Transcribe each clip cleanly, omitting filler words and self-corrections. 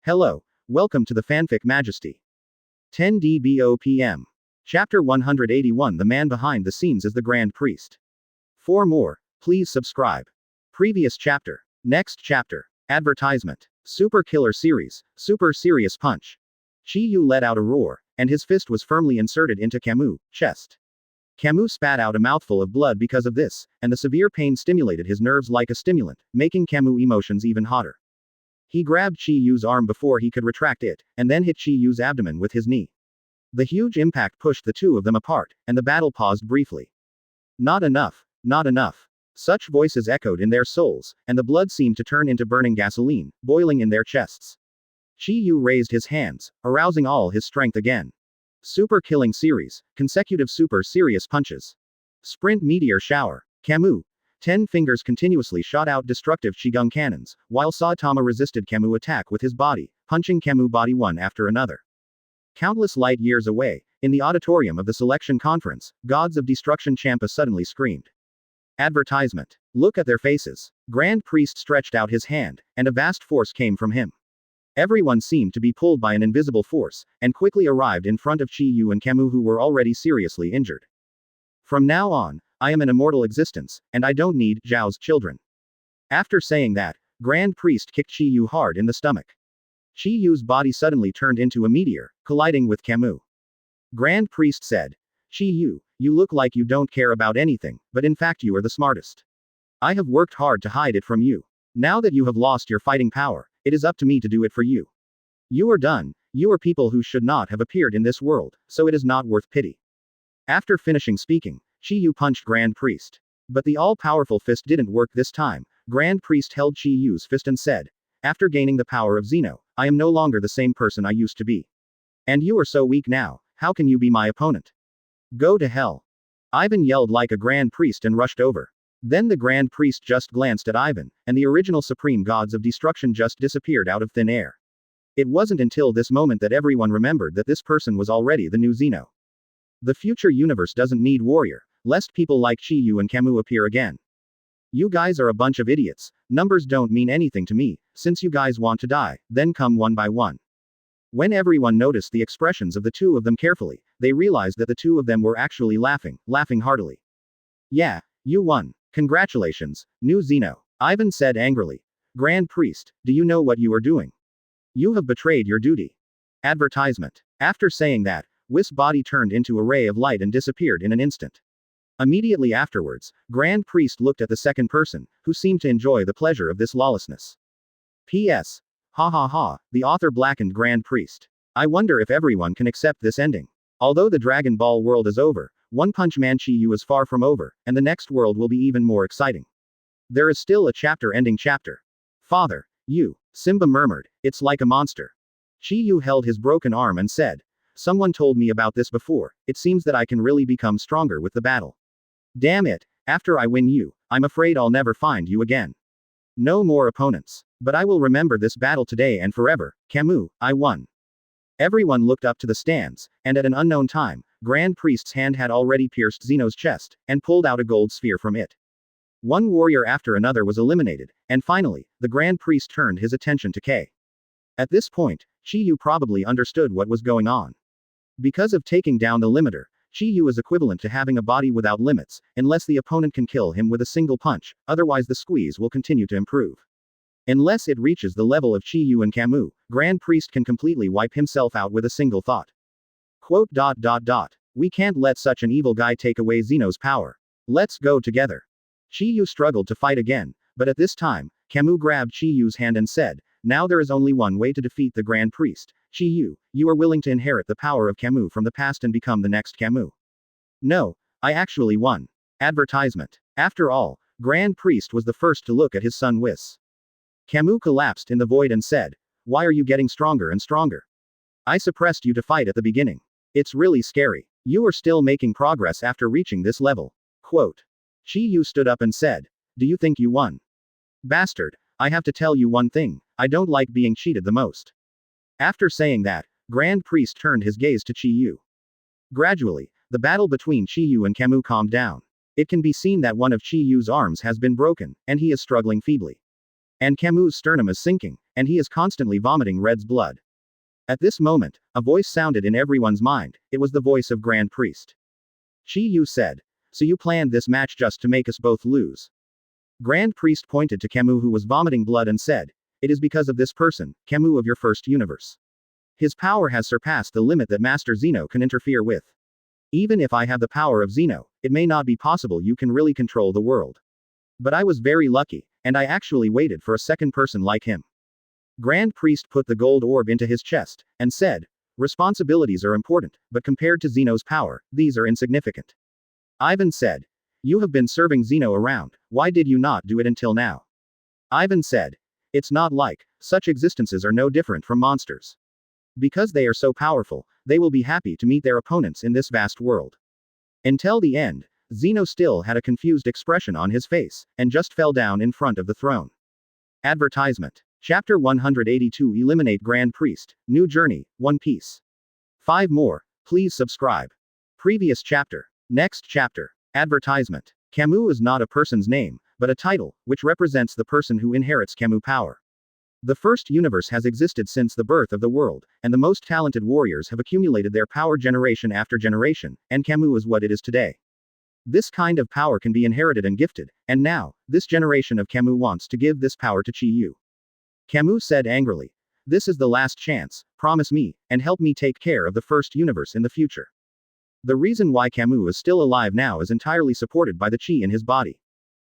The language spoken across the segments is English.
Hello, welcome to the Fanfic Majesty. 10 DBOPM. Chapter 181. The man behind the scenes is the Grand Priest. For more, please subscribe. Previous chapter. Next chapter. Advertisement. Super Killer Series, Super Serious Punch. Chi Yu let out a roar, and his fist was firmly inserted into Camus' chest. Camus spat out a mouthful of blood because of this, and the severe pain stimulated his nerves like a stimulant, making Camus' emotions even hotter. He grabbed Chi Yu's arm before he could retract it, and then hit Chi Yu's abdomen with his knee. The huge impact pushed the two of them apart, and the battle paused briefly. Not enough, not enough. Such voices echoed in their souls, and the blood seemed to turn into burning gasoline, boiling in their chests. Chi Yu raised his hands, arousing all his strength again. Super Killing Series, consecutive super serious punches. Sprint Meteor Shower. Camus. 10 fingers continuously shot out destructive Qigong cannons, while Saitama resisted Camus' attack with his body, punching Camus' body one after another. Countless light years away, in the auditorium of the selection conference, Gods of Destruction Champa suddenly screamed. Advertisement. Look at their faces. Grand Priest stretched out his hand, and a vast force came from him. Everyone seemed to be pulled by an invisible force, and quickly arrived in front of Chi Yu and Camus, who were already seriously injured. From now on, I am an immortal existence, and I don't need Zhao's children. After saying that, Grand Priest kicked Chi Yu hard in the stomach. Chi Yu's body suddenly turned into a meteor, colliding with Camus. Grand Priest said, Chi Yu, you look like you don't care about anything, but in fact you are the smartest. I have worked hard to hide it from you. Now that you have lost your fighting power, it is up to me to do it for you. You are done. You are people who should not have appeared in this world, so it is not worth pity. After finishing speaking, Chi Yu punched Grand Priest. But the all-powerful fist didn't work this time. Grand Priest held Chi Yu's fist and said, after gaining the power of Zeno, I am no longer the same person I used to be. And you are so weak now, how can you be my opponent? Go to hell. Ivan yelled like a Grand Priest and rushed over. Then the Grand Priest just glanced at Ivan, and the original Supreme Gods of Destruction just disappeared out of thin air. It wasn't until this moment that everyone remembered that this person was already the new Zeno. The future universe doesn't need warrior, lest people like Chi Yu and Camus appear again. You guys are a bunch of idiots. Numbers don't mean anything to me. Since you guys want to die, then come one by one. When everyone noticed the expressions of the two of them carefully, they realized that the two of them were actually laughing heartily. Yeah, you won. Congratulations, new Zeno. Ivan said angrily. Grand Priest, do you know what you are doing? You have betrayed your duty. Advertisement. After saying that, Wis's body turned into a ray of light and disappeared in an instant. Immediately afterwards, Grand Priest looked at the second person, who seemed to enjoy the pleasure of this lawlessness. P.S. Ha ha ha, the author blackened Grand Priest. I wonder if everyone can accept this ending. Although the Dragon Ball world is over, One Punch Man Chi Yu is far from over, and the next world will be even more exciting. There is still a chapter-ending chapter. Father, you, Simba murmured, it's like a monster. Chi Yu held his broken arm and said, someone told me about this before, it seems that I can really become stronger with the battle. Damn it, after I win you, I'm afraid I'll never find you again. No more opponents. But I will remember this battle today and forever. Camus, I won. Everyone looked up to the stands, and at an unknown time, Grand Priest's hand had already pierced Zeno's chest, and pulled out a gold sphere from it. One warrior after another was eliminated, and finally, the Grand Priest turned his attention to K. At this point, Chi Yu probably understood what was going on. Because of taking down the limiter, Chi Yu is equivalent to having a body without limits, unless the opponent can kill him with a single punch, otherwise the squeeze will continue to improve. Unless it reaches the level of Chi Yu and Camus, Grand Priest can completely wipe himself out with a single thought. Quote. We can't let such an evil guy take away Zeno's power. Let's go together. Chi Yu struggled to fight again, but at this time, Camus grabbed Chi Yu's hand and said, now there is only one way to defeat the Grand Priest. Chi Yu, you are willing to inherit the power of Camus from the past and become the next Camus. No, I actually won. Advertisement. After all, Grand Priest was the first to look at his son Wis. Camus collapsed in the void and said, why are you getting stronger and stronger? I suppressed you to fight at the beginning. It's really scary. You are still making progress after reaching this level. Quote. Chi Yu stood up and said, do you think you won? Bastard, I have to tell you one thing, I don't like being cheated the most. After saying that, Grand Priest turned his gaze to Chi Yu. Gradually, the battle between Chi Yu and Camus calmed down. It can be seen that one of Chi Yu's arms has been broken, and he is struggling feebly. And Camus' sternum is sinking, and he is constantly vomiting Red's blood. At this moment, a voice sounded in everyone's mind. It was the voice of Grand Priest. Chi Yu said, "So you planned this match just to make us both lose?" Grand Priest pointed to Camus, who was vomiting blood, and said, "It is because of this person, Camus of your first universe. His power has surpassed the limit that Master Zeno can interfere with. Even if I have the power of Zeno, it may not be possible you can really control the world. But I was very lucky, and I actually waited for a second person like him." Grand Priest put the gold orb into his chest, and said, "Responsibilities are important, but compared to Zeno's power, these are insignificant." Ivan said, "You have been serving Zeno around, why did you not do it until now?" Ivan said, "It's not like, such existences are no different from monsters. Because they are so powerful, they will be happy to meet their opponents in this vast world." Until the end, Zeno still had a confused expression on his face, and just fell down in front of the throne. Advertisement. Chapter 182 Eliminate Grand Priest, New Journey, One Piece. 5 more, please subscribe. Previous chapter. Next chapter. Advertisement. Camus is not a person's name, but a title, which represents the person who inherits Camus power. The first universe has existed since the birth of the world, and the most talented warriors have accumulated their power generation after generation, and Camus is what it is today. This kind of power can be inherited and gifted, and now, this generation of Camus wants to give this power to Chi Yu. Camus said angrily, "This is the last chance, promise me, and help me take care of the first universe in the future." The reason why Camus is still alive now is entirely supported by the Chi in his body.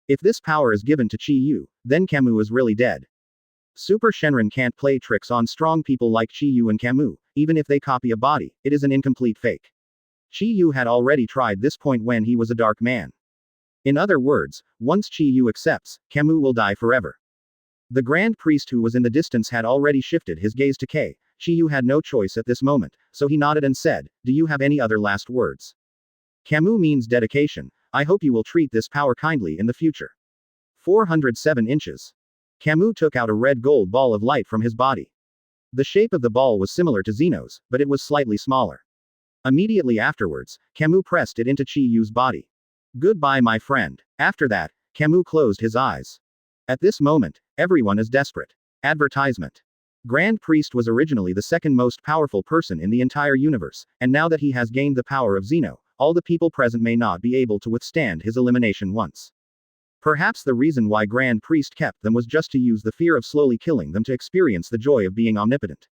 If this power is given to Chi Yu, then Camus is really dead. Super Shenron can't play tricks on strong people like Chi Yu and Camus, even if they copy a body, it is an incomplete fake. Chi Yu had already tried this point when he was a dark man. In other words, once Chi Yu accepts, Camus will die forever. The Grand Priest who was in the distance had already shifted his gaze to Kai. Chi Yu had no choice at this moment, so he nodded and said, "Do you have any other last words?" Camus means dedication. I hope you will treat this power kindly in the future. 407 inches. Camus took out a red gold ball of light from his body. The shape of the ball was similar to Zeno's, but it was slightly smaller. Immediately afterwards, Camus pressed it into Chi Yu's body. "Goodbye, my friend." After that, Camus closed his eyes. At this moment, everyone is desperate. Advertisement. Grand Priest was originally the second most powerful person in the entire universe, and now that he has gained the power of Zeno, all the people present may not be able to withstand his elimination once. Perhaps the reason why Grand Priest kept them was just to use the fear of slowly killing them to experience the joy of being omnipotent.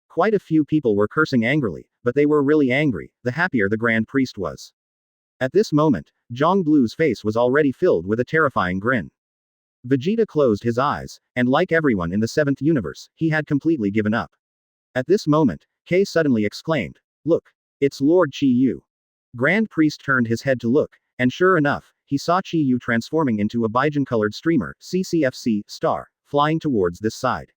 Quite a few people were cursing angrily, but they were really angry, the happier the Grand Priest was. At this moment, Zhang Blue's face was already filled with a terrifying grin. Vegeta closed his eyes, and like everyone in the 7th universe, he had completely given up. At this moment, Kei suddenly exclaimed, "Look! It's Lord Chi Yu." Grand Priest turned his head to look, and sure enough, he saw Chi Yu transforming into a Baijin-colored streamer, CCFC, star, flying towards this side.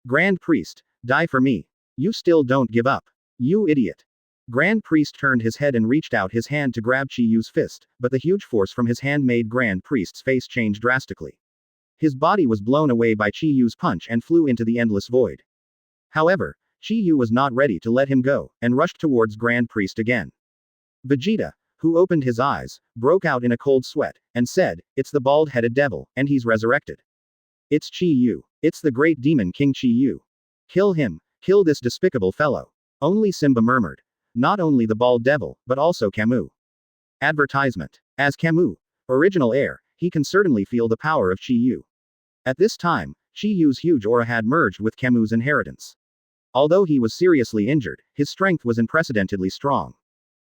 Grand Priest, die for me. You still don't give up. You idiot. Grand Priest turned his head and reached out his hand to grab Chi Yu's fist, but the huge force from his hand made Grand Priest's face change drastically. His body was blown away by Chi Yu's punch and flew into the endless void. However, Chi Yu was not ready to let him go, and rushed towards Grand Priest again. Vegeta, who opened his eyes, broke out in a cold sweat, and said, "It's the bald-headed devil, and he's resurrected. It's Chi Yu. It's the great demon King Chi Yu. Kill him, kill this despicable fellow." Only Simba murmured. Not only the bald devil, but also Camus. Advertisement. As Camus, original heir, he can certainly feel the power of Chi Yu. At this time, Chi Yu's huge aura had merged with Camus' inheritance. Although he was seriously injured, his strength was unprecedentedly strong.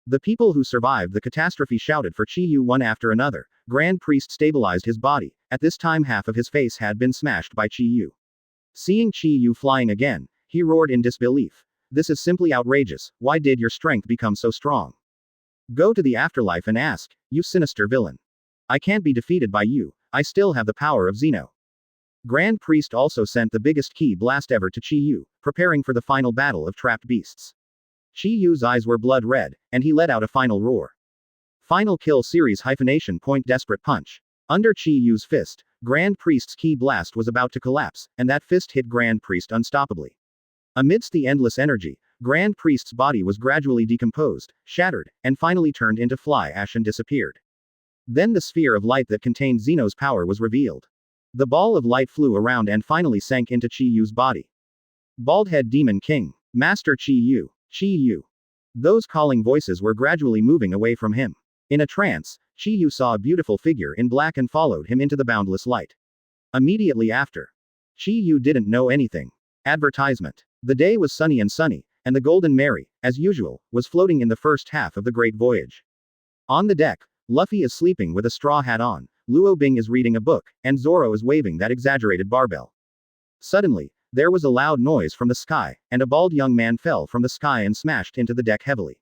The people who survived the catastrophe shouted for Chi Yu one after another. Grand Priest stabilized his body. At this time half of his face had been smashed by Chi Yu. Seeing Chi Yu flying again, he roared in disbelief. "This is simply outrageous, why did your strength become so strong? Go to the afterlife and ask, you sinister villain. I can't be defeated by you, I still have the power of Zeno." Grand Priest also sent the biggest ki blast ever to Chi Yu, preparing for the final battle of trapped beasts. Chi Yu's eyes were blood red, and he let out a final roar. Final kill series hyphenation point desperate punch. Under Chi Yu's fist, Grand Priest's ki blast was about to collapse, and that fist hit Grand Priest unstoppably. Amidst the endless energy, Grand Priest's body was gradually decomposed, shattered, and finally turned into fly ash and disappeared. Then the sphere of light that contained Zeno's power was revealed. The ball of light flew around and finally sank into Chi Yu's body. Baldhead Demon King. Master Chi Yu. Chi Yu. Those calling voices were gradually moving away from him. In a trance, Chi Yu saw a beautiful figure in black and followed him into the boundless light. Immediately after. Chi Yu didn't know anything. Advertisement. The day was sunny, and the Golden Mary, as usual, was floating in the first half of the Great Voyage. On the deck, Luffy is sleeping with a straw hat on, Luo Bing is reading a book, and Zoro is waving that exaggerated barbell. Suddenly, there was a loud noise from the sky, and a bald young man fell from the sky and smashed into the deck heavily.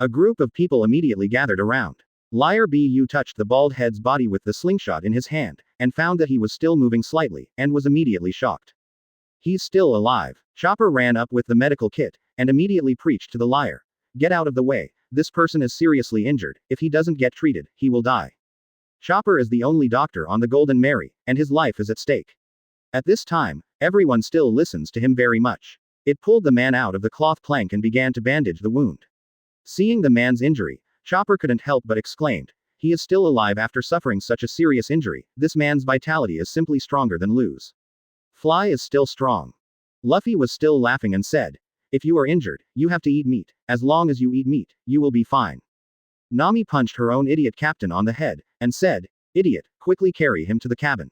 A group of people immediately gathered around. Liar Bu touched the bald head's body with the slingshot in his hand, and found that he was still moving slightly, and was immediately shocked. He's still alive. Chopper ran up with the medical kit, and immediately preached to the liar. Get out of the way, this person is seriously injured, if he doesn't get treated, he will die. Chopper is the only doctor on the Golden Mary, and his life is at stake. At this time, everyone still listens to him very much. It pulled the man out of the cloth plank and began to bandage the wound. Seeing the man's injury, Chopper couldn't help but exclaimed, he is still alive after suffering such a serious injury, this man's vitality is simply stronger than Lu's. Fly is still strong. Luffy was still laughing and said, if you are injured, you have to eat meat, as long as you eat meat, you will be fine. Nami punched her own idiot captain on the head, and said, idiot, quickly carry him to the cabin.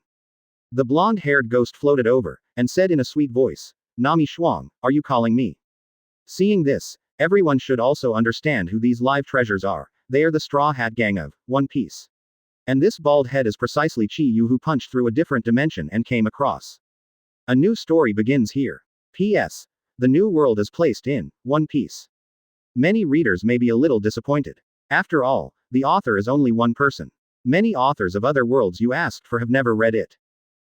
The blonde-haired ghost floated over, and said in a sweet voice, Nami Shuang, are you calling me? Seeing this, everyone should also understand who these live treasures are, they are the Straw Hat Gang of One Piece. And this bald head is precisely Chi Yu who punched through a different dimension and came across. A new story begins here. P.S. The new world is placed in One Piece. Many readers may be a little disappointed. After all, the author is only one person. Many authors of other worlds you asked for have never read it.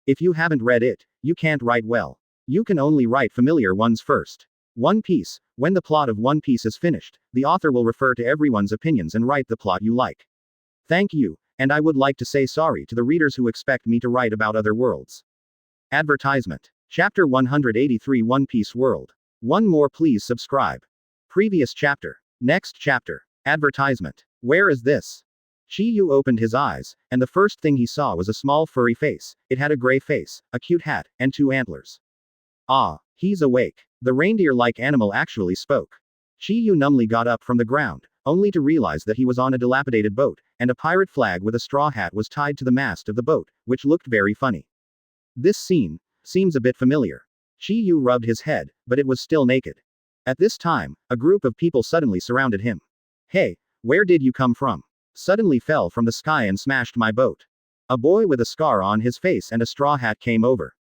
If you haven't read it, you can't write well. You can only write familiar ones first. One Piece, when the plot of One Piece is finished, the author will refer to everyone's opinions and write the plot you like. Thank you, and I would like to say sorry to the readers who expect me to write about other worlds. Advertisement. Chapter 183 One Piece World. One more, please subscribe. Previous chapter. Next chapter. Advertisement. Where is this? Chi Yu opened his eyes, and the first thing he saw was a small furry face. It had a gray face, a cute hat, and 2 antlers. Ah, he's awake. The reindeer-like animal actually spoke. Chi Yu numbly got up from the ground, only to realize that he was on a dilapidated boat, and a pirate flag with a straw hat was tied to the mast of the boat, which looked very funny. This scene seems a bit familiar. Chi Yu rubbed his head, but it was still naked. At this time, a group of people suddenly surrounded him. Hey, where did you come from? Suddenly fell from the sky and smashed my boat. A boy with a scar on his face and a straw hat came over.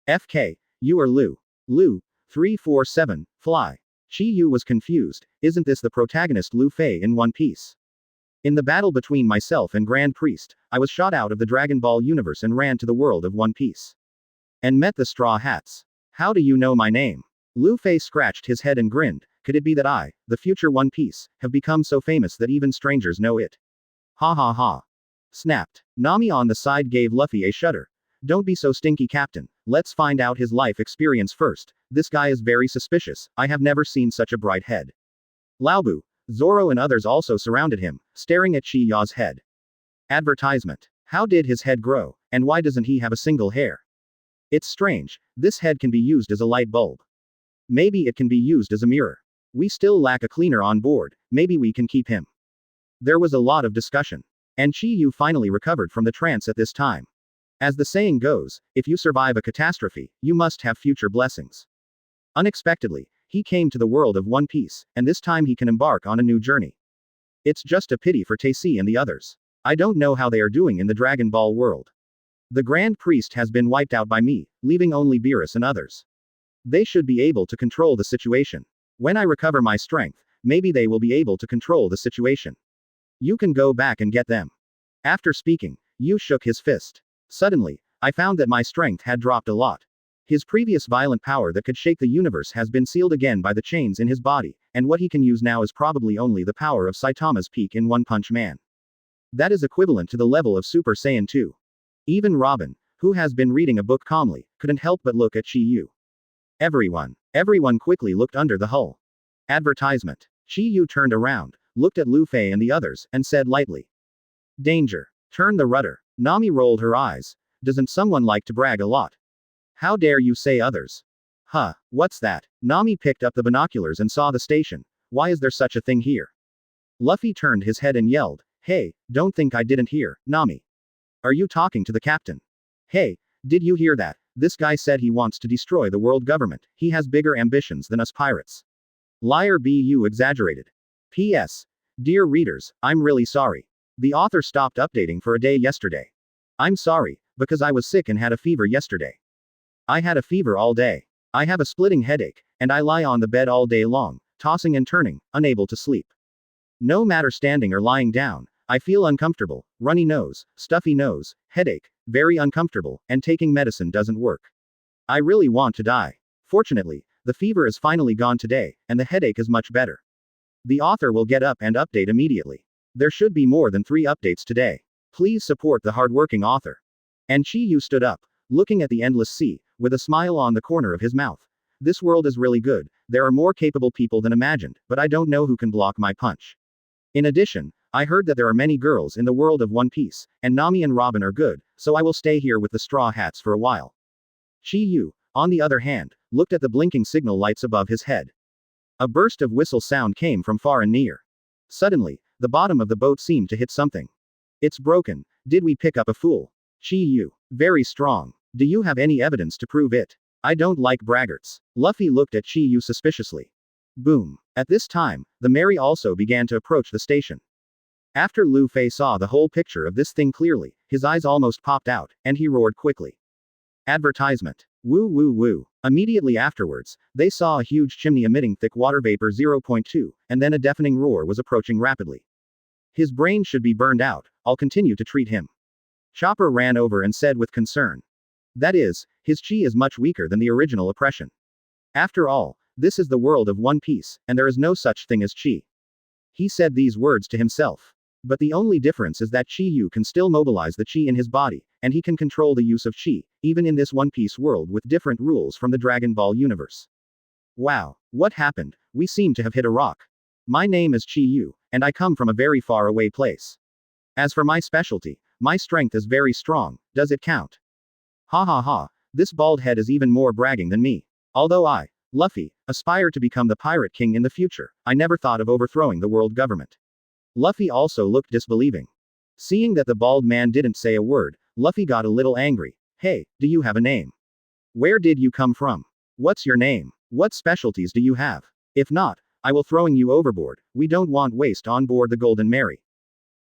FK, you are Lu. Lu, 347, Fly. Chi Yu was confused, isn't this the protagonist Lu Fei in One Piece? In the battle between myself and Grand Priest, I was shot out of the Dragon Ball universe and ran to the world of One Piece. And met the Straw Hats. How do you know my name? Lu Fei scratched his head and grinned, could it be that I, the future One Piece, have become so famous that even strangers know it? Ha ha ha. Snapped. Nami on the side gave Luffy a shudder. Don't be so stinky, Captain, let's find out his life experience first, this guy is very suspicious, I have never seen such a bright head. Laobu, Zoro and others also surrounded him, staring at Chi Ya's head. Advertisement. How did his head grow, and why doesn't he have a single hair? It's strange, this head can be used as a light bulb. Maybe it can be used as a mirror. We still lack a cleaner on board, maybe we can keep him. There was a lot of discussion. And Chi Yu finally recovered from the trance at this time. As the saying goes, if you survive a catastrophe, you must have future blessings. Unexpectedly, he came to the world of One Piece, and this time he can embark on a new journey. It's just a pity for Tacy and the others. I don't know how they are doing in the Dragon Ball world. The Grand Priest has been wiped out by me, leaving only Beerus and others. They should be able to control the situation. When I recover my strength, maybe they will be able to control the situation. You can go back and get them. After speaking, Yu shook his fist. Suddenly, I found that my strength had dropped a lot. His previous violent power that could shake the universe has been sealed again by the chains in his body, and what he can use now is probably only the power of Saitama's peak in One Punch Man. That is equivalent to the level of Super Saiyan 2. Even Robin, who has been reading a book calmly, couldn't help but look at Chi Yu. Everyone quickly looked under the hull. Advertisement. Chi Yu turned around, looked at Lu Fei and the others, and said lightly. Danger. Turn the rudder. Nami rolled her eyes. Doesn't someone like to brag a lot? How dare you say others? Huh, what's that? Nami picked up the binoculars and saw the station. Why is there such a thing here? Luffy turned his head and yelled, "Hey, don't think I didn't hear, Nami. Are you talking to the captain? Hey, did you hear that? This guy said he wants to destroy the world government. He has bigger ambitions than us pirates. Liar, be you exaggerated. P.S. Dear readers, I'm really sorry. The author stopped updating for a day yesterday. I'm sorry, because I was sick and had a fever yesterday. I had a fever all day. I have a splitting headache, and I lie on the bed all day long, tossing and turning, unable to sleep. No matter standing or lying down, I feel uncomfortable, runny nose, stuffy nose, headache, very uncomfortable, and taking medicine doesn't work. I really want to die. Fortunately, the fever is finally gone today, and the headache is much better. The author will get up and update immediately. There should be more than 3 updates today. Please support the hardworking author." And Chi-Yu stood up, looking at the endless sea, with a smile on the corner of his mouth. This world is really good. There are more capable people than imagined, but I don't know who can block my punch. In addition, I heard that there are many girls in the world of One Piece, and Nami and Robin are good, so I will stay here with the Straw Hats for a while. Chi-Yu, on the other hand, looked at the blinking signal lights above his head. A burst of whistle sound came from far and near. Suddenly, the bottom of the boat seemed to hit something. It's broken. Did we pick up a fool? Chi-Yu. Very strong. Do you have any evidence to prove it? I don't like braggarts. Luffy looked at Chi-Yu suspiciously. Boom. At this time, the Mary also began to approach the station. After Luffy saw the whole picture of this thing clearly, his eyes almost popped out, and he roared quickly. Advertisement. Woo woo woo. Immediately afterwards, they saw a huge chimney emitting thick water vapor 0.2, and then a deafening roar was approaching rapidly. His brain should be burned out, I'll continue to treat him. Chopper ran over and said with concern. That is, his chi is much weaker than the original oppression. After all, this is the world of One Piece, and there is no such thing as chi. He said these words to himself. But the only difference is that Chi-Yu can still mobilize the chi in his body, and he can control the use of chi, even in this One Piece world with different rules from the Dragon Ball universe. Wow, what happened? We seem to have hit a rock. My name is Chi-Yu, and I come from a very far away place. As for my specialty, my strength is very strong, does it count? Ha ha ha, this bald head is even more bragging than me. Although I, Luffy, aspire to become the Pirate King in the future, I never thought of overthrowing the world government. Luffy also looked disbelieving. Seeing that the bald man didn't say a word, Luffy got a little angry. Hey, do you have a name? Where did you come from? What's your name? What specialties do you have? If not, I will throwing you overboard. We don't want waste on board the Golden Mary.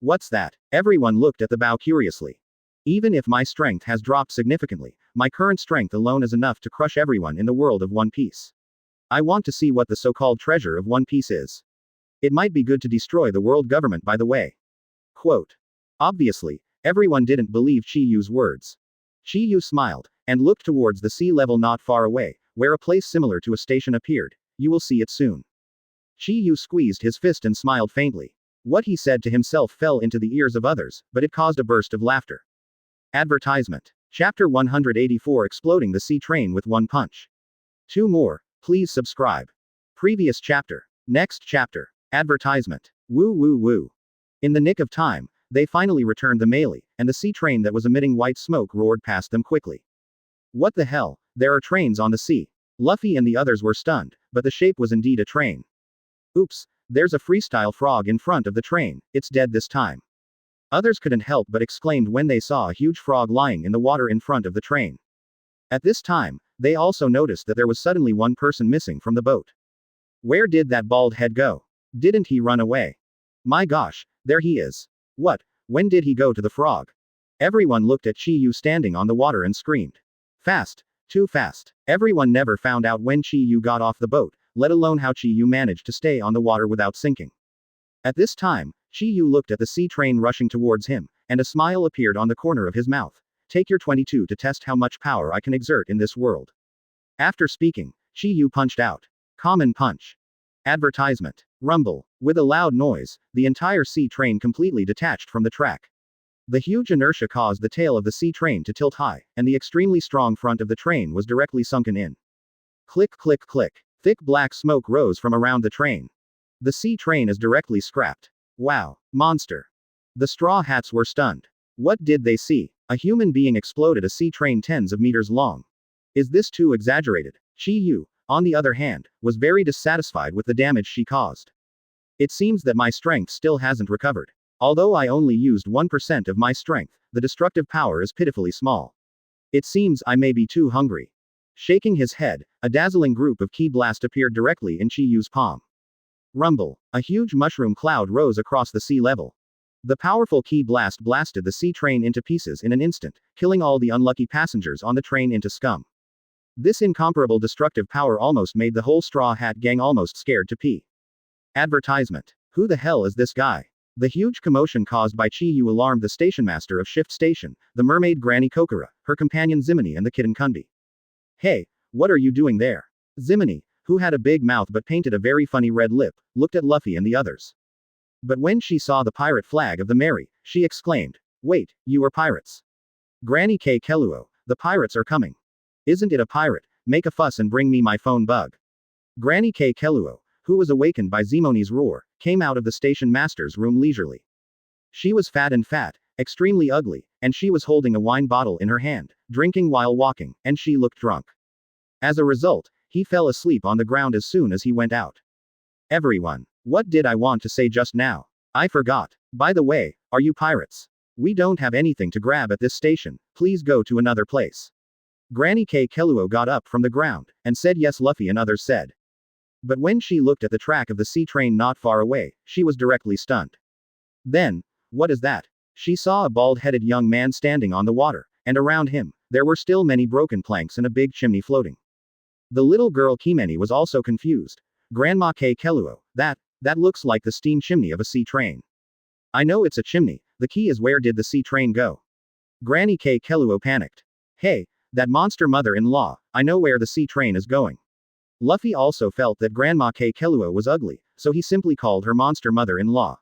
What's that? Everyone looked at the bow curiously. Even if my strength has dropped significantly, my current strength alone is enough to crush everyone in the world of One Piece. I want to see what the so-called treasure of One Piece is. It might be good to destroy the world government by the way. Quote. Obviously, everyone didn't believe Chi-Yu's words. Chi-Yu smiled, and looked towards the sea level not far away, where a place similar to a station appeared. You will see it soon. Chi-Yu squeezed his fist and smiled faintly. What he said to himself fell into the ears of others, but it caused a burst of laughter. Advertisement. Chapter 184 Exploding the Sea Train with One Punch. 2 more, please subscribe. Previous chapter. Next chapter. Advertisement. Woo woo woo. In the nick of time, they finally returned the melee, and the sea train that was emitting white smoke roared past them quickly. What the hell? There are trains on the sea. Luffy and the others were stunned, but the shape was indeed a train. Oops, there's a freestyle frog in front of the train, it's dead this time. Others couldn't help but exclaimed when they saw a huge frog lying in the water in front of the train. At this time, they also noticed that there was suddenly one person missing from the boat. Where did that bald head go? Didn't he run away? My gosh, there he is. What? When did he go to the frog? Everyone looked at Chi-Yu standing on the water and screamed. Fast. Too fast. Everyone never found out when Chi-Yu got off the boat, let alone how Chi-Yu managed to stay on the water without sinking. At this time, Chi-Yu looked at the sea train rushing towards him, and a smile appeared on the corner of his mouth. Take your 22 to test how much power I can exert in this world. After speaking, Chi-Yu punched out. Common punch. Advertisement. Rumble. With a loud noise, the entire sea train completely detached from the track. The huge inertia caused the tail of the sea train to tilt high, and the extremely strong front of the train was directly sunken in. Click click click. Thick black smoke rose from around the train. The sea train is directly scrapped. Wow. Monster. The Straw Hats were stunned. What did they see? A human being exploded a sea train tens of meters long. Is this too exaggerated? Chi Yu, on the other hand, was very dissatisfied with the damage she caused. It seems that my strength still hasn't recovered. Although I only used 1% of my strength, the destructive power is pitifully small. It seems I may be too hungry. Shaking his head, a dazzling group of ki blast appeared directly in Chi Yu's palm. Rumble. A huge mushroom cloud rose across the sea level. The powerful ki blast blasted the sea train into pieces in an instant, killing all the unlucky passengers on the train into scum. This incomparable destructive power almost made the whole Straw Hat gang almost scared to pee. Advertisement. Who the hell is this guy? The huge commotion caused by Chi Yu alarmed the stationmaster of Shift Station, the mermaid Granny Kokura, her companion Zimini and the kitten Kundi. Hey, what are you doing there? Zimini, who had a big mouth but painted a very funny red lip, looked at Luffy and the others. But when she saw the pirate flag of the Mary, she exclaimed, "Wait, you are pirates. Granny K. Keluo, the pirates are coming. Isn't it a pirate? Make a fuss and bring me my phone bug." Granny K. Keluo, who was awakened by Zimoni's roar, came out of the station master's room leisurely. She was fat, extremely ugly, and she was holding a wine bottle in her hand, drinking while walking, and she looked drunk. As a result, he fell asleep on the ground as soon as he went out. Everyone. What did I want to say just now? I forgot. By the way, are you pirates? We don't have anything to grab at this station, please go to another place. Granny K. Keluo got up from the ground, and said yes. Luffy and others said. But when she looked at the track of the sea train not far away, she was directly stunned. Then, what is that? She saw a bald-headed young man standing on the water, and around him, there were still many broken planks and a big chimney floating. The little girl Kimeni was also confused. Grandma K. Keluo, that looks like the steam chimney of a sea train. I know it's a chimney, the key is where did the sea train go? Granny K. Keluo panicked. Hey, that monster mother-in-law, I know where the sea train is going. Luffy also felt that Grandma K. Keluo was ugly, so he simply called her monster mother-in-law.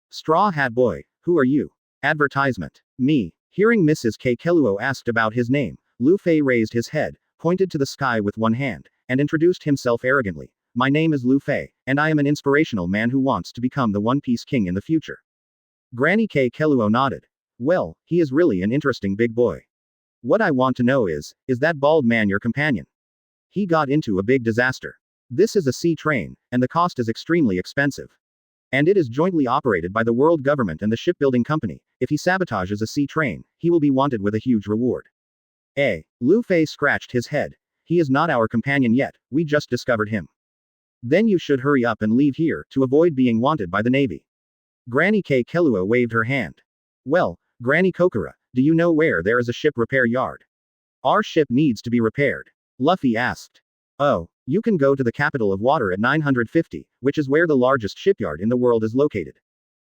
Straw Hat Boy, who are you? Advertisement. Me. Hearing Mrs. K. Keluo asked about his name, Luffy raised his head, pointed to the sky with one hand, and introduced himself arrogantly. My name is Luffy, and I am an inspirational man who wants to become the One Piece King in the future. Granny K. Keluo nodded. Well, he is really an interesting big boy. What I want to know is that bald man your companion? He got into a big disaster. This is a sea train, and the cost is extremely expensive. And it is jointly operated by the world government and the shipbuilding company. If he sabotages a sea train, he will be wanted with a huge reward. Luffy scratched his head. He is not our companion yet, we just discovered him. Then you should hurry up and leave here, to avoid being wanted by the Navy. Granny K. Keluo waved her hand. Well, Granny Kokura, do you know where there is a ship repair yard? Our ship needs to be repaired. Luffy asked. Oh, you can go to the capital of water at 950, which is where the largest shipyard in the world is located.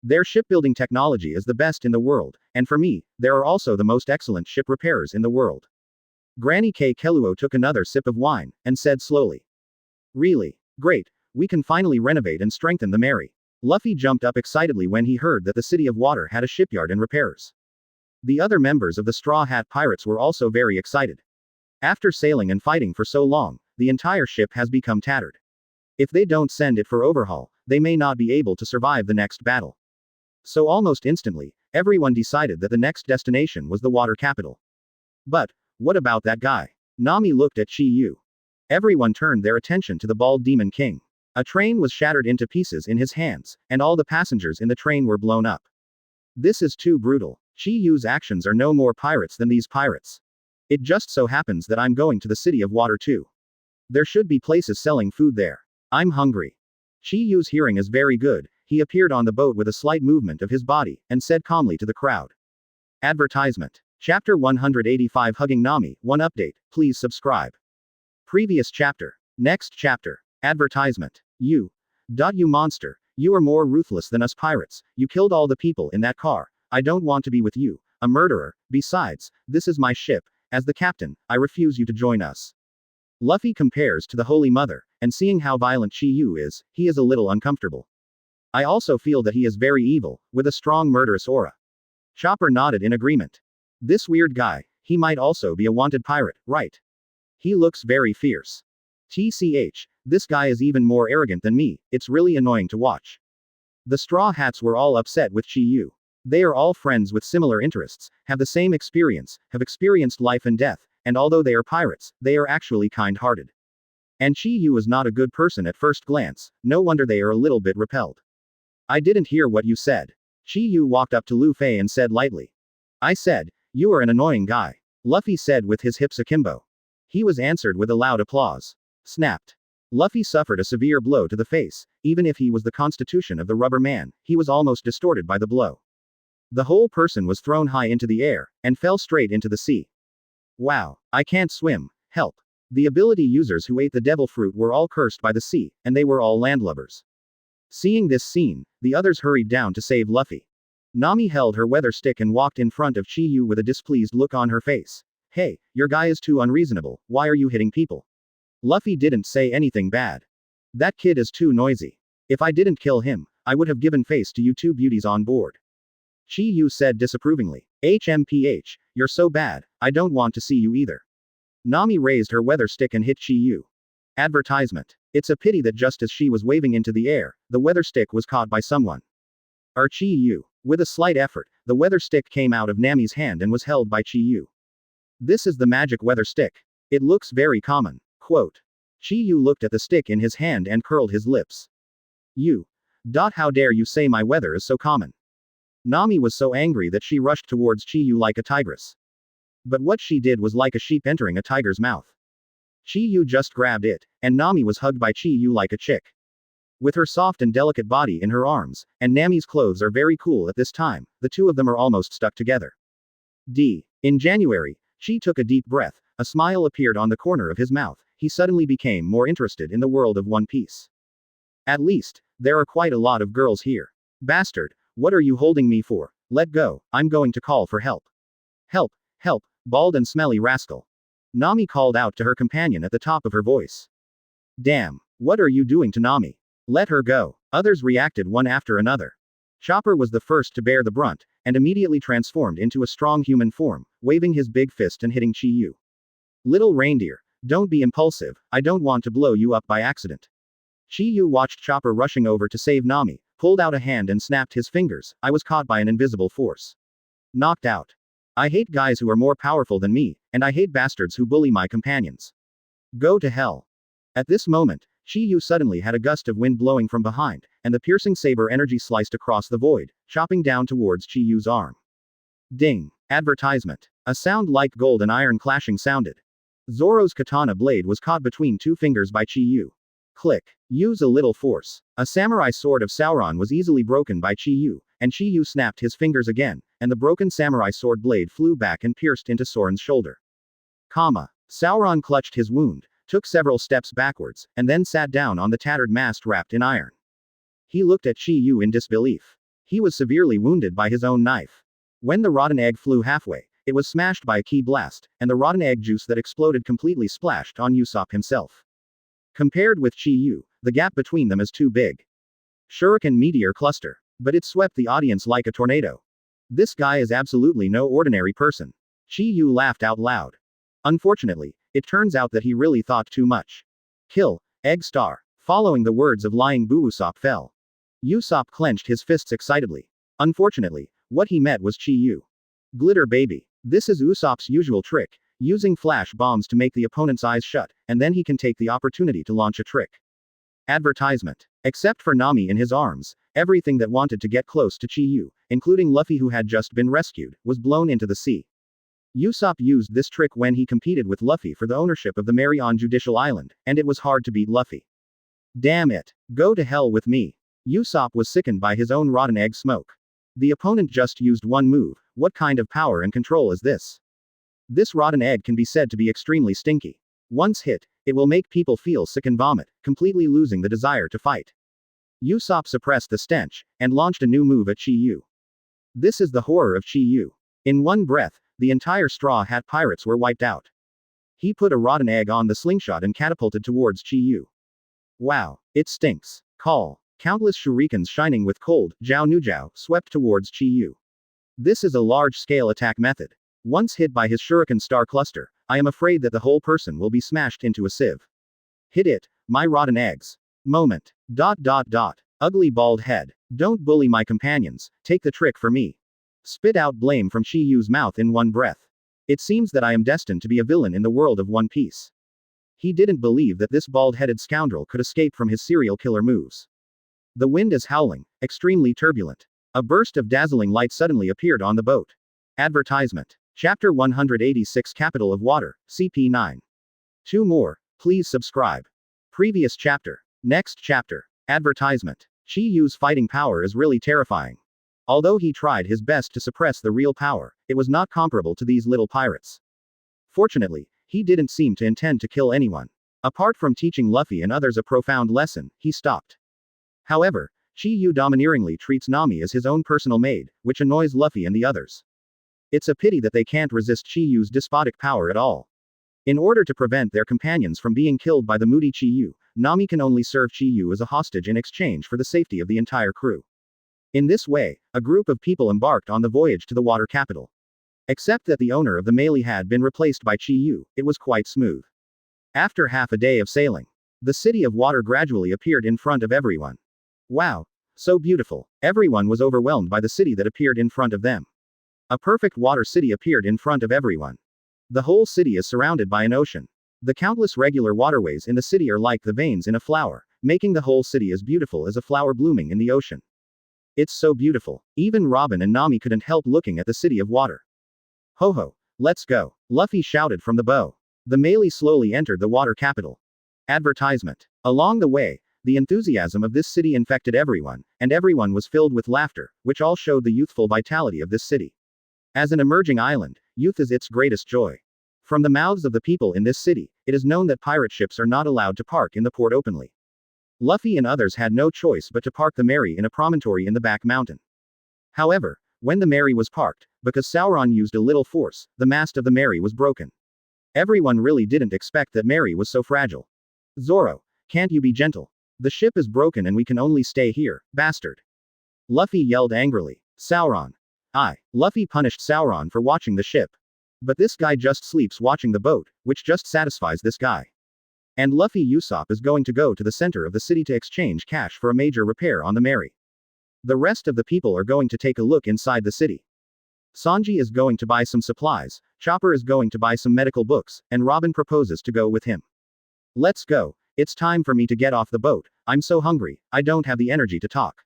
Their shipbuilding technology is the best in the world, and for me, there are also the most excellent ship repairers in the world. Granny K. Keluo took another sip of wine, and said slowly. Really? Great, we can finally renovate and strengthen the Mary. Luffy jumped up excitedly when he heard that the City of Water had a shipyard and repairers. The other members of the Straw Hat Pirates were also very excited. After sailing and fighting for so long, the entire ship has become tattered. If they don't send it for overhaul, they may not be able to survive the next battle. So almost instantly, everyone decided that the next destination was the water capital. But, what about that guy? Nami looked at Chi Yu. Everyone turned their attention to the bald demon king. A train was shattered into pieces in his hands, and all the passengers in the train were blown up. This is too brutal. Chi Yu's actions are no more pirates than these pirates. It just so happens that I'm going to the City of Water too. There should be places selling food there. I'm hungry. Chi Yu's hearing is very good. He appeared on the boat with a slight movement of his body, and said calmly to the crowd. Advertisement. Chapter 185 Hugging Nami, 1 update, please subscribe. Previous chapter. Next chapter. Advertisement. You monster, you are more ruthless than us pirates, you killed all the people in that car, I don't want to be with you, a murderer, besides, this is my ship, as the captain, I refuse you to join us. Luffy compares to the Holy Mother, and seeing how violent Chi Yu is, he is a little uncomfortable. I also feel that he is very evil, with a strong murderous aura. Chopper nodded in agreement. This weird guy, he might also be a wanted pirate, right? He looks very fierce. TCH, this guy is even more arrogant than me, it's really annoying to watch. The Straw Hats were all upset with Chi Yu. They are all friends with similar interests, have the same experience, have experienced life and death, and although they are pirates, they are actually kind-hearted. And Chi Yu is not a good person at first glance, no wonder they are a little bit repelled. I didn't hear what you said. Chi Yu walked up to Lu Fei and said lightly. I said, you are an annoying guy. Luffy said with his hips akimbo. He was answered with a loud applause. Snapped. Luffy suffered a severe blow to the face. Even if he was the constitution of the rubber man, he was almost distorted by the blow. The whole person was thrown high into the air, and fell straight into the sea. Wow, I can't swim, help. The ability users who ate the devil fruit were all cursed by the sea, and they were all landlubbers. Seeing this scene, the others hurried down to save Luffy. Nami held her weather stick and walked in front of Chi Yu with a displeased look on her face. Hey, your guy is too unreasonable, why are you hitting people? Luffy didn't say anything bad. That kid is too noisy. If I didn't kill him, I would have given face to you two beauties on board. Chi Yu said disapprovingly. HMPH, you're so bad, I don't want to see you either. Nami raised her weather stick and hit Chi Yu. Advertisement. It's a pity that just as she was waving into the air, the weather stick was caught by someone. Chi Yu. With a slight effort, the weather stick came out of Nami's hand and was held by Chi Yu. This is the magic weather stick. It looks very common. Quote. Chi Yu looked at the stick in his hand and curled his lips. How dare you say my weather is so common? Nami was so angry that she rushed towards Chi Yu like a tigress. But what she did was like a sheep entering a tiger's mouth. Chi Yu just grabbed it, and Nami was hugged by Chi Yu like a chick. With her soft and delicate body in her arms, and Nami's clothes are very cool at this time, the two of them are almost stuck together. In January, Chi took a deep breath, a smile appeared on the corner of his mouth, he suddenly became more interested in the world of One Piece. At least, there are quite a lot of girls here. Bastard, what are you holding me for? Let go, I'm going to call for help. Help, help, bald and smelly rascal. Nami called out to her companion at the top of her voice. Damn, what are you doing to Nami? Let her go. Others reacted one after another. Chopper was the first to bear the brunt, and immediately transformed into a strong human form, waving his big fist and hitting Chi Yu. Little reindeer, don't be impulsive, I don't want to blow you up by accident. Chi Yu watched Chopper rushing over to save Nami, pulled out a hand and snapped his fingers. I was caught by an invisible force. Knocked out. I hate guys who are more powerful than me, and I hate bastards who bully my companions. Go to hell. At this moment, Chi Yu suddenly had a gust of wind blowing from behind, and the piercing saber energy sliced across the void, chopping down towards Chi Yu's arm. Ding. Advertisement. A sound like gold and iron clashing sounded. Zoro's katana blade was caught between two fingers by Chi Yu. Click. Use a little force. A samurai sword of Sauron was easily broken by Chi Yu, and Chi Yu snapped his fingers again, and the broken samurai sword blade flew back and pierced into Soren's shoulder. Sauron clutched his wound, took several steps backwards, and then sat down on the tattered mast wrapped in iron. He looked at Chi Yu in disbelief. He was severely wounded by his own knife. When the rotten egg flew halfway, it was smashed by a ki blast, and the rotten egg juice that exploded completely splashed on Usopp himself. Compared with Chi Yu, the gap between them is too big. Shuriken meteor cluster. But it swept the audience like a tornado. This guy is absolutely no ordinary person. Chi Yu laughed out loud. Unfortunately, it turns out that he really thought too much. Kill, egg star. Following the words of lying Boo, Usopp fell. Usopp clenched his fists excitedly. Unfortunately, what he met was Chi Yu. Glitter baby. This is Usopp's usual trick, using flash bombs to make the opponent's eyes shut, and then he can take the opportunity to launch a trick. Advertisement. Except for Nami in his arms, everything that wanted to get close to Chi Yu, including Luffy who had just been rescued, was blown into the sea. Usopp used this trick when he competed with Luffy for the ownership of the Mary on Judicial Island, and it was hard to beat Luffy. Damn it. Go to hell with me. Usopp was sickened by his own rotten egg smoke. The opponent just used one move, what kind of power and control is this? This rotten egg can be said to be extremely stinky. Once hit, it will make people feel sick and vomit, completely losing the desire to fight. Usopp suppressed the stench, and launched a new move at Chi Yu. This is the horror of Chi Yu. In one breath, the entire Straw Hat Pirates were wiped out. He put a rotten egg on the slingshot and catapulted towards Chi Yu. Wow, it stinks. Call. Countless shurikens shining with cold, Jiao Nujiao, swept towards Chi Yu. This is a large-scale attack method. Once hit by his shuriken star cluster, I am afraid that the whole person will be smashed into a sieve. Hit it, my rotten eggs. Moment. Ugly bald head. Don't bully my companions, take the trick for me. spit out blame from Chi Yu's mouth in one breath. It seems that I am destined to be a villain in the world of One Piece. He didn't believe that this bald-headed scoundrel could escape from his serial killer moves. The wind is howling, extremely turbulent. A burst of dazzling light suddenly appeared on the boat. Advertisement. Chapter 186 Capital of Water, CP9. 2 more, please subscribe. Previous chapter. Next chapter. Advertisement. Chi Yu's fighting power is really terrifying. Although he tried his best to suppress the real power, it was not comparable to these little pirates. Fortunately, he didn't seem to intend to kill anyone. Apart from teaching Luffy and others a profound lesson, he stopped. However, Chi Yu domineeringly treats Nami as his own personal maid, which annoys Luffy and the others. It's a pity that they can't resist Chi Yu's despotic power at all. In order to prevent their companions from being killed by the moody Chi Yu, Nami can only serve Chi Yu as a hostage in exchange for the safety of the entire crew. In this way, a group of people embarked on the voyage to the water capital. Except that the owner of the Melee had been replaced by Chi Yu, it was quite smooth. After half a day of sailing, the city of water gradually appeared in front of everyone. Wow! So beautiful. Everyone was overwhelmed by the city that appeared in front of them. A perfect water city appeared in front of everyone. The whole city is surrounded by an ocean. The countless regular waterways in the city are like the veins in a flower, making the whole city as beautiful as a flower blooming in the ocean. It's so beautiful. Even Robin and Nami couldn't help looking at the city of water. Ho ho, let's go, Luffy shouted from the bow. The Melee slowly entered the water capital. Advertisement. Along the way, the enthusiasm of this city infected everyone, and everyone was filled with laughter, which all showed the youthful vitality of this city. As an emerging island, youth is its greatest joy. From the mouths of the people in this city, it is known that pirate ships are not allowed to park in the port openly. Luffy and others had no choice but to park the Mary in a promontory in the back mountain. However, when the Mary was parked, because Sauron used a little force, the mast of the Mary was broken. Everyone really didn't expect that Mary was so fragile. Zoro, can't you be gentle? The ship is broken and we can only stay here, bastard. Luffy yelled angrily. Sauron. Luffy punished Sauron for watching the ship. But this guy just sleeps watching the boat, which just satisfies this guy. And Luffy Usopp is going to go to the center of the city to exchange cash for a major repair on the Mary. The rest of the people are going to take a look inside the city. Sanji is going to buy some supplies, Chopper is going to buy some medical books, and Robin proposes to go with him. Let's go, it's time for me to get off the boat, I'm so hungry, I don't have the energy to talk.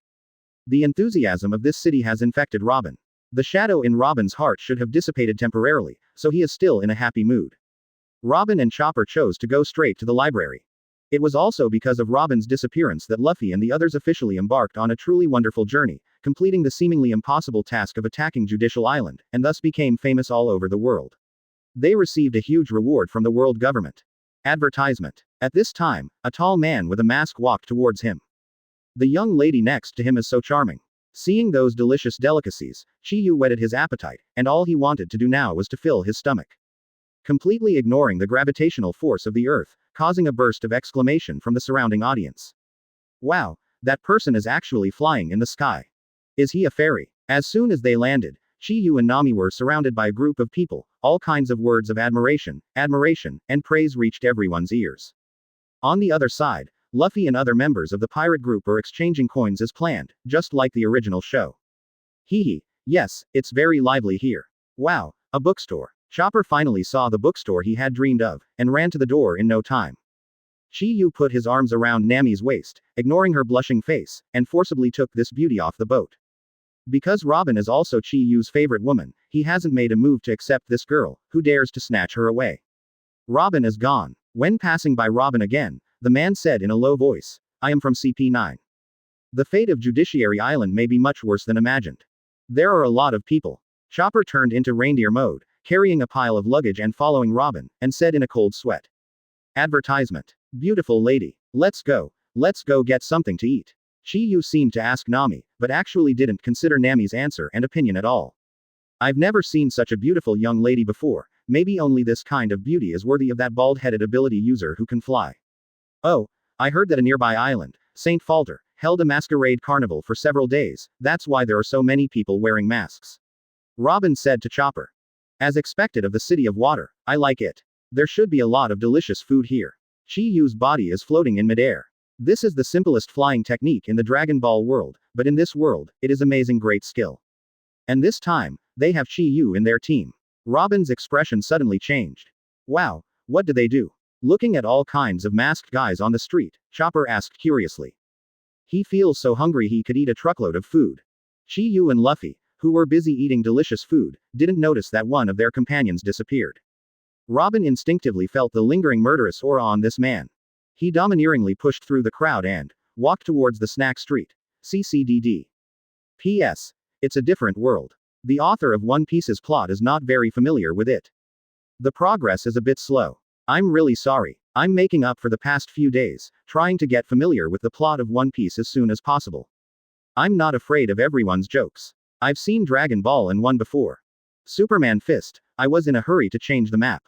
The enthusiasm of this city has infected Robin. The shadow in Robin's heart should have dissipated temporarily, so he is still in a happy mood. Robin and Chopper chose to go straight to the library. It was also because of Robin's disappearance that Luffy and the others officially embarked on a truly wonderful journey, completing the seemingly impossible task of attacking Judicial Island, and thus became famous all over the world. They received a huge reward from the world government. Advertisement. At this time, a tall man with a mask walked towards him. The young lady next to him is so charming. Seeing those delicious delicacies, Chi Yu whetted his appetite, and all he wanted to do now was to fill his stomach. Completely ignoring the gravitational force of the earth, causing a burst of exclamation from the surrounding audience. Wow, that person is actually flying in the sky. Is he a fairy? As soon as they landed, Chi Yu and Nami were surrounded by a group of people, all kinds of words of admiration, and praise reached everyone's ears. On the other side, Luffy and other members of the pirate group are exchanging coins as planned, just like the original show. Hee, yes, it's very lively here. Wow, a bookstore. Chopper finally saw the bookstore he had dreamed of, and ran to the door in no time. Chi Yu put his arms around Nami's waist, ignoring her blushing face, and forcibly took this beauty off the boat. Because Robin is also Chi Yu's favorite woman, he hasn't made a move to accept this girl, who dares to snatch her away. Robin is gone. When passing by Robin again, the man said in a low voice, I am from CP9. The fate of Judiciary Island may be much worse than imagined. There are a lot of people. Chopper turned into reindeer mode, carrying a pile of luggage and following Robin, and said in a cold sweat. Advertisement. Beautiful lady. Let's go get something to eat. Chi Yu seemed to ask Nami, but actually didn't consider Nami's answer and opinion at all. I've never seen such a beautiful young lady before, maybe only this kind of beauty is worthy of that bald-headed ability user who can fly. Oh, I heard that a nearby island, St. Falter, held a masquerade carnival for several days, that's why there are so many people wearing masks. Robin said to Chopper. As expected of the city of water, I like it. There should be a lot of delicious food here. Chi Yu's body is floating in midair. This is the simplest flying technique in the Dragon Ball world, but in this world, it is amazing great skill. And this time, they have Chi Yu in their team. Robin's expression suddenly changed. Wow, what do they do? Looking at all kinds of masked guys on the street, Chopper asked curiously. He feels so hungry he could eat a truckload of food. Chi Yu and Luffy, who were busy eating delicious food, didn't notice that one of their companions disappeared. Robin instinctively felt the lingering murderous aura on this man. He domineeringly pushed through the crowd and walked towards the snack street. CCDD. P.S. It's a different world. The author of One Piece's plot is not very familiar with it. The progress is a bit slow. I'm really sorry. I'm making up for the past few days, trying to get familiar with the plot of One Piece as soon as possible. I'm not afraid of everyone's jokes. I've seen Dragon Ball and won before. Superman Fist, I was in a hurry to change the map.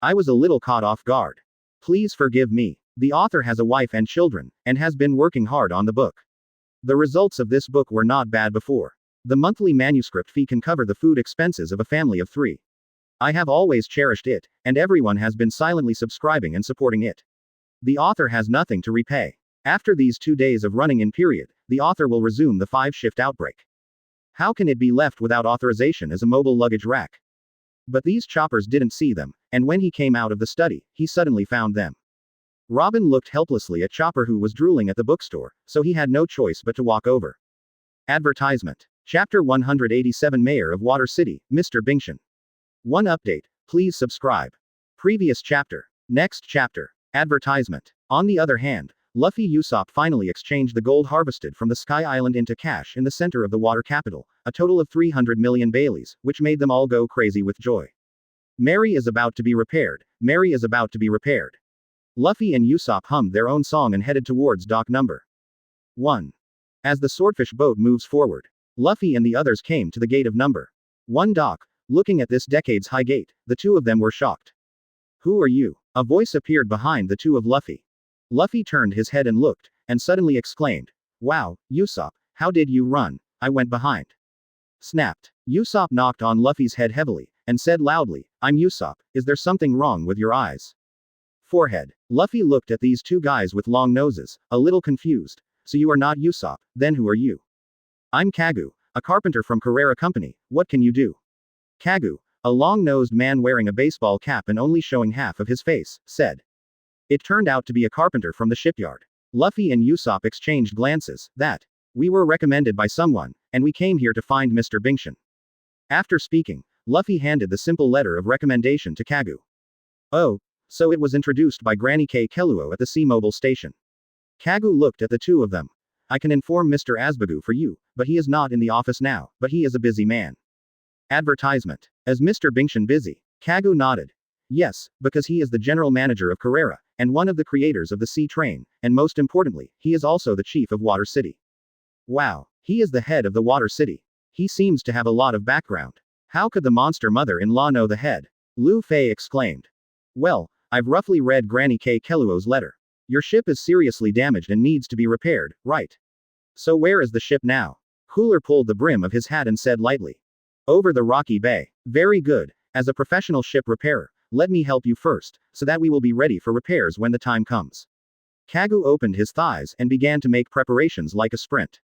I was a little caught off guard. Please forgive me. The author has a wife and children, and has been working hard on the book. The results of this book were not bad before. The monthly manuscript fee can cover the food expenses of a family of 3. I have always cherished it, and everyone has been silently subscribing and supporting it. The author has nothing to repay. After these 2 days of running in period, the author will resume the 5-shift outbreak. How can it be left without authorization as a mobile luggage rack? But these choppers didn't see them, and when he came out of the study, he suddenly found them. Robin looked helplessly at Chopper, who was drooling at the bookstore, so he had no choice but to walk over. Advertisement. Chapter 187 Mayor of Water City, Mr. Bingshan. One update, please subscribe. Previous chapter. Next chapter. Advertisement. On the other hand, Luffy Usopp finally exchanged the gold harvested from the Sky Island into cash in the center of the water capital, a total of 300 million Baileys, which made them all go crazy with joy. Mary is about to be repaired. Mary is about to be repaired. Luffy and Usopp hummed their own song and headed towards dock number 1. As the swordfish boat moves forward, Luffy and the others came to the gate of number 1 dock. Looking at this decades-high gate, the two of them were shocked. Who are you? A voice appeared behind the two of Luffy. Luffy turned his head and looked, and suddenly exclaimed, "Wow, Usopp, how did you run? I went behind." Snapped. Usopp knocked on Luffy's head heavily, and said loudly, "I'm Usopp, is there something wrong with your eyes?" Forehead. Luffy looked at these two guys with long noses, a little confused. "So you are not Usopp, then who are you?" "I'm Kagu, a carpenter from Carrera Company, what can you do?" Kagu, a long-nosed man wearing a baseball cap and only showing half of his face, said. It turned out to be a carpenter from the shipyard. Luffy and Usopp exchanged glances. We were recommended by someone, and we came here to find Mr. Bingshan. After speaking, Luffy handed the simple letter of recommendation to Kagu. Oh, so it was introduced by Granny K. Keluo at the C-Mobile station. Kagu looked at the two of them. I can inform Mr. Asbagu for you, but he is not in the office now, but he is a busy man. Advertisement. Is Mr. Bingshan busy? Kagu nodded. Yes, because he is the general manager of Carrera, and one of the creators of the Sea Train, and most importantly, he is also the chief of Water City. Wow, he is the head of the Water City. He seems to have a lot of background. How could the monster mother-in-law know the head? Lu Fei exclaimed. Well, I've roughly read Granny K. Keluo's letter. Your ship is seriously damaged and needs to be repaired, right? So where is the ship now? Cooler pulled the brim of his hat and said lightly. Over the rocky bay. Very good. As a professional ship repairer, let me help you first, so that we will be ready for repairs when the time comes. Kagu opened his thighs and began to make preparations like a sprint.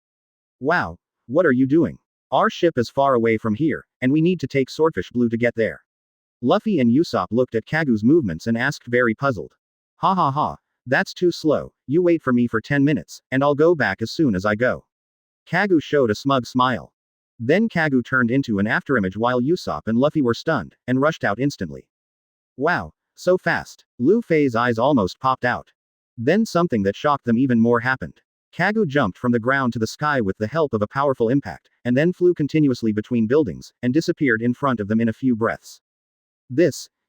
Wow, what are you doing? Our ship is far away from here, and we need to take Swordfish Blue to get there. Luffy and Usopp looked at Kagu's movements and asked, very puzzled. Ha ha ha, that's too slow. You wait for me for 10 minutes, and I'll go back as soon as I go. Kagu showed a smug smile. Then Kagu turned into an afterimage while Usopp and Luffy were stunned, and rushed out instantly. Wow, so fast. Lu Fei's eyes almost popped out. Then something that shocked them even more happened. Kagu jumped from the ground to the sky with the help of a powerful impact, and then flew continuously between buildings, and disappeared in front of them in a few breaths.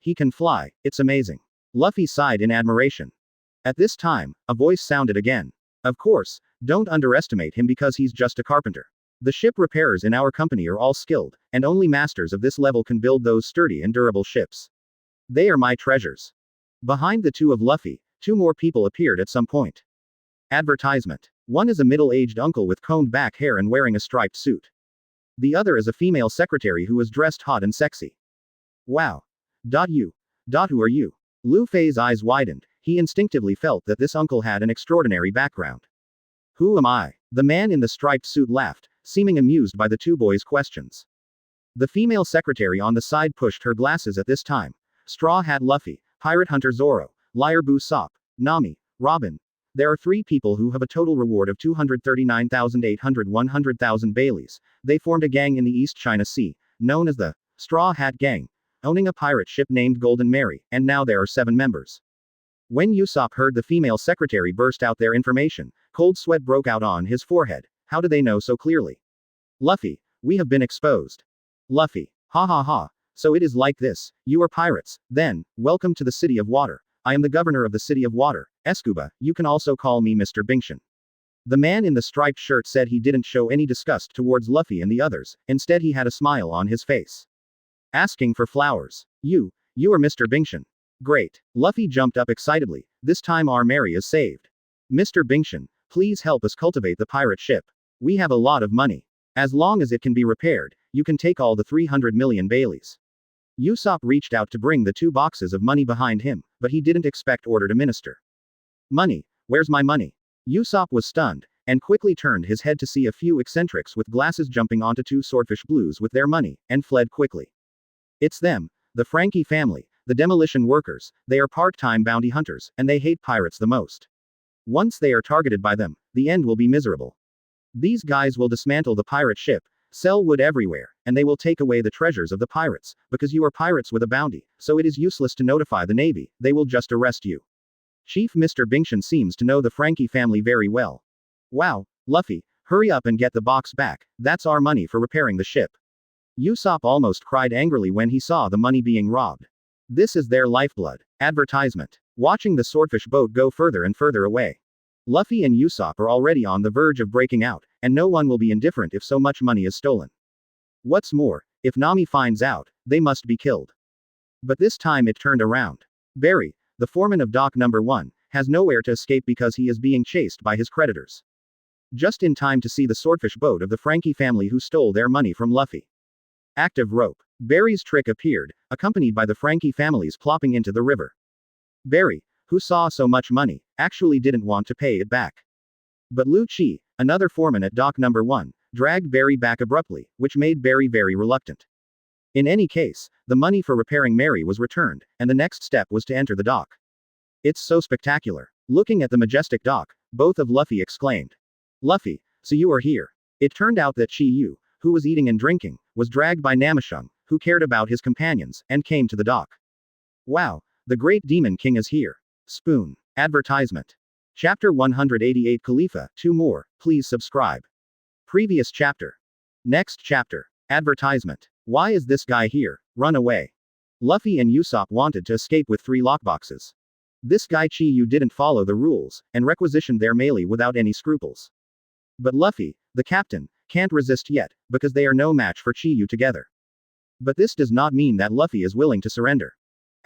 He can fly, it's amazing. Luffy sighed in admiration. At this time, a voice sounded again. Of course, don't underestimate him because he's just a carpenter. The ship repairers in our company are all skilled, and only masters of this level can build those sturdy and durable ships. They are my treasures. Behind the two of Luffy, 2 more people appeared at some point. Advertisement. One is a middle-aged uncle with combed back hair and wearing a striped suit. The other is a female secretary who is dressed hot and sexy. Wow. Who are you? Lu Fei's eyes widened. He instinctively felt that this uncle had an extraordinary background. Who am I? The man in the striped suit laughed, seeming amused by the two boys' questions. The female secretary on the side pushed her glasses at this time. Straw Hat Luffy, Pirate Hunter Zoro, Liar Boo Sop, Nami, Robin. There are 3 people who have a total reward of 239,800 100,000 Baileys. They formed a gang in the East China Sea, known as the Straw Hat Gang, owning a pirate ship named Golden Mary, and now there are 7 members. When Usopp heard the female secretary burst out their information, cold sweat broke out on his forehead. How do they know so clearly? Luffy, we have been exposed. Luffy, ha ha ha. So it is like this, you are pirates, then, welcome to the City of Water. I am the governor of the City of Water, Escuba, you can also call me Mr. Binkshan. The man in the striped shirt said he didn't show any disgust towards Luffy and the others, instead he had a smile on his face. Asking for flowers. You are Mr. Binkshan. Great. Luffy jumped up excitedly, this time our Mary is saved. Mr. Binkshan, please help us cultivate the pirate ship. We have a lot of money. As long as it can be repaired, you can take all the 300 million Baileys. Usopp reached out to bring the 2 boxes of money behind him, but he didn't expect order to minister. Money, where's my money? Usopp was stunned, and quickly turned his head to see a few eccentrics with glasses jumping onto 2 swordfish blues with their money, and fled quickly. It's them, the Frankie family, the demolition workers, they are part-time bounty hunters, and they hate pirates the most. Once they are targeted by them, the end will be miserable. These guys will dismantle the pirate ship, sell wood everywhere, and they will take away the treasures of the pirates, because you are pirates with a bounty, so it is useless to notify the Navy, they will just arrest you. Chief Mr. Binkshan seems to know the Frankie family very well. Wow, Luffy, hurry up and get the box back, that's our money for repairing the ship. Usopp almost cried angrily when he saw the money being robbed. This is their lifeblood. Advertisement. Watching the swordfish boat go further and further away. Luffy and Usopp are already on the verge of breaking out, and no one will be indifferent if so much money is stolen. What's more, if Nami finds out, they must be killed. But this time it turned around. Barry, the foreman of dock number 1, has nowhere to escape because he is being chased by his creditors. Just in time to see the swordfish boat of the Frankie family who stole their money from Luffy. Active rope. Barry's trick appeared, accompanied by the Frankie families plopping into the river. Barry, who saw so much money, actually didn't want to pay it back. But Lu Chi, another foreman at dock number 1, dragged Barry back abruptly, which made Barry very reluctant. In any case, the money for repairing Mary was returned, and the next step was to enter the dock. It's so spectacular. Looking at the majestic dock, both of Luffy exclaimed. Luffy, so you are here. It turned out that Chi Yu, who was eating and drinking, was dragged by Namashung, who cared about his companions, and came to the dock. Wow, the great demon king is here. Spoon. Advertisement. Chapter 188 Khalifa, 2 more, please subscribe. Previous chapter. Next chapter. Advertisement. Why is this guy here? Run away. Luffy and Usopp wanted to escape with 3 lockboxes. This guy Chi Yu didn't follow the rules, and requisitioned their melee without any scruples. But Luffy, the captain, can't resist yet, because they are no match for Chi Yu together. But this does not mean that Luffy is willing to surrender.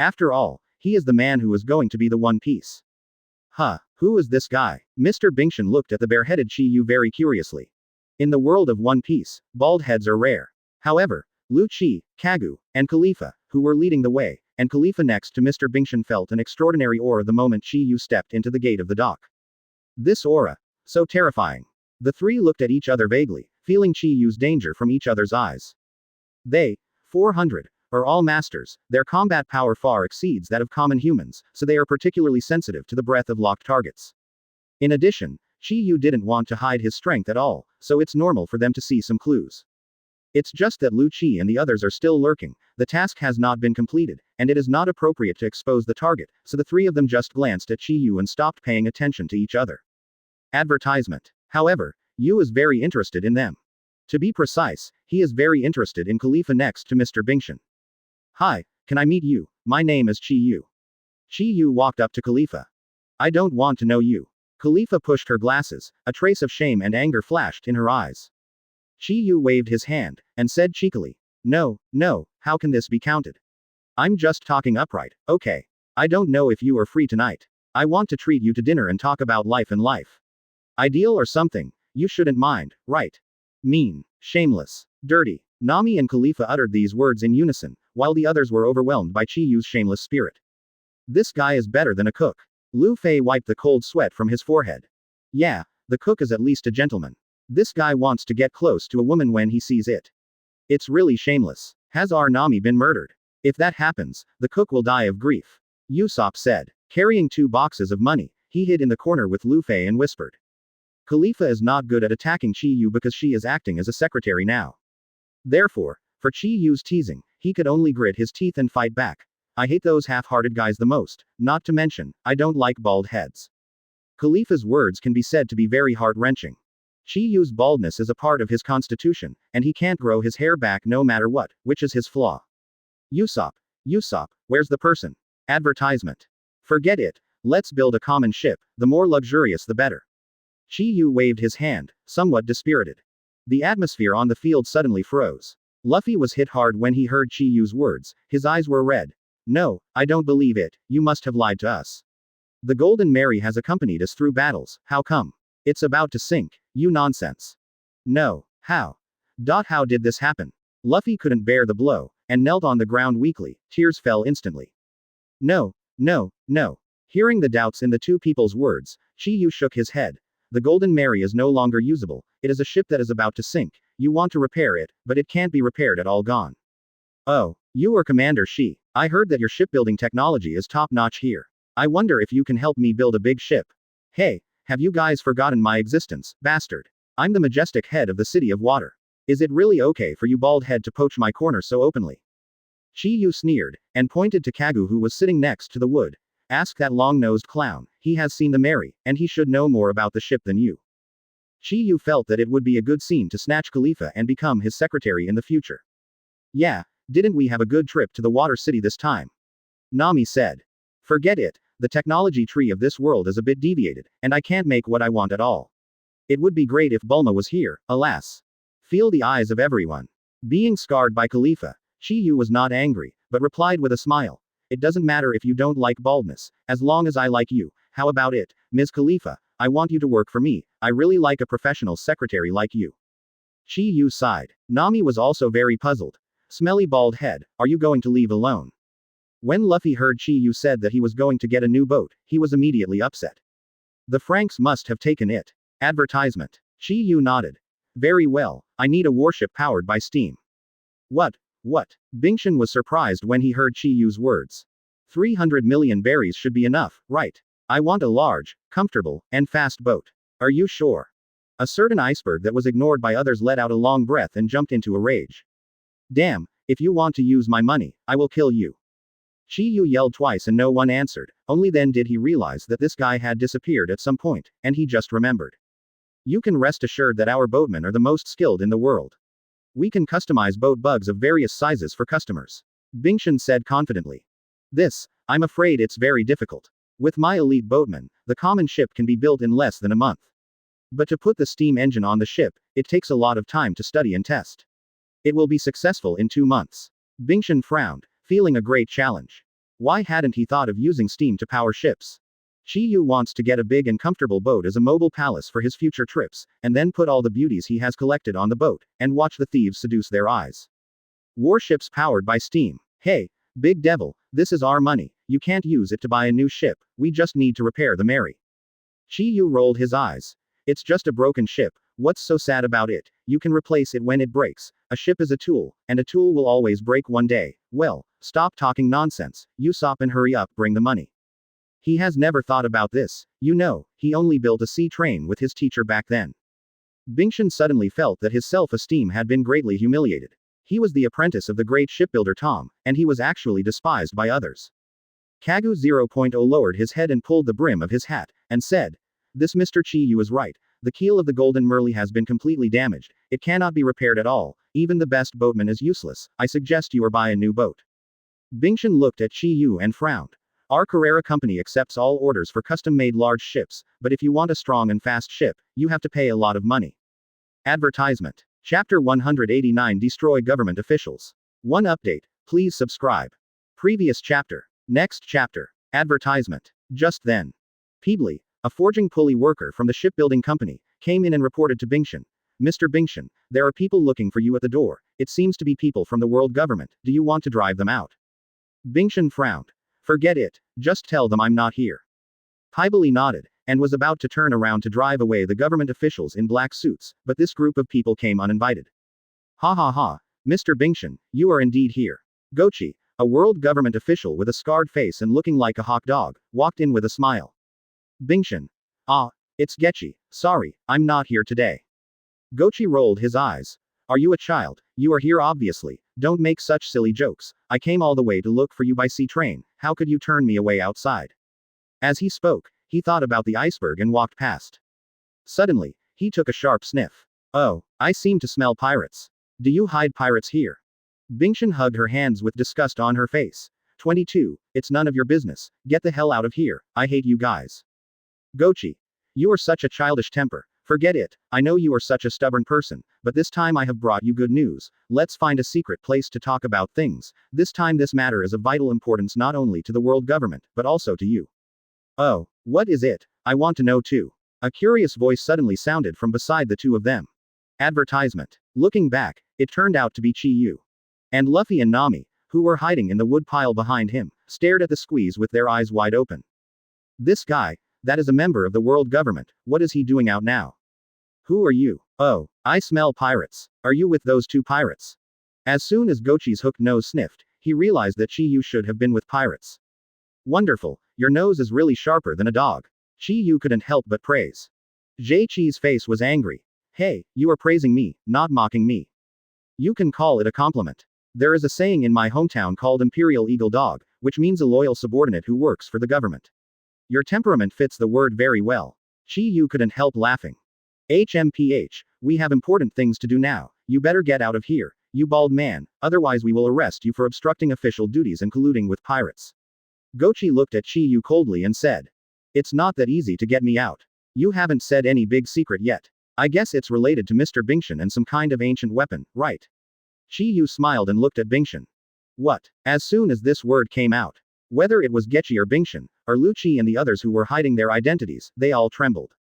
After all, he is the man who is going to be the One Piece. Huh, who is this guy? Mr. Binkshan looked at the bareheaded Chi Yu very curiously. In the world of One Piece, bald heads are rare. However, Lu Chi, Kagu, and Khalifa, who were leading the way, and Khalifa next to Mr. Binkshan felt an extraordinary aura the moment Chi Yu stepped into the gate of the dock. This aura, so terrifying. The 3 looked at each other vaguely, feeling Chi Yu's danger from each other's eyes. They, 400, are all masters, their combat power far exceeds that of common humans, so they are particularly sensitive to the breath of locked targets. In addition, Chi Yu didn't want to hide his strength at all, so it's normal for them to see some clues. It's just that Lu Chi and the others are still lurking, the task has not been completed, and it is not appropriate to expose the target, so the 3 of them just glanced at Chi Yu and stopped paying attention to each other. Advertisement. However, Yu is very interested in them. To be precise, he is very interested in Khalifa next to Mr. Binkshan. Hi, can I meet you? My name is Chi Yu. Chi Yu walked up to Khalifa. I don't want to know you. Khalifa pushed her glasses, a trace of shame and anger flashed in her eyes. Chi Yu waved his hand, and said cheekily, No, how can this be counted? I'm just talking upright, okay. I don't know if you are free tonight. I want to treat you to dinner and talk about life and life. Ideal or something, you shouldn't mind, right? Mean, shameless, dirty. Nami and Khalifa uttered these words in unison, while the others were overwhelmed by Chi Yu's shameless spirit. This guy is better than a cook. Lu Fei wiped the cold sweat from his forehead. Yeah, the cook is at least a gentleman. This guy wants to get close to a woman when he sees it. It's really shameless. Has our Nami been murdered? If that happens, the cook will die of grief. Usopp said. Carrying 2 boxes of money, he hid in the corner with Luffy and whispered. Khalifa is not good at attacking Chi Yu because she is acting as a secretary now. Therefore, for Chi Yu's teasing, he could only grit his teeth and fight back. I hate those half-hearted guys the most, not to mention, I don't like bald heads. Khalifa's words can be said to be very heart-wrenching. Chi Yu's baldness is a part of his constitution, and he can't grow his hair back no matter what, which is his flaw. Usopp, where's the person? Advertisement. Forget it, let's build a common ship, the more luxurious the better. Chi Yu waved his hand, somewhat dispirited. The atmosphere on the field suddenly froze. Luffy was hit hard when he heard Chi Yu's words, his eyes were red. No, I don't believe it, you must have lied to us. The Golden Mary has accompanied us through battles, how come? It's about to sink, you nonsense. No, how? How did this happen? Luffy couldn't bear the blow, and knelt on the ground weakly, tears fell instantly. No. Hearing the doubts in the two people's words, Chi Yu shook his head. The Golden Mary is no longer usable, it is a ship that is about to sink, you want to repair it, but it can't be repaired at all gone. Oh, you are Commander Shi. I heard that your shipbuilding technology is top-notch here. I wonder if you can help me build a big ship. Hey, have you guys forgotten my existence, bastard? I'm the majestic head of the City of Water. Is it really okay for you bald head to poach my corner so openly? Chi Yu sneered, and pointed to Kagu who was sitting next to the wood. Ask that long-nosed clown, he has seen the Mary, and he should know more about the ship than you. Chi Yu felt that it would be a good scene to snatch Khalifa and become his secretary in the future. Yeah, didn't we have a good trip to the Water City this time? Nami said. Forget it, the technology tree of this world is a bit deviated, and I can't make what I want at all. It would be great if Bulma was here, alas. Feel the eyes of everyone. Being scarred by Khalifa, Chi Yu was not angry, but replied with a smile. It doesn't matter if you don't like baldness, as long as I like you. How about it, Ms. Khalifa? I want you to work for me, I really like a professional secretary like you. Chi Yu sighed. Nami was also very puzzled. Smelly bald head, are you going to leave alone? When Luffy heard Chi Yu said that he was going to get a new boat, he was immediately upset. The Franks must have taken it. Advertisement. Chi Yu nodded. Very well, I need a warship powered by steam. What? Bingshan was surprised when he heard Chi Yu's words. 300 million berries should be enough, right? I want a large, comfortable, and fast boat. Are you sure? A certain iceberg that was ignored by others let out a long breath and jumped into a rage. Damn, if you want to use my money, I will kill you. Chi Yu yelled twice and no one answered, only then did he realize that this guy had disappeared at some point, and he just remembered. You can rest assured that our boatmen are the most skilled in the world. We can customize boat bugs of various sizes for customers. Bingshan said confidently. I'm afraid it's very difficult. With my elite boatmen, the common ship can be built in less than a month. But to put the steam engine on the ship, it takes a lot of time to study and test. It will be successful in 2 months. Bingshan frowned, feeling a great challenge. Why hadn't he thought of using steam to power ships? Chi Yu wants to get a big and comfortable boat as a mobile palace for his future trips, and then put all the beauties he has collected on the boat, and watch the thieves seduce their eyes. Warships powered by steam. Hey, big devil, this is our money, you can't use it to buy a new ship, we just need to repair the Mary. Chi Yu rolled his eyes. It's just a broken ship, what's so sad about it? You can replace it when it breaks. A ship is a tool, and a tool will always break one day. Well, stop talking nonsense, Usopp, and hurry up, bring the money. He has never thought about this, he only built a sea train with his teacher back then. Bingshan suddenly felt that his self-esteem had been greatly humiliated. He was the apprentice of the great shipbuilder Tom, and he was actually despised by others. Kagu 0.0 lowered his head and pulled the brim of his hat, and said, This Mr. Chi Yu is right, the keel of the Golden Merly has been completely damaged, it cannot be repaired at all, even the best boatman is useless, I suggest you buy a new boat. Bingshan looked at Chi Yu and frowned. Our Carrera company accepts all orders for custom-made large ships, but if you want a strong and fast ship, you have to pay a lot of money. Advertisement. Chapter 189 Destroy Government Officials. 1 update, please subscribe. Previous chapter. Next chapter. Advertisement. Just then. Peebly, a forging pulley worker from the shipbuilding company, came in and reported to Bingshan. Mr. Bingshan, there are people looking for you at the door, it seems to be people from the world government, do you want to drive them out? Bingshan frowned. Forget it, just tell them I'm not here. Peebly nodded, and was about to turn around to drive away the government officials in black suits, but this group of people came uninvited. Ha ha ha, Mr. Bingshan, you are indeed here. Gochi, a world government official with a scarred face and looking like a hawk dog, walked in with a smile. Bingshan. Ah, it's Gechi. Sorry, I'm not here today. Gochi rolled his eyes. Are you a child? You are here obviously. Don't make such silly jokes. I came all the way to look for you by sea train. How could you turn me away outside? As he spoke, he thought about the iceberg and walked past. Suddenly, he took a sharp sniff. Oh, I seem to smell pirates. Do you hide pirates here? Bingshan hugged her hands with disgust on her face. 22, it's none of your business. Get the hell out of here. I hate you guys. Gochi. You are such a childish temper. Forget it. I know you are such a stubborn person, but this time I have brought you good news. Let's find a secret place to talk about things. This time this matter is of vital importance not only to the world government, but also to you. Oh, what is it? I want to know too. A curious voice suddenly sounded from beside the two of them. Advertisement. Looking back, it turned out to be Chi Yu. And Luffy and Nami, who were hiding in the woodpile behind him, stared at the squeeze with their eyes wide open. This guy, that is a member of the world government, what is he doing out now? Who are you? Oh, I smell pirates. Are you with those two pirates? As soon as Gochi's hooked nose sniffed, he realized that Chi Yu should have been with pirates. Wonderful, your nose is really sharper than a dog. Chi Yu couldn't help but praise. Jie Chi's face was angry. Hey, you are praising me, not mocking me. You can call it a compliment. There is a saying in my hometown called Imperial Eagle Dog, which means a loyal subordinate who works for the government. Your temperament fits the word very well. Chi Yu couldn't help laughing. HMPH, we have important things to do now. You better get out of here, you bald man, otherwise we will arrest you for obstructing official duties and colluding with pirates. Gochi looked at Chi Yu coldly and said. It's not that easy to get me out. You haven't said any big secret yet. I guess it's related to Mr. Bingshan and some kind of ancient weapon, right? Chi Yu smiled and looked at Bingshan. What? As soon as this word came out, whether it was Gechi or Bingshan, or Lu Chi and the others who were hiding their identities, they all trembled.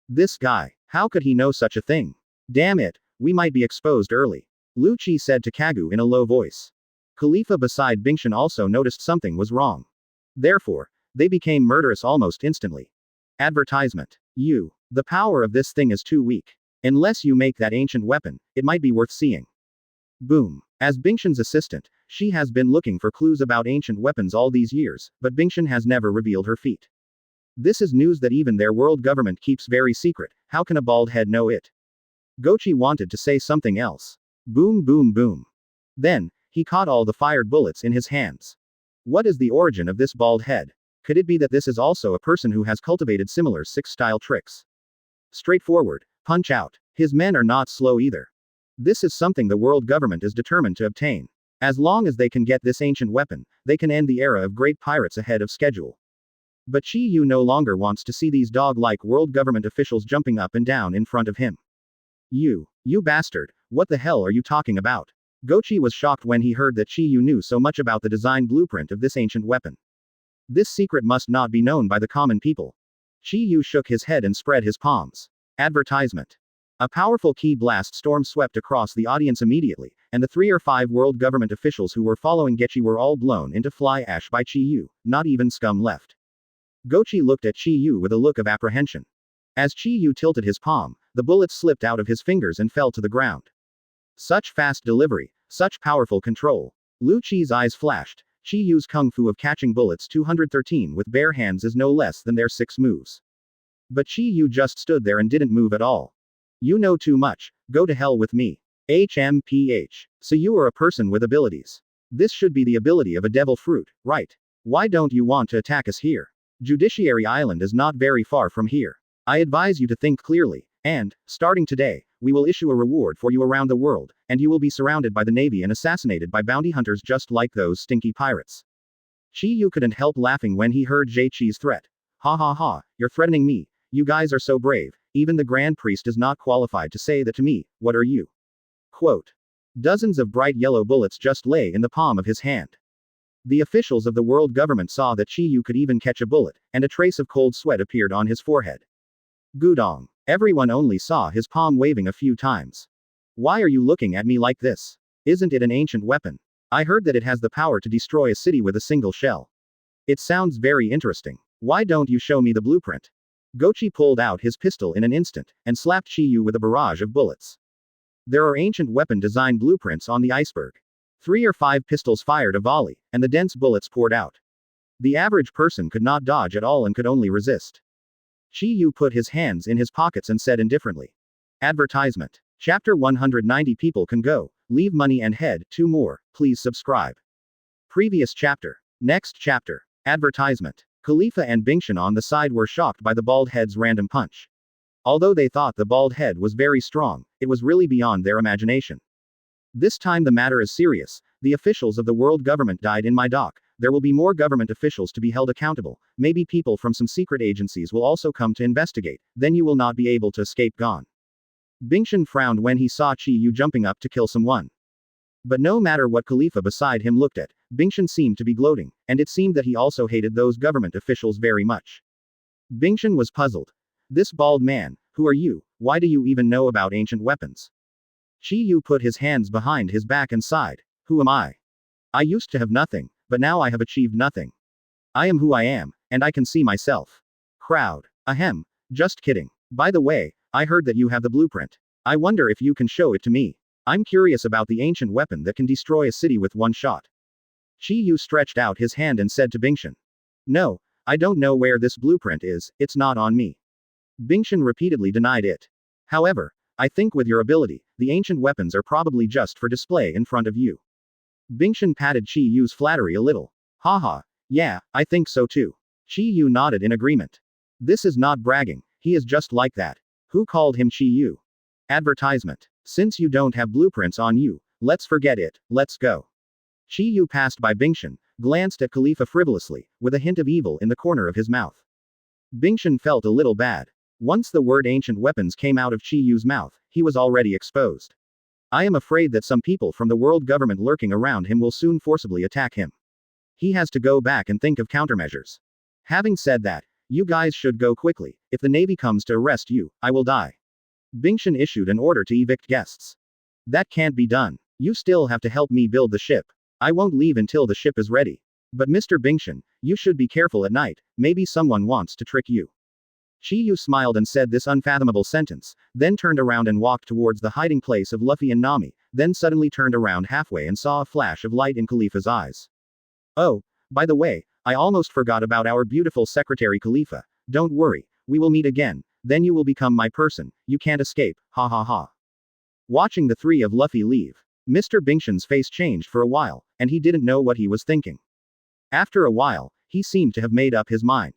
This guy, how could he know such a thing? Damn it, we might be exposed early. Lu Chi said to Kagu in a low voice. Khalifa beside Bingshan also noticed something was wrong. Therefore, they became murderous almost instantly. Advertisement. You. The power of this thing is too weak. Unless you make that ancient weapon, it might be worth seeing. Boom. As Bingshan's assistant, she has been looking for clues about ancient weapons all these years, but Bingshan has never revealed her feat. This is news that even their world government keeps very secret. How can a bald head know it? Gochi wanted to say something else. Boom boom boom. Then, he caught all the fired bullets in his hands. What is the origin of this bald head? Could it be that this is also a person who has cultivated similar six-style tricks? Straightforward, punch out. His men are not slow either. This is something the world government is determined to obtain. As long as they can get this ancient weapon, they can end the era of great pirates ahead of schedule. But Chi Yu no longer wants to see these dog-like world government officials jumping up and down in front of him. You bastard, what the hell are you talking about? Gochi was shocked when he heard that Chi Yu knew so much about the design blueprint of this ancient weapon. This secret must not be known by the common people. Chi Yu shook his head and spread his palms. Advertisement. A powerful ki blast storm swept across the audience immediately, and the 3 or 5 world government officials who were following Gechi were all blown into fly ash by Chi Yu, not even scum left. Gochi looked at Chi Yu with a look of apprehension. As Chi Yu tilted his palm, the bullets slipped out of his fingers and fell to the ground. Such fast delivery, such powerful control. Lu Chi's eyes flashed. Chi Yu's kung fu of catching bullets 213 with bare hands is no less than their 6 moves. But Chi Yu just stood there and didn't move at all. You know too much, go to hell with me. HMPH. So you are a person with abilities. This should be the ability of a devil fruit, right? Why don't you want to attack us here? Judiciary Island is not very far from here. I advise you to think clearly, and, starting today, we will issue a reward for you around the world, and you will be surrounded by the Navy and assassinated by bounty hunters just like those stinky pirates. Chi Yu couldn't help laughing when he heard Jie Chi's threat. Ha ha ha, you're threatening me. You guys are so brave, even the Grand Priest is not qualified to say that to me, what are you? Quote. Dozens of bright yellow bullets just lay in the palm of his hand. The officials of the world government saw that Chi Yu could even catch a bullet, and a trace of cold sweat appeared on his forehead. Gudong. Everyone only saw his palm waving a few times. Why are you looking at me like this? Isn't it an ancient weapon? I heard that it has the power to destroy a city with a single shell. It sounds very interesting. Why don't you show me the blueprint? Gochi pulled out his pistol in an instant, and slapped Chi Yu with a barrage of bullets. There are ancient weapon design blueprints on the iceberg. 3 or 5 pistols fired a volley, and the dense bullets poured out. The average person could not dodge at all and could only resist. Chi Yu put his hands in his pockets and said indifferently. Advertisement. Chapter 190. People can go, leave money and head, 2 more, please subscribe. Previous chapter. Next chapter. Advertisement. Khalifa and Bingshan on the side were shocked by the bald head's random punch. Although they thought the bald head was very strong, it was really beyond their imagination. This time the matter is serious. The officials of the world government died in my dock. There will be more government officials to be held accountable. Maybe people from some secret agencies will also come to investigate. Then you will not be able to escape. Gone. Bingshan frowned when he saw Chi Yu jumping up to kill someone. But no matter what Khalifa beside him looked at, Bingshan seemed to be gloating, and it seemed that he also hated those government officials very much. Bingshan was puzzled. This bald man, who are you? Why do you even know about ancient weapons? Chi Yu put his hands behind his back and sighed. Who am I? I used to have nothing, but now I have achieved nothing. I am who I am, and I can see myself. Crowd. Ahem. Just kidding. By the way, I heard that you have the blueprint. I wonder if you can show it to me. I'm curious about the ancient weapon that can destroy a city with one shot. Chi Yu stretched out his hand and said to Bingshan. No, I don't know where this blueprint is, it's not on me. Bingshan repeatedly denied it. However, I think with your ability, the ancient weapons are probably just for display in front of you. Bingshan patted Chi Yu's flattery a little. Haha, yeah, I think so too. Chi Yu nodded in agreement. This is not bragging, he is just like that. Who called him Chi Yu? Advertisement. Since you don't have blueprints on you, let's forget it, let's go. Chi Yu passed by Bingshan, glanced at Khalifa frivolously, with a hint of evil in the corner of his mouth. Bingshan felt a little bad. Once the word ancient weapons came out of Chi Yu's mouth, he was already exposed. I am afraid that some people from the world government lurking around him will soon forcibly attack him. He has to go back and think of countermeasures. Having said that, you guys should go quickly. If the Navy comes to arrest you, I will die. Bingshan issued an order to evict guests. That can't be done. You still have to help me build the ship. I won't leave until the ship is ready. But Mr. Bingshan, you should be careful at night, maybe someone wants to trick you. Chi Yu smiled and said this unfathomable sentence, then turned around and walked towards the hiding place of Luffy and Nami, then suddenly turned around halfway and saw a flash of light in Khalifa's eyes. Oh, by the way, I almost forgot about our beautiful secretary Khalifa. Don't worry, we will meet again, then you will become my person, you can't escape, ha ha ha. Watching the three of Luffy leave, Mr. Bingshan's face changed for a while, and he didn't know what he was thinking. After a while, he seemed to have made up his mind.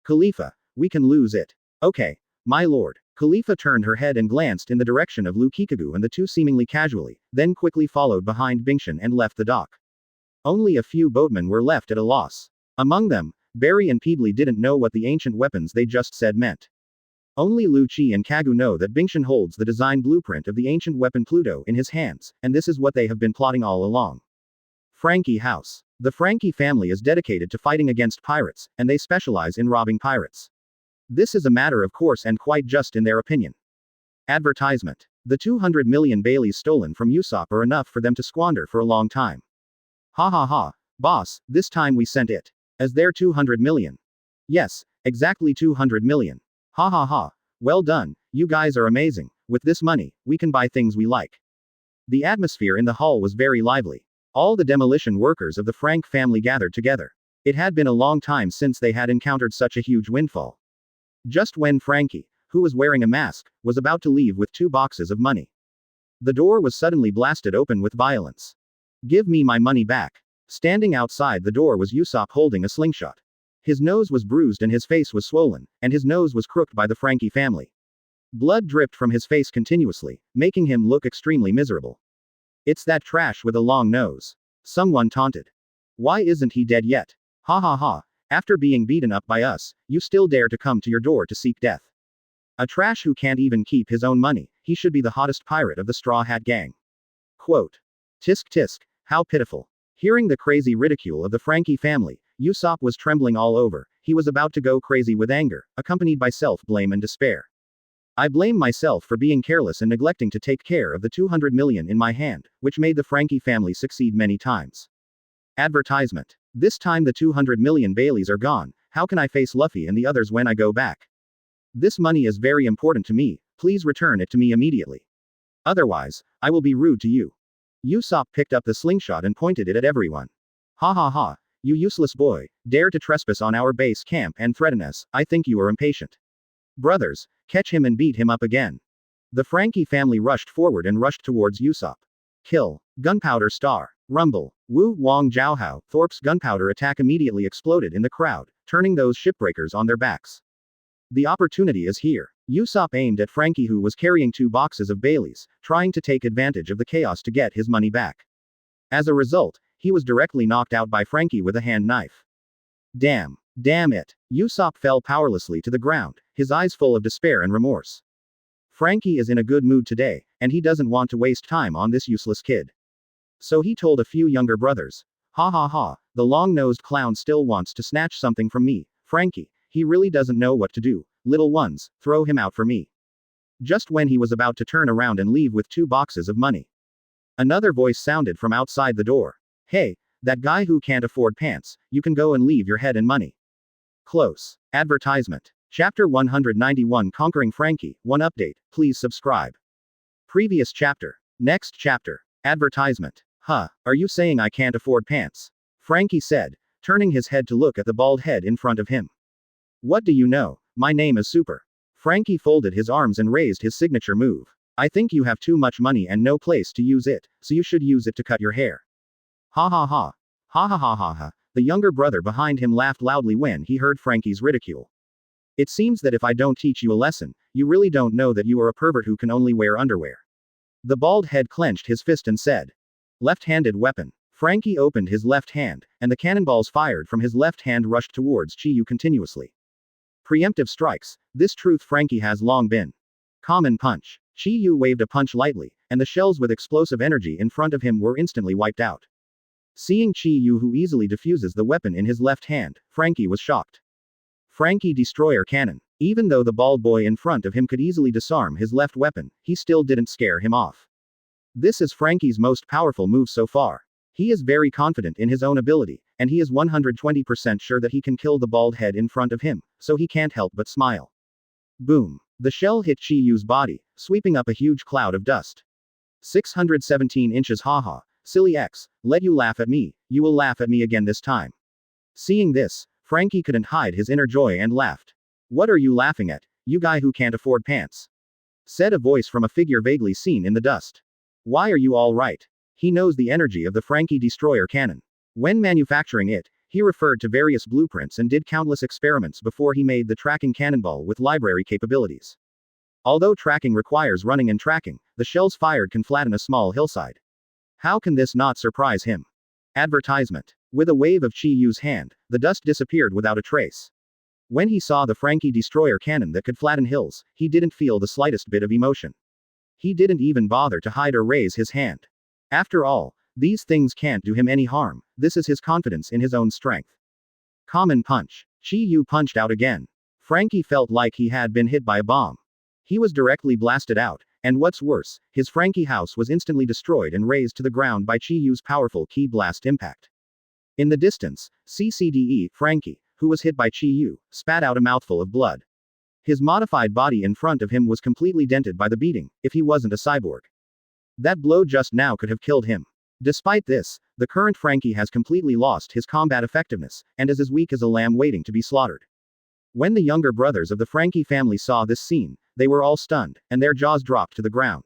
Khalifa, we can lose it. Okay, my lord. Khalifa turned her head and glanced in the direction of Lu Kikagu and the two seemingly casually, then quickly followed behind Bingshan and left the dock. Only a few boatmen were left at a loss. Among them, Barry and Peebly didn't know what the ancient weapons they just said meant. Only Lu Chi and Kagu know that Bingshan holds the design blueprint of the ancient weapon Pluto in his hands, and this is what they have been plotting all along. Frankie House. The Frankie family is dedicated to fighting against pirates, and they specialize in robbing pirates. This is a matter of course and quite just in their opinion. Advertisement. The 200 million Baileys stolen from Usopp are enough for them to squander for a long time. Ha ha ha, boss, this time we sent it. As their 200 million. Yes, exactly 200 million. Ha ha ha, well done, you guys are amazing, with this money, we can buy things we like. The atmosphere in the hall was very lively. All the demolition workers of the Frank family gathered together. It had been a long time since they had encountered such a huge windfall. Just when Frankie, who was wearing a mask, was about to leave with 2 boxes of money, the door was suddenly blasted open with violence. Give me my money back. Standing outside the door was Usopp holding a slingshot. His nose was bruised and his face was swollen, and his nose was crooked by the Frankie family. Blood dripped from his face continuously, making him look extremely miserable. It's that trash with a long nose. Someone taunted. Why isn't he dead yet? Ha ha ha. After being beaten up by us, you still dare to come to your door to seek death. A trash who can't even keep his own money, he should be the hottest pirate of the Straw Hat Gang. Quote. Tisk tisk, how pitiful. Hearing the crazy ridicule of the Frankie family, Usopp was trembling all over, he was about to go crazy with anger, accompanied by self-blame and despair. I blame myself for being careless and neglecting to take care of the 200 million in my hand, which made the Frankie family succeed many times. Advertisement. This time the 200 million Baileys are gone, how can I face Luffy and the others when I go back? This money is very important to me, please return it to me immediately. Otherwise, I will be rude to you. Usopp picked up the slingshot and pointed it at everyone. Ha ha ha, you useless boy, dare to trespass on our base camp and threaten us, I think you are impatient. Brothers, catch him and beat him up again. The Frankie family rushed forward and rushed towards Usopp. Kill. Gunpowder Star. Rumble. Wu Wong Jiaohao, Thorpe's gunpowder attack immediately exploded in the crowd, turning those shipbreakers on their backs. The opportunity is here. Usopp aimed at Frankie, who was carrying 2 boxes of Baileys, trying to take advantage of the chaos to get his money back. As a result, he was directly knocked out by Frankie with a hand knife. Damn. Damn it. Usopp fell powerlessly to the ground, his eyes full of despair and remorse. Frankie is in a good mood today, and he doesn't want to waste time on this useless kid. So he told a few younger brothers. Ha ha ha, the long-nosed clown still wants to snatch something from me, Frankie, he really doesn't know what to do, little ones, throw him out for me. Just when he was about to turn around and leave with 2 boxes of money. Another voice sounded from outside the door. Hey, that guy who can't afford pants, you can go and leave your head and money. Close. Advertisement. Chapter 191 Conquering Frankie, 1 update, please subscribe. Previous chapter. Next chapter. Advertisement. Huh, are you saying I can't afford pants? Frankie said, turning his head to look at the bald head in front of him. What do you know? My name is Super. Frankie folded his arms and raised his signature move. I think you have too much money and no place to use it, so you should use it to cut your hair. Ha ha ha. Ha ha ha ha ha. The younger brother behind him laughed loudly when he heard Frankie's ridicule. It seems that if I don't teach you a lesson, you really don't know that you are a pervert who can only wear underwear. The bald head clenched his fist and said. Left-handed weapon. Frankie opened his left hand, and the cannonballs fired from his left hand rushed towards Chi-Yu continuously. Preemptive strikes. This truth Frankie has long been. Common punch. Chi-Yu waved a punch lightly, and the shells with explosive energy in front of him were instantly wiped out. Seeing Chi-Yu, who easily diffuses the weapon in his left hand, Frankie was shocked. Frankie Destroyer Cannon. Even though the bald boy in front of him could easily disarm his left weapon, he still didn't scare him off. This is Frankie's most powerful move so far. He is very confident in his own ability, and he is 120% sure that he can kill the bald head in front of him, so he can't help but smile. Boom. The shell hit Chi-Yu's body, sweeping up a huge cloud of dust. 617 inches haha, silly X, let you laugh at me, you will laugh at me again this time. Seeing this, Frankie couldn't hide his inner joy and laughed. What are you laughing at, you guy who can't afford pants? Said a voice from a figure vaguely seen in the dust. Why are you all right? He knows the energy of the Frankie Destroyer cannon. When manufacturing it, he referred to various blueprints and did countless experiments before he made the tracking cannonball with library capabilities. Although tracking requires running and tracking, the shells fired can flatten a small hillside. How can this not surprise him? Advertisement. With a wave of Chi-Yu's hand, the dust disappeared without a trace. When he saw the Frankie Destroyer cannon that could flatten hills, he didn't feel the slightest bit of emotion. He didn't even bother to hide or raise his hand. After all, these things can't do him any harm, this is his confidence in his own strength. Common punch. Chi-Yu punched out again. Frankie felt like he had been hit by a bomb. He was directly blasted out, and what's worse, his Frankie house was instantly destroyed and razed to the ground by Chi-Yu's powerful ki blast impact. In the distance, CCDE, Frankie, who was hit by Chi-Yu, spat out a mouthful of blood. His modified body in front of him was completely dented by the beating, if he wasn't a cyborg. That blow just now could have killed him. Despite this, the current Frankie has completely lost his combat effectiveness, and is as weak as a lamb waiting to be slaughtered. When the younger brothers of the Frankie family saw this scene, they were all stunned, and their jaws dropped to the ground.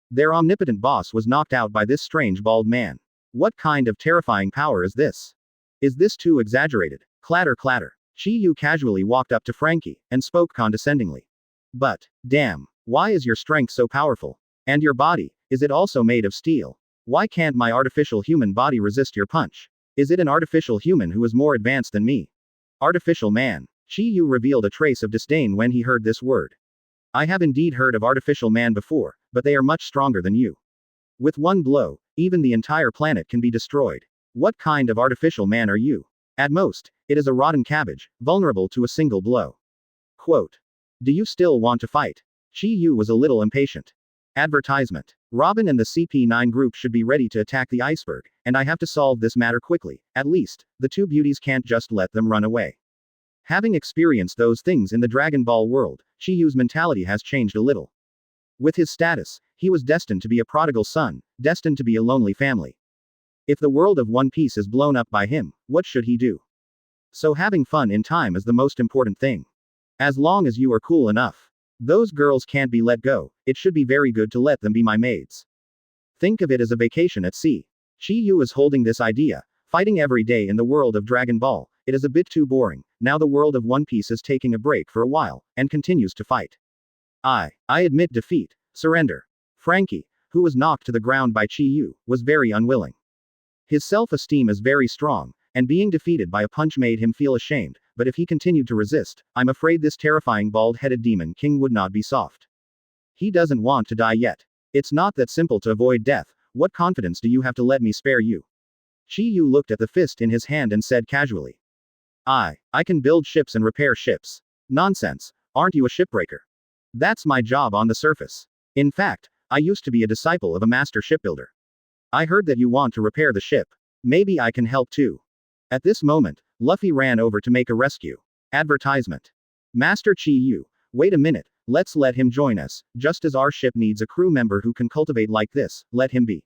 Their omnipotent boss was knocked out by this strange bald man. What kind of terrifying power is this? Is this too exaggerated? Clatter clatter. Chi-Yu casually walked up to Frankie, and spoke condescendingly. But, damn, why is your strength so powerful? And your body, is it also made of steel? Why can't my artificial human body resist your punch? Is it an artificial human who is more advanced than me? Artificial man. Chi-Yu revealed a trace of disdain when he heard this word. I have indeed heard of artificial man before, but they are much stronger than you. With one blow, even the entire planet can be destroyed. What kind of artificial man are you? At most, it is a rotten cabbage, vulnerable to a single blow. Quote. Do you still want to fight? Chi-Yu was a little impatient. Advertisement. Robin and the CP9 group should be ready to attack the iceberg, and I have to solve this matter quickly. At least, the two beauties can't just let them run away. Having experienced those things in the Dragon Ball world, Chi-Yu's mentality has changed a little. With his status, he was destined to be a prodigal son, destined to be a lonely family. If the world of One Piece is blown up by him, what should he do? So having fun in time is the most important thing. As long as you are cool enough. Those girls can't be let go, it should be very good to let them be my maids. Think of it as a vacation at sea. Chi Yu is holding this idea, fighting every day in the world of Dragon Ball, it is a bit too boring, now the world of One Piece is taking a break for a while, and continues to fight. I admit defeat, surrender. Frankie, who was knocked to the ground by Chi Yu, was very unwilling. His self-esteem is very strong, and being defeated by a punch made him feel ashamed, but if he continued to resist, I'm afraid this terrifying bald-headed demon king would not be soft. He doesn't want to die yet. It's not that simple to avoid death, what confidence do you have to let me spare you? Chi Yu looked at the fist in his hand and said casually. I can build ships and repair ships. Nonsense, aren't you a shipbreaker? That's my job on the surface. In fact, I used to be a disciple of a master shipbuilder. I heard that you want to repair the ship. Maybe I can help too. At this moment, Luffy ran over to make a rescue. Advertisement. Master Chi Yu, wait a minute, let's let him join us, just as our ship needs a crew member who can cultivate like this, let him be.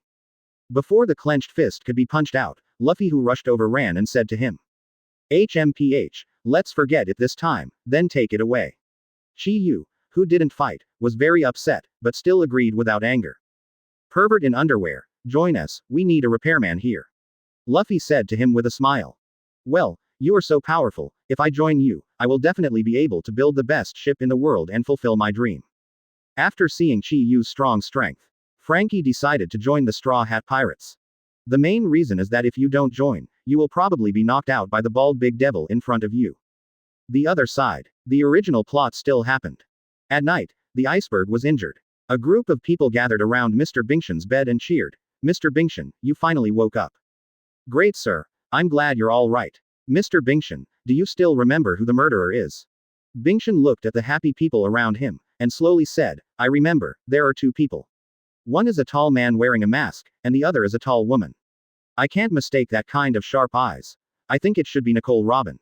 Before the clenched fist could be punched out, Luffy who rushed over ran and said to him. HMPH, let's forget it this time, then take it away. Chi Yu, who didn't fight, was very upset, but still agreed without anger. Pervert in underwear, join us, we need a repairman here. Luffy said to him with a smile. Well, you are so powerful, if I join you, I will definitely be able to build the best ship in the world and fulfill my dream. After seeing Chi Yu's strong strength, Frankie decided to join the Straw Hat Pirates. The main reason is that if you don't join, you will probably be knocked out by the bald big devil in front of you. The other side. The original plot still happened. At night, the iceberg was injured. A group of people gathered around Mr. Bingshan's bed and cheered. Mr. Bingshan, you finally woke up. Great sir, I'm glad you're all right. Mr. Bingshan, do you still remember who the murderer is? Bingshan looked at the happy people around him, and slowly said, I remember, there are two people. One is a tall man wearing a mask, and the other is a tall woman. I can't mistake that kind of sharp eyes. I think it should be Nicole Robin.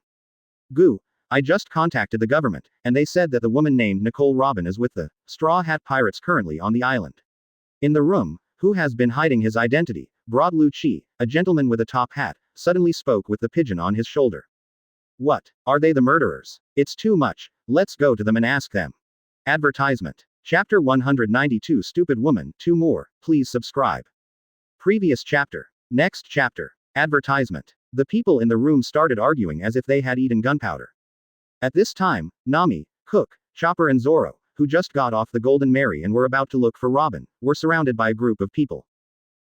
Goo, I just contacted the government, and they said that the woman named Nicole Robin is with the Straw Hat Pirates currently on the island. In the room, who has been hiding his identity, Broad Lu Chi, a gentleman with a top hat, suddenly spoke with the pigeon on his shoulder. What? Are they the murderers? It's too much, let's go to them and ask them. Advertisement. Chapter 192 Stupid Woman, 2 more, please subscribe. Previous chapter. Next chapter. Advertisement. The people in the room started arguing as if they had eaten gunpowder. At this time, Nami, Cook, Chopper and Zoro, who just got off the Golden Mary and were about to look for Robin, were surrounded by a group of people.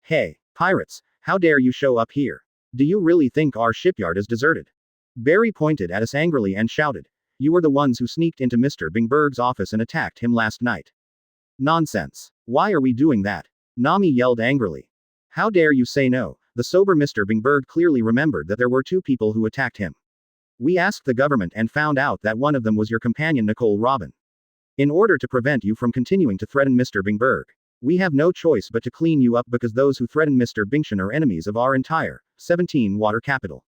Hey, pirates, how dare you show up here? Do you really think our shipyard is deserted? Barry pointed at us angrily and shouted. You were the ones who sneaked into Mr. Bingberg's office and attacked him last night. Nonsense. Why are we doing that? Nami yelled angrily. How dare you say no? The sober Mr. Bingberg clearly remembered that there were two people who attacked him. We asked the government and found out that one of them was your companion Nicole Robin. In order to prevent you from continuing to threaten Mr. Bingberg, we have no choice but to clean you up because those who threaten Mr. Bingshan are enemies of our entire 17 water capital.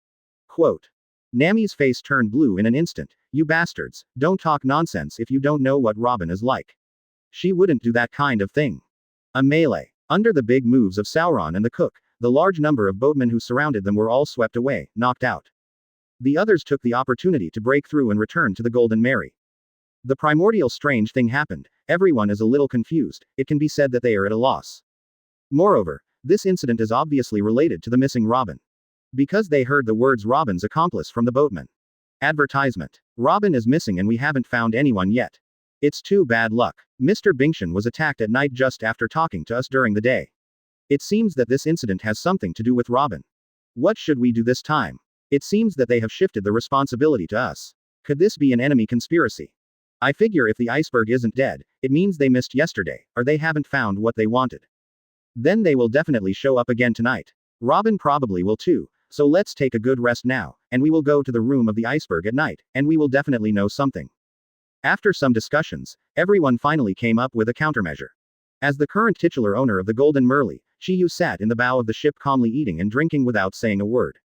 Quote. Nami's face turned blue in an instant. You bastards, don't talk nonsense if you don't know what Robin is like. She wouldn't do that kind of thing. A melee. Under the big moves of Sauron and the cook, the large number of boatmen who surrounded them were all swept away, knocked out. The others took the opportunity to break through and return to the Golden Mary. The primordial strange thing happened. Everyone is a little confused, it can be said that they are at a loss. Moreover, this incident is obviously related to the missing Robin. Because they heard the words Robin's accomplice from the boatman. Advertisement. Robin is missing and we haven't found anyone yet. It's too bad luck. Mr. Bingshan was attacked at night just after talking to us during the day. It seems that this incident has something to do with Robin. What should we do this time? It seems that they have shifted the responsibility to us. Could this be an enemy conspiracy? I figure if the iceberg isn't dead, it means they missed yesterday, or they haven't found what they wanted. Then they will definitely show up again tonight. Robin probably will too, so let's take a good rest now, and we will go to the room of the iceberg at night, and we will definitely know something. After some discussions, everyone finally came up with a countermeasure. As the current titular owner of the Golden Merly, Chi Yu sat in the bow of the ship calmly eating and drinking without saying a word.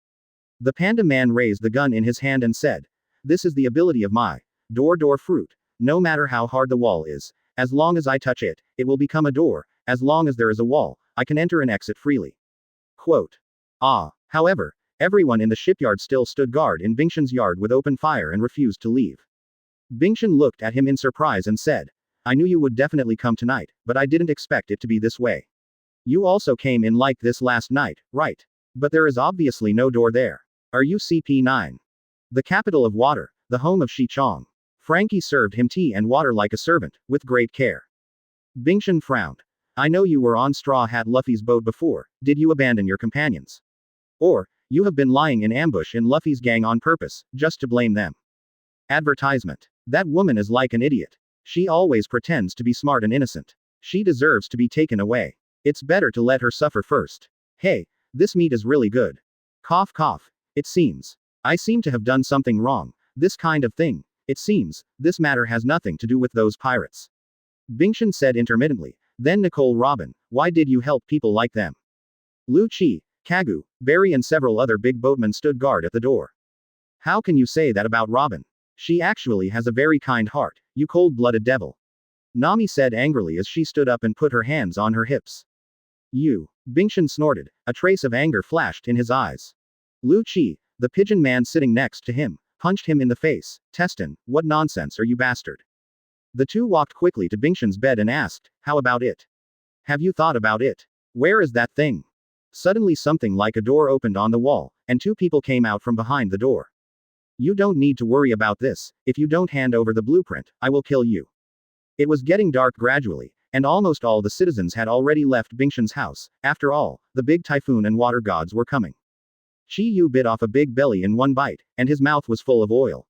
The panda man raised the gun in his hand and said, This is the ability of my door fruit. No matter how hard the wall is, As long as I touch it, it will become a door. As long as there is a wall, I can enter and exit freely. Quote. However, everyone in the shipyard still stood guard in Bingshan's yard with open fire and refused to leave. Bingshan looked at him in surprise and said, I knew you would definitely come tonight, but I didn't expect it to be this way. You also came in like this last night, right? But there is obviously no door there. Are you CP9? The capital of water, the home of Shi Chong. Frankie served him tea and water like a servant, with great care. Bingshan frowned. I know you were on Straw Hat Luffy's boat before. Did you abandon your companions? Or, you have been lying in ambush in Luffy's gang on purpose, just to blame them. Advertisement. That woman is like an idiot. She always pretends to be smart and innocent. She deserves to be taken away. It's better to let her suffer first. Hey, this meat is really good. Cough cough. It seems. I seem to have done something wrong. This kind of thing. It seems, this matter has nothing to do with those pirates. Bingshan said intermittently. Then Nicole Robin, why did you help people like them? Lu Chi, Kagu, Barry and several other big boatmen stood guard at the door. How can you say that about Robin? She actually has a very kind heart, you cold-blooded devil. Nami said angrily as she stood up and put her hands on her hips. You. Bingshan snorted, a trace of anger flashed in his eyes. Lu Chi, the pigeon man sitting next to him, punched him in the face. Testin, what nonsense are you bastard? The two walked quickly to Bingshan's bed and asked, how about it? Have you thought about it? Where is that thing? Suddenly something like a door opened on the wall, and two people came out from behind the door. You don't need to worry about this. If you don't hand over the blueprint, I will kill you. It was getting dark gradually, and almost all the citizens had already left Bingshan's house. After all, the big typhoon and water gods were coming. Chi Yu bit off a big belly in one bite, and his mouth was full of oil.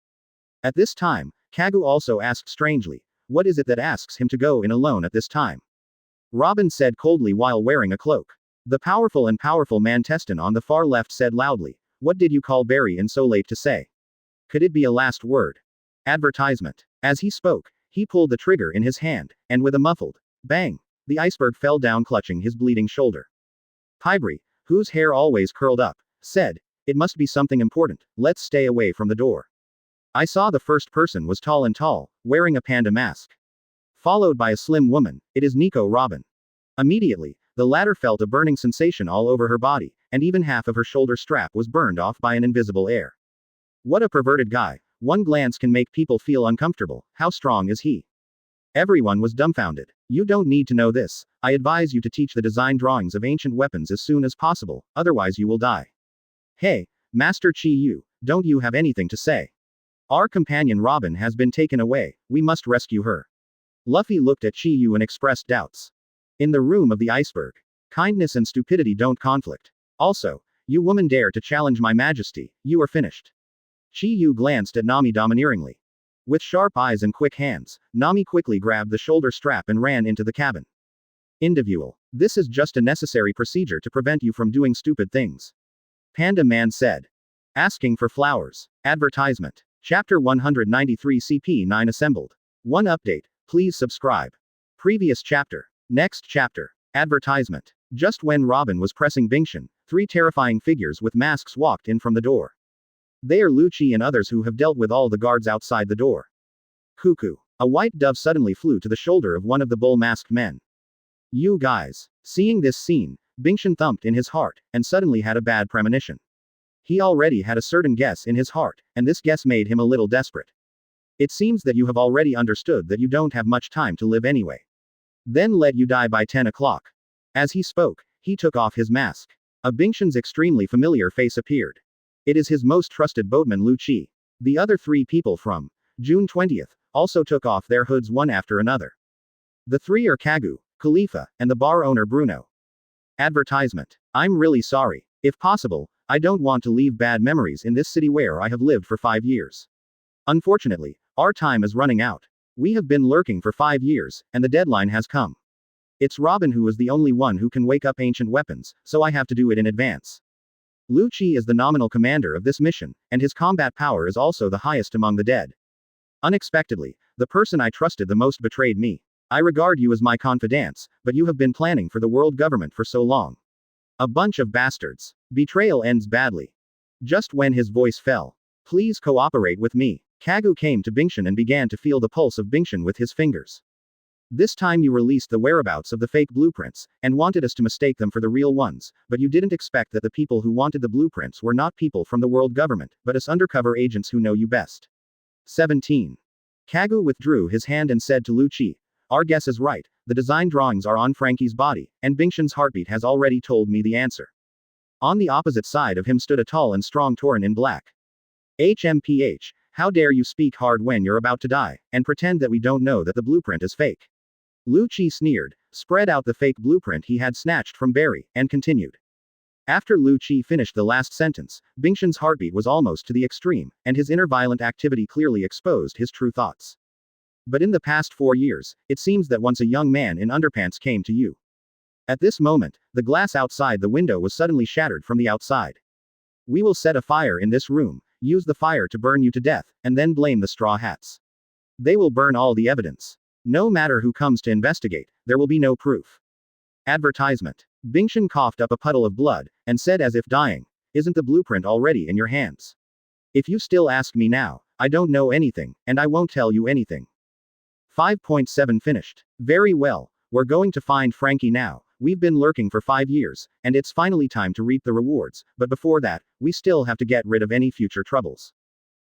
At this time, Kagu also asked strangely, what is it that asks him to go in alone at this time? Robin said coldly while wearing a cloak. The powerful man Testin on the far left said loudly, what did you call Barry in so late to say? Could it be a last word? Advertisement. As he spoke, he pulled the trigger in his hand, and with a muffled bang, the iceberg fell down clutching his bleeding shoulder. Pybri, whose hair always curled up, said, it must be something important, let's stay away from the door. I saw the first person was tall, wearing a panda mask. Followed by a slim woman, it is Nico Robin. Immediately, the latter felt a burning sensation all over her body, and even half of her shoulder strap was burned off by an invisible air. What a perverted guy, one glance can make people feel uncomfortable, how strong is he? Everyone was dumbfounded. You don't need to know this, I advise you to teach the design drawings of ancient weapons as soon as possible, otherwise you will die. Hey, Master Chi Yu, don't you have anything to say? Our companion Robin has been taken away, we must rescue her. Luffy looked at Chi Yu and expressed doubts. In the room of the iceberg. Kindness and stupidity don't conflict. Also, you woman dare to challenge my majesty, you are finished. Chi Yu glanced at Nami domineeringly. With sharp eyes and quick hands, Nami quickly grabbed the shoulder strap and ran into the cabin. Individual. This is just a necessary procedure to prevent you from doing stupid things. Panda Man said. Asking for flowers. Advertisement. Chapter 193 CP9 assembled. 1 update. Please subscribe. Previous chapter. Next chapter. Advertisement. Just when Robin was pressing Bingshan, 3 terrifying figures with masks walked in from the door. They are Lu Chi and others who have dealt with all the guards outside the door. Cuckoo. A white dove suddenly flew to the shoulder of one of the bull-masked men. You guys. Seeing this scene, Bingshan thumped in his heart, and suddenly had a bad premonition. He already had a certain guess in his heart, and this guess made him a little desperate. It seems that you have already understood that you don't have much time to live anyway. Then let you die by 10 o'clock. As he spoke, he took off his mask. A Bingshan's extremely familiar face appeared. It is his most trusted boatman Lu Chi. The other 3 people from June 20th also took off their hoods one after another. The 3 are Kagu, Khalifa, and the bar owner Bruno. Advertisement. I'm really sorry. If possible, I don't want to leave bad memories in this city where I have lived for 5 years. Unfortunately, our time is running out. We have been lurking for 5 years, and the deadline has come. It's Robin who is the only one who can wake up ancient weapons, so I have to do it in advance. Lu Chi is the nominal commander of this mission, and his combat power is also the highest among the dead. Unexpectedly, the person I trusted the most betrayed me. I regard you as my confidants, but you have been planning for the world government for so long. A bunch of bastards. Betrayal ends badly. Just when his voice fell. Please cooperate with me. Kagu came to Bingshan and began to feel the pulse of Bingshan with his fingers. This time you released the whereabouts of the fake blueprints, and wanted us to mistake them for the real ones, but you didn't expect that the people who wanted the blueprints were not people from the world government, but us undercover agents who know you best. 17. Kagu withdrew his hand and said to Lu Qi, "Our guess is right, the design drawings are on Frankie's body, and Bingshan's heartbeat has already told me the answer." On the opposite side of him stood a tall and strong Tauren in black. HMPH, how dare you speak hard when you're about to die, and pretend that we don't know that the blueprint is fake. Lu Qi sneered, spread out the fake blueprint he had snatched from Barry, and continued. After Lu Qi finished the last sentence, Bingshan's heartbeat was almost to the extreme, and his inner violent activity clearly exposed his true thoughts. But in the past 4 years, it seems that once a young man in underpants came to you. At this moment, the glass outside the window was suddenly shattered from the outside. We will set a fire in this room, use the fire to burn you to death, and then blame the straw hats. They will burn all the evidence. No matter who comes to investigate, there will be no proof. Advertisement. Bingshan coughed up a puddle of blood, and said as if dying, "Isn't the blueprint already in your hands? If you still ask me now, I don't know anything, and I won't tell you anything." 5.7 finished. Very well, we're going to find Frankie now. We've been lurking for 5 years, and it's finally time to reap the rewards, but before that, we still have to get rid of any future troubles.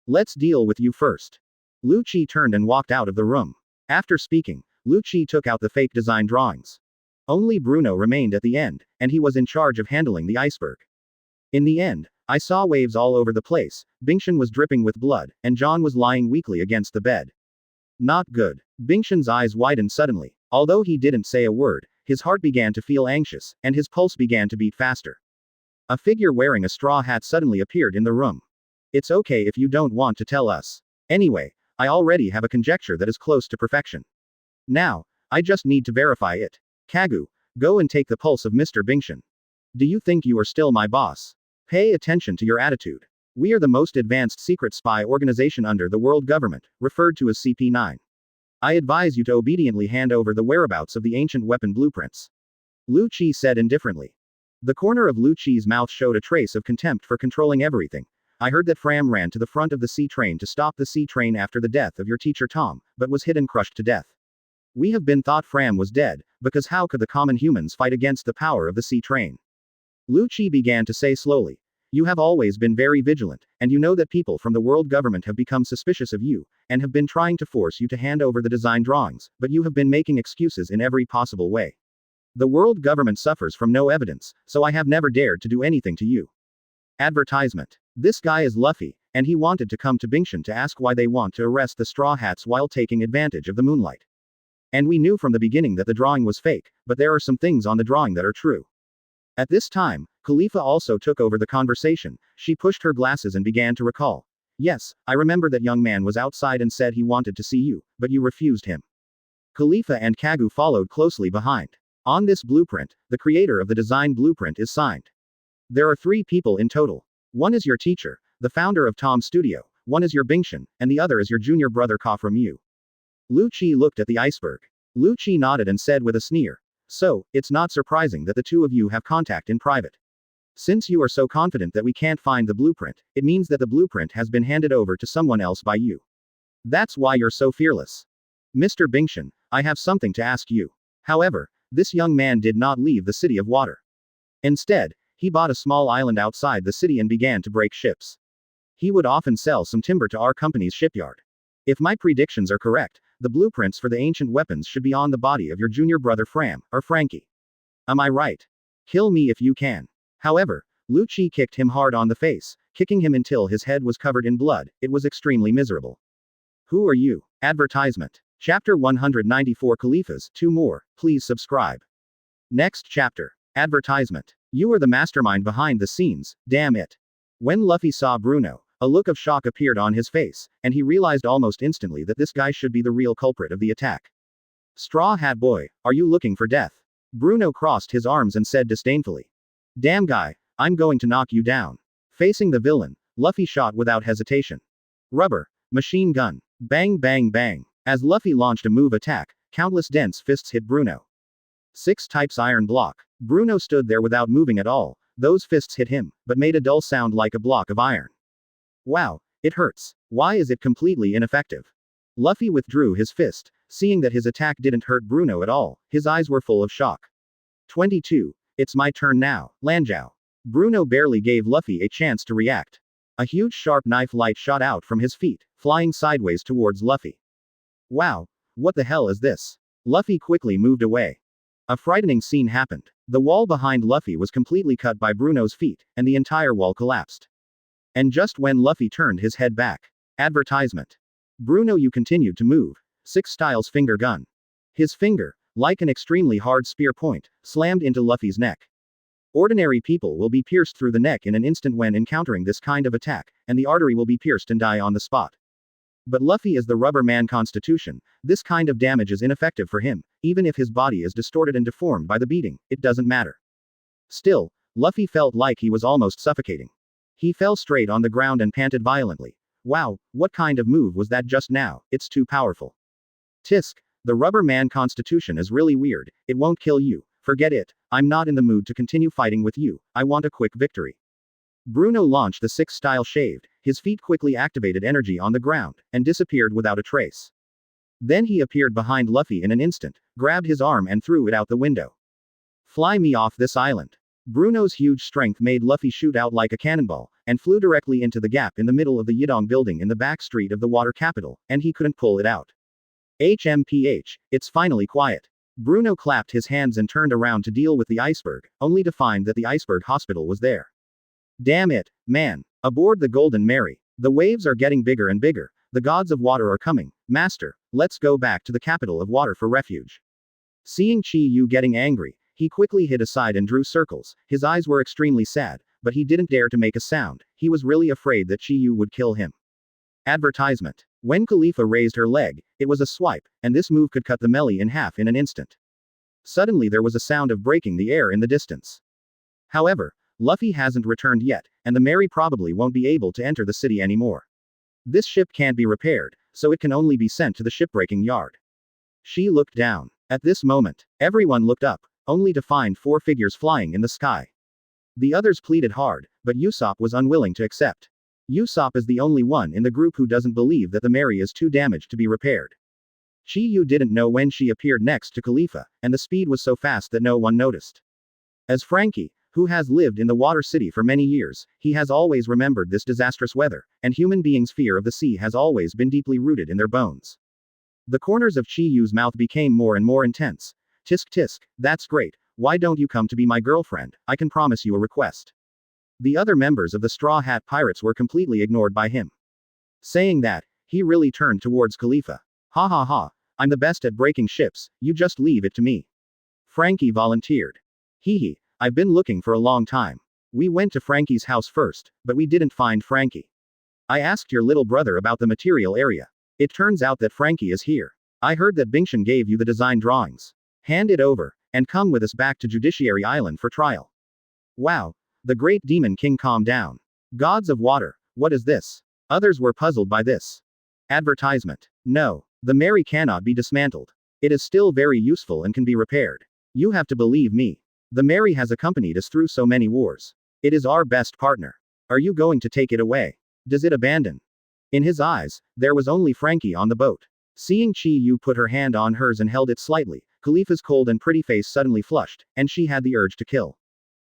Let's deal with you first. Lu Qi turned and walked out of the room. After speaking, Lu Qi took out the fake design drawings. Only Bruno remained at the end, and he was in charge of handling the iceberg. In the end, I saw waves all over the place, Bingshan was dripping with blood, and John was lying weakly against the bed. Not good. Bingshan's eyes widened suddenly. Although he didn't say a word, his heart began to feel anxious, and his pulse began to beat faster. A figure wearing a straw hat suddenly appeared in the room. It's okay if you don't want to tell us. Anyway, I already have a conjecture that is close to perfection. Now, I just need to verify it. Kagu, go and take the pulse of Mr. Bingshan. Do you think you are still my boss? Pay attention to your attitude. We are the most advanced secret spy organization under the world government, referred to as CP9. I advise you to obediently hand over the whereabouts of the ancient weapon blueprints. Lu Qi said indifferently. The corner of Lu Qi's mouth showed a trace of contempt for controlling everything. I heard that Fram ran to the front of the C train to stop the C train after the death of your teacher Tom, but was hit and crushed to death. We have been thought Fram was dead, because how could the common humans fight against the power of the C train? Lu Qi began to say slowly. You have always been very vigilant, and you know that people from the world government have become suspicious of you, and have been trying to force you to hand over the design drawings, but you have been making excuses in every possible way. The world government suffers from no evidence, so I have never dared to do anything to you. Advertisement. This guy is Luffy, and he wanted to come to Bingshan to ask why they want to arrest the Straw Hats while taking advantage of the moonlight. And we knew from the beginning that the drawing was fake, but there are some things on the drawing that are true. At this time, Khalifa also took over the conversation. She pushed her glasses and began to recall. Yes, I remember that young man was outside and said he wanted to see you, but you refused him. Khalifa and Kagu followed closely behind. On this blueprint, the creator of the design blueprint is signed. There are 3 people in total. One is your teacher, the founder of Tom's studio, one is your Bingshan, and the other is your junior brother Ka from you. Lu Qi looked at the iceberg. Lu Qi nodded and said with a sneer. So, it's not surprising that the 2 of you have contact in private. Since you are so confident that we can't find the blueprint, it means that the blueprint has been handed over to someone else by you. That's why you're so fearless. Mr. Bingshan, I have something to ask you. However, this young man did not leave the city of water. Instead, he bought a small island outside the city and began to break ships. He would often sell some timber to our company's shipyard. If my predictions are correct, the blueprints for the ancient weapons should be on the body of your junior brother Fram, or Frankie. Am I right? Kill me if you can. However, Lu Qi kicked him hard on the face, kicking him until his head was covered in blood. It was extremely miserable. Who are you? Advertisement. Chapter 194 Khalifas, 2 more, please subscribe. Next chapter. Advertisement. You are the mastermind behind the scenes, damn it. When Luffy saw Bruno, a look of shock appeared on his face, and he realized almost instantly that this guy should be the real culprit of the attack. Straw Hat Boy, are you looking for death? Bruno crossed his arms and said disdainfully. Damn guy, I'm going to knock you down. Facing the villain, Luffy shot without hesitation. Rubber, machine gun, bang bang bang. As Luffy launched a move attack, countless dense fists hit Bruno. 6 types iron block. Bruno stood there without moving at all. Those fists hit him, but made a dull sound like a block of iron. Wow, it hurts. Why is it completely ineffective? Luffy withdrew his fist, seeing that his attack didn't hurt Bruno at all, his eyes were full of shock. 22. It's my turn now, Lanzhao. Bruno barely gave Luffy a chance to react. A huge sharp knife light shot out from his feet, flying sideways towards Luffy. Wow, what the hell is this? Luffy quickly moved away. A frightening scene happened. The wall behind Luffy was completely cut by Bruno's feet, and the entire wall collapsed. And just when Luffy turned his head back. Advertisement. Bruno, you continued to move. 6 Styles finger gun. His finger, like an extremely hard spear point, slammed into Luffy's neck. Ordinary people will be pierced through the neck in an instant when encountering this kind of attack, and the artery will be pierced and die on the spot. But Luffy is the rubber man constitution, this kind of damage is ineffective for him, even if his body is distorted and deformed by the beating, it doesn't matter. Still, Luffy felt like he was almost suffocating. He fell straight on the ground and panted violently. Wow, what kind of move was that just now, it's too powerful. Tisk, the rubber man constitution is really weird, it won't kill you, forget it, I'm not in the mood to continue fighting with you, I want a quick victory. Bruno launched the 6 Style shaved, his feet quickly activated energy on the ground, and disappeared without a trace. Then he appeared behind Luffy in an instant, grabbed his arm and threw it out the window. Fly me off this island. Bruno's huge strength made Luffy shoot out like a cannonball, and flew directly into the gap in the middle of the Yidong building in the back street of the water capital, and he couldn't pull it out. HMPH, it's finally quiet. Bruno clapped his hands and turned around to deal with the iceberg, only to find that the iceberg hospital was there. Damn it, man. Aboard the Golden Mary. The waves are getting bigger and bigger. The gods of water are coming. Master, let's go back to the capital of water for refuge. Seeing Chi Yu getting angry, he quickly hid aside and drew circles. His eyes were extremely sad, but he didn't dare to make a sound. He was really afraid that Chi Yu would kill him. Advertisement. When Khalifa raised her leg, it was a swipe, and this move could cut the melee in half in an instant. Suddenly there was a sound of breaking the air in the distance. However, Luffy hasn't returned yet, and the Mary probably won't be able to enter the city anymore. This ship can't be repaired, so it can only be sent to the shipbreaking yard. She looked down. At this moment, everyone looked up, only to find 4 figures flying in the sky. The others pleaded hard, but Usopp was unwilling to accept. Usopp is the only one in the group who doesn't believe that the Mary is too damaged to be repaired. Chi Yu didn't know when she appeared next to Khalifa, and the speed was so fast that no one noticed. As Frankie, who has lived in the water city for many years, he has always remembered this disastrous weather, and human beings' fear of the sea has always been deeply rooted in their bones. The corners of Chi Yu's mouth became more and more intense. Tisk tisk, that's great, why don't you come to be my girlfriend, I can promise you a request. The other members of the Straw Hat Pirates were completely ignored by him. Saying that, he really turned towards Khalifa. Ha ha ha, I'm the best at breaking ships, you just leave it to me. Frankie volunteered. Hee hee, I've been looking for a long time. We went to Frankie's house first, but we didn't find Frankie. I asked your little brother about the material area. It turns out that Frankie is here. I heard that Bingshan gave you the design drawings. Hand it over, and come with us back to Judiciary Island for trial. Wow. The great demon king calmed down. Gods of water, what is this? Others were puzzled by this. Advertisement. No. The Mary cannot be dismantled. It is still very useful and can be repaired. You have to believe me. The Mary has accompanied us through so many wars. It is our best partner. Are you going to take it away? Does it abandon? In his eyes, there was only Frankie on the boat. Seeing Chi Yu put her hand on hers and held it slightly, Khalifa's cold and pretty face suddenly flushed, and she had the urge to kill.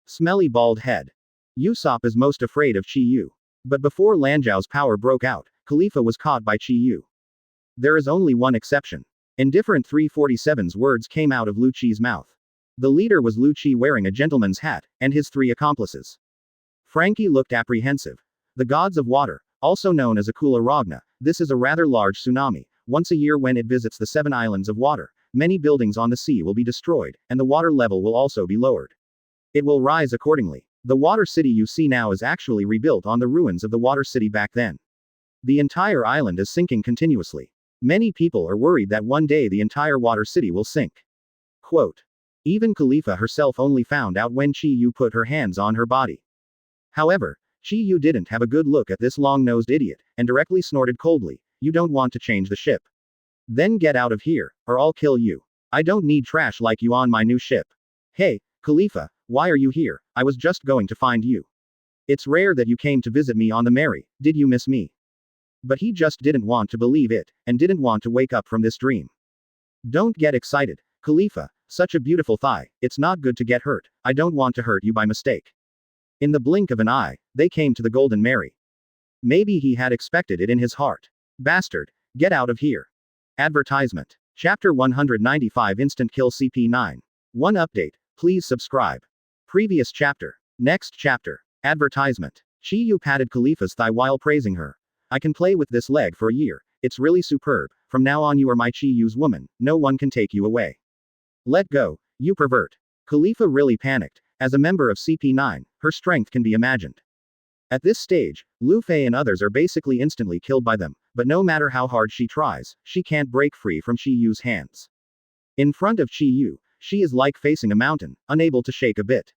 Smelly bald head. Usopp is most afraid of Chi Yu. But before Lanzhao's power broke out, Khalifa was caught by Chi Yu. There is only one exception. Indifferent 347's words came out of Lu Chi's mouth. The leader was Lu Chi wearing a gentleman's hat, and his 3 accomplices. Frankie looked apprehensive. The gods of water, also known as Akula Ragna, this is a rather large tsunami. Once a year when it visits the 7 islands of water, many buildings on the sea will be destroyed, and the water level will also be lowered. It will rise accordingly. The water city you see now is actually rebuilt on the ruins of the water city back then. The entire island is sinking continuously. Many people are worried that one day the entire water city will sink. Quote. Even Khalifa herself only found out when Chi Yu put her hands on her body. However, Chi Yu didn't have a good look at this long-nosed idiot, and directly snorted coldly, you don't want to change the ship. Then get out of here, or I'll kill you. I don't need trash like you on my new ship. Hey, Khalifa, why are you here? I was just going to find you. It's rare that you came to visit me on the Mary, did you miss me? But he just didn't want to believe it, and didn't want to wake up from this dream. Don't get excited, Khalifa. Such a beautiful thigh. It's not good to get hurt. I don't want to hurt you by mistake. In the blink of an eye, they came to the Golden Mary. Maybe he had expected it in his heart. Bastard. Get out of here. Advertisement. Chapter 195 Instant Kill CP9. 1 update. Please subscribe. Previous chapter. Next chapter. Advertisement. Chi Yu patted Khalifa's thigh while praising her. I can play with this leg for a year. It's really superb. From now on you are my Chi Yu's woman. No one can take you away. Let go, you pervert. Khalifa really panicked. As a member of CP9, her strength can be imagined. At this stage, Lu Fei and others are basically instantly killed by them, but no matter how hard she tries, she can't break free from Chi Yu's hands. In front of Chi Yu, she is like facing a mountain, unable to shake a bit.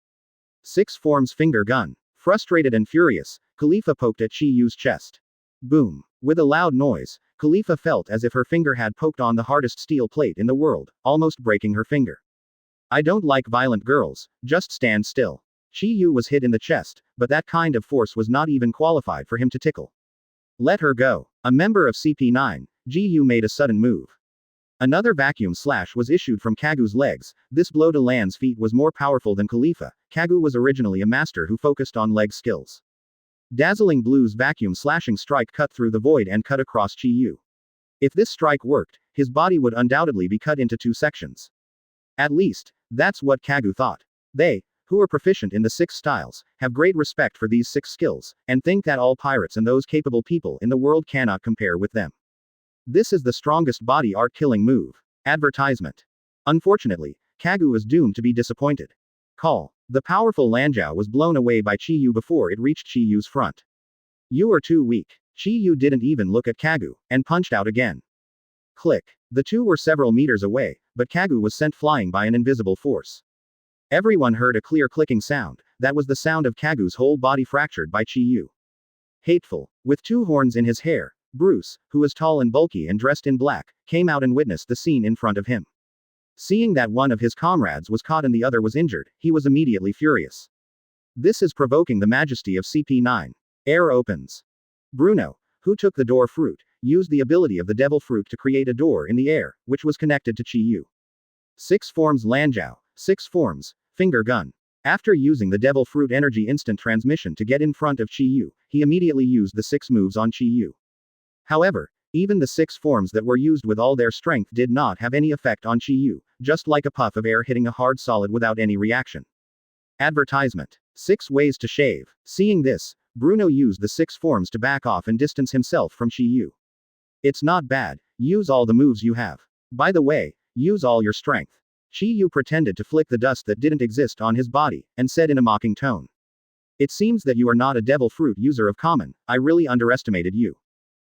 6 forms finger gun. Frustrated and furious, Khalifa poked at Chi Yu's chest. Boom. With a loud noise, Khalifa felt as if her finger had poked on the hardest steel plate in the world, almost breaking her finger. I don't like violent girls, just stand still. Chi Yu was hit in the chest, but that kind of force was not even qualified for him to tickle. Let her go. A member of CP9, Ji Yu made a sudden move. Another vacuum slash was issued from Kagu's legs. This blow to Lan's feet was more powerful than Khalifa. Kagu was originally a master who focused on leg skills. Dazzling Blue's vacuum slashing strike cut through the void and cut across Chi Yu. If this strike worked, his body would undoubtedly be cut into 2 sections. At least, that's what Kagu thought. They, who are proficient in the 6 styles, have great respect for these 6 skills, and think that all pirates and those capable people in the world cannot compare with them. This is the strongest body art killing move. Advertisement. Unfortunately, Kagu is doomed to be disappointed. Call. The powerful Lanjiao was blown away by Chi Yu before it reached Chi Yu's front. You are too weak. Chi Yu didn't even look at Kagu, and punched out again. Click. The two were several meters away, but Kagu was sent flying by an invisible force. Everyone heard a clear clicking sound. That was the sound of Kagu's whole body fractured by Chi Yu. Hateful. With 2 horns in his hair, Bruce, who was tall and bulky and dressed in black, came out and witnessed the scene in front of him. Seeing that one of his comrades was caught and the other was injured, he was immediately furious. This is provoking the majesty of CP9. Air opens. Bruno, who took the door fruit, used the ability of the devil fruit to create a door in the air, which was connected to Chi Yu. 6 forms Lanjiao, 6 forms, finger gun. After using the devil fruit energy instant transmission to get in front of Chi Yu, he immediately used the 6 moves on Chi Yu. However, even the 6 forms that were used with all their strength did not have any effect on Chi Yu, just like a puff of air hitting a hard solid without any reaction. Advertisement. 6 ways to shave. Seeing this, Bruno used the 6 forms to back off and distance himself from Chi Yu. It's not bad. Use all the moves you have. By the way, use all your strength. Chi Yu pretended to flick the dust that didn't exist on his body, and said in a mocking tone. It seems that you are not a devil fruit user of common. I really underestimated you.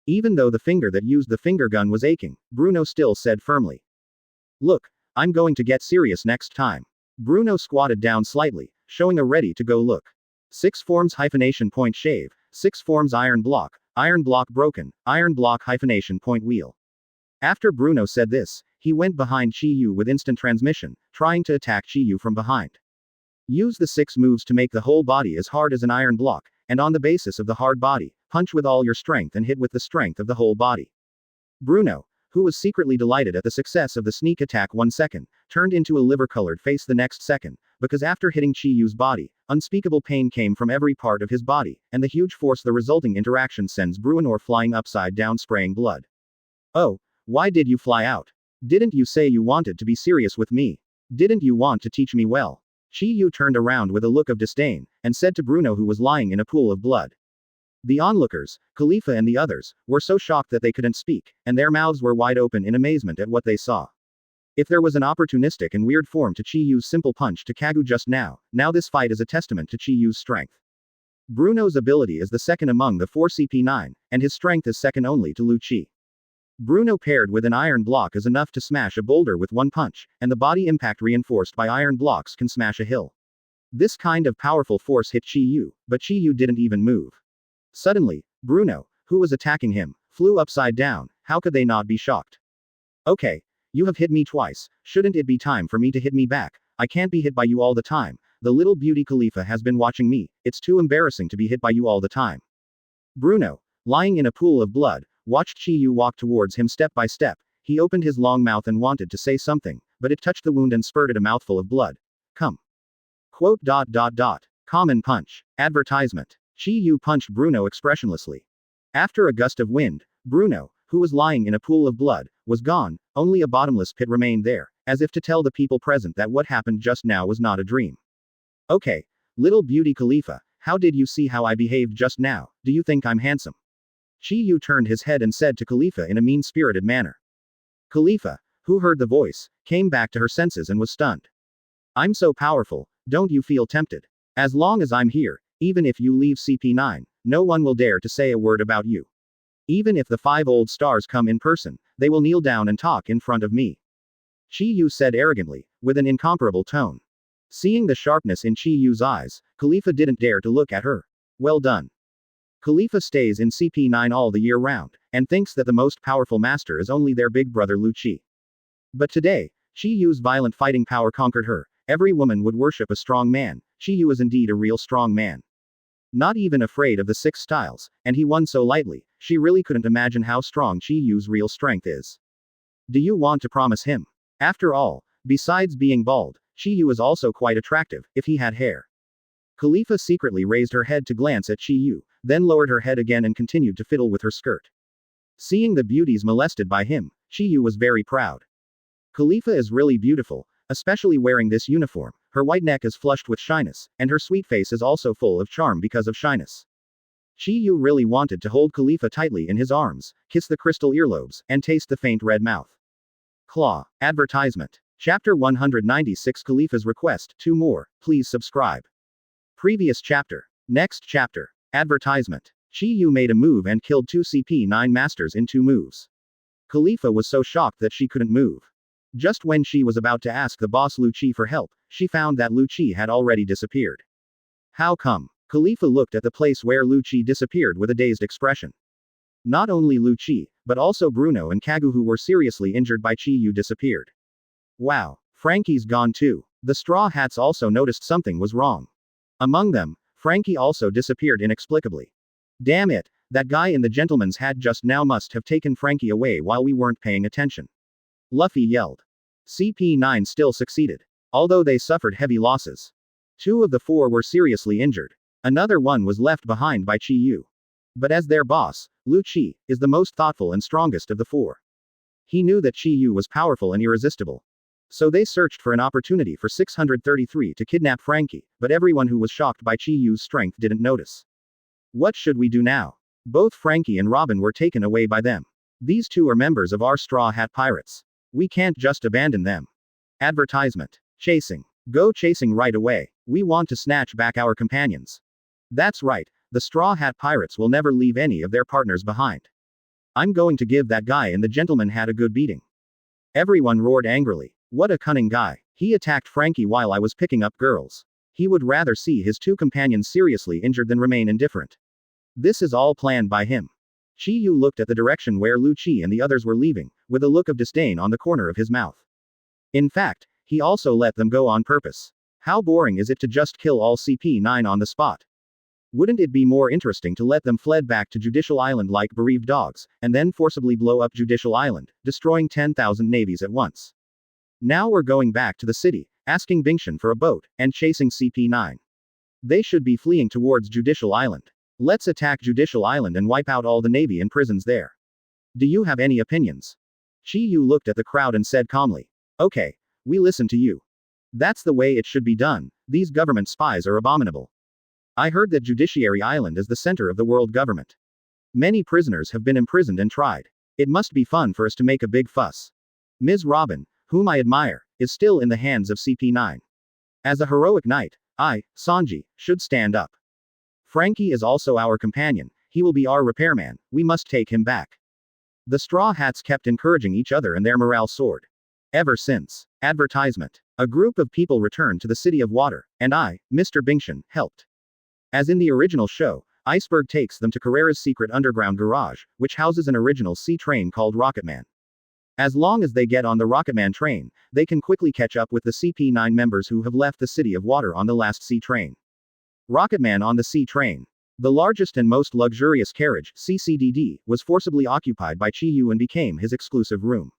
Even though the finger that used the finger gun was aching, Bruno still said firmly. Look, I'm going to get serious next time. Bruno squatted down slightly, showing a ready-to-go look. 6 forms hyphenation point shave, 6 forms iron block broken, iron block hyphenation point wheel. After Bruno said this, he went behind Chi Yu with instant transmission, trying to attack Chi Yu from behind. Use the 6 moves to make the whole body as hard as an iron block, and on the basis of the hard body, punch with all your strength and hit with the strength of the whole body. Bruno, who was secretly delighted at the success of the sneak attack 1 second, turned into a liver-colored face the next second, because after hitting Chi Yu's body, unspeakable pain came from every part of his body, and the huge force the resulting interaction sends Bruno flying upside down spraying blood. Oh, why did you fly out? Didn't you say you wanted to be serious with me? Didn't you want to teach me well? Chi Yu turned around with a look of disdain, and said to Bruno who was lying in a pool of blood. The onlookers, Khalifa and the others, were so shocked that they couldn't speak, and their mouths were wide open in amazement at what they saw. If there was an opportunistic and weird form to Chi Yu's simple punch to Kagu just now this fight is a testament to Chi Yu's strength. Bruno's ability is the second among the 4 CP9, and his strength is second only to Lu Chi. Bruno paired with an iron block is enough to smash a boulder with 1 punch, and the body impact reinforced by iron blocks can smash a hill. This kind of powerful force hit Chi Yu, but Chi Yu didn't even move. Suddenly, Bruno, who was attacking him, flew upside down. How could they not be shocked? Okay, you have hit me twice, shouldn't it be time for me to hit me back? I can't be hit by you all the time. The little beauty Khalifa has been watching me, it's too embarrassing to be hit by you all the time. Bruno, lying in a pool of blood, watched Chi Yu walk towards him step by step. he opened his long mouth and wanted to say something, but it touched the wound and spurted a mouthful of blood. Come. Quote. Common punch. Advertisement. Chi Yu punched Bruno expressionlessly. After a gust of wind, Bruno, who was lying in a pool of blood, was gone, only a bottomless pit remained there, as if to tell the people present that what happened just now was not a dream. Okay. Little beauty Khalifa, how did you see how I behaved just now? Do you think I'm handsome? Chi Yu turned his head and said to Khalifa in a mean-spirited manner. Khalifa, who heard the voice, came back to her senses and was stunned. I'm so powerful, don't you feel tempted? As long as I'm here, even if you leave CP9, no one will dare to say a word about you. Even if the 5 old stars come in person, they will kneel down and talk in front of me. Chi Yu said arrogantly, with an incomparable tone. Seeing the sharpness in Chi Yu's eyes, Khalifa didn't dare to look at her. Well done. Khalifa stays in CP9 all the year round, and thinks that the most powerful master is only their big brother Lu Chi. But today, Chi Yu's violent fighting power conquered her. Every woman would worship a strong man. Chi Yu is indeed a real strong man. Not even afraid of the 6 styles, and he won so lightly, she really couldn't imagine how strong Chi Yu's real strength is. Do you want to promise him? After all, besides being bald, Chi Yu is also quite attractive, if he had hair. Khalifa secretly raised her head to glance at Chi Yu, then lowered her head again and continued to fiddle with her skirt. Seeing the beauties molested by him, Chi Yu was very proud. Khalifa is really beautiful, especially wearing this uniform. Her white neck is flushed with shyness, and her sweet face is also full of charm because of shyness. Chi Yu really wanted to hold Khalifa tightly in his arms, kiss the crystal earlobes, and taste the faint red mouth. Claw. Advertisement. Chapter 196 Khalifa's Request. 2 more, please subscribe. Previous chapter. Next chapter. Advertisement. Chi Yu made a move and killed 2 CP9 masters in 2 moves. Khalifa was so shocked that she couldn't move. Just when she was about to ask the boss Lu Chi for help, she found that Lu Chi had already disappeared. How come? Khalifa looked at the place where Lu Chi disappeared with a dazed expression. Not only Lu Chi, but also Bruno and Kagu, who were seriously injured by Chi Yu, disappeared. Wow, Frankie's gone too. The Straw Hats also noticed something was wrong. Among them, Frankie also disappeared inexplicably. Damn it, that guy in the gentleman's hat just now must have taken Frankie away while we weren't paying attention. Luffy yelled. CP9 still succeeded. Although they suffered heavy losses. 2 of the 4 were seriously injured. Another one was left behind by Chi Yu. But as their boss, Lu Chi is the most thoughtful and strongest of the 4. He knew that Chi Yu was powerful and irresistible. So they searched for an opportunity for 633 to kidnap Frankie, but everyone who was shocked by Chi Yu's strength didn't notice. What should we do now? Both Frankie and Robin were taken away by them. These 2 are members of our Straw Hat Pirates. We can't just abandon them. Advertisement. Chasing. Go chasing right away. We want to snatch back our companions. That's right, the Straw Hat Pirates will never leave any of their partners behind. I'm going to give that guy in the gentleman hat a good beating. Everyone roared angrily. What a cunning guy. He attacked Frankie while I was picking up girls. He would rather see his 2 companions seriously injured than remain indifferent. This is all planned by him. Chi Yu looked at the direction where Lu Chi and the others were leaving, with a look of disdain on the corner of his mouth. In fact, he also let them go on purpose. How boring is it to just kill all CP9 on the spot? Wouldn't it be more interesting to let them fled back to Judicial Island like bereaved dogs, and then forcibly blow up Judicial Island, destroying 10,000 navies at once? Now we're going back to the city, asking Bingshan for a boat, and chasing CP9. They should be fleeing towards Judicial Island. Let's attack Judicial Island and wipe out all the navy and prisons there. Do you have any opinions? Chi Yu looked at the crowd and said calmly. Okay, we listen to you. That's the way it should be done. These government spies are abominable. I heard that Judiciary Island is the center of the world government. Many prisoners have been imprisoned and tried. It must be fun for us to make a big fuss. Ms. Robin, whom I admire, is still in the hands of CP9. As a heroic knight, I, Sanji, should stand up. Frankie is also our companion, he will be our repairman, we must take him back. The Straw Hats kept encouraging each other and their morale soared. Ever since. Advertisement. A group of people returned to the City of Water, and I, Mr. Bingshan, helped. As in the original show, Iceberg takes them to Carrera's secret underground garage, which houses an original sea train called Rocketman. As long as they get on the Rocketman train, they can quickly catch up with the CP9 members who have left the City of Water on the last sea train. Rocketman on the sea train. The largest and most luxurious carriage, CCDD, was forcibly occupied by Chi Yu and became his exclusive room.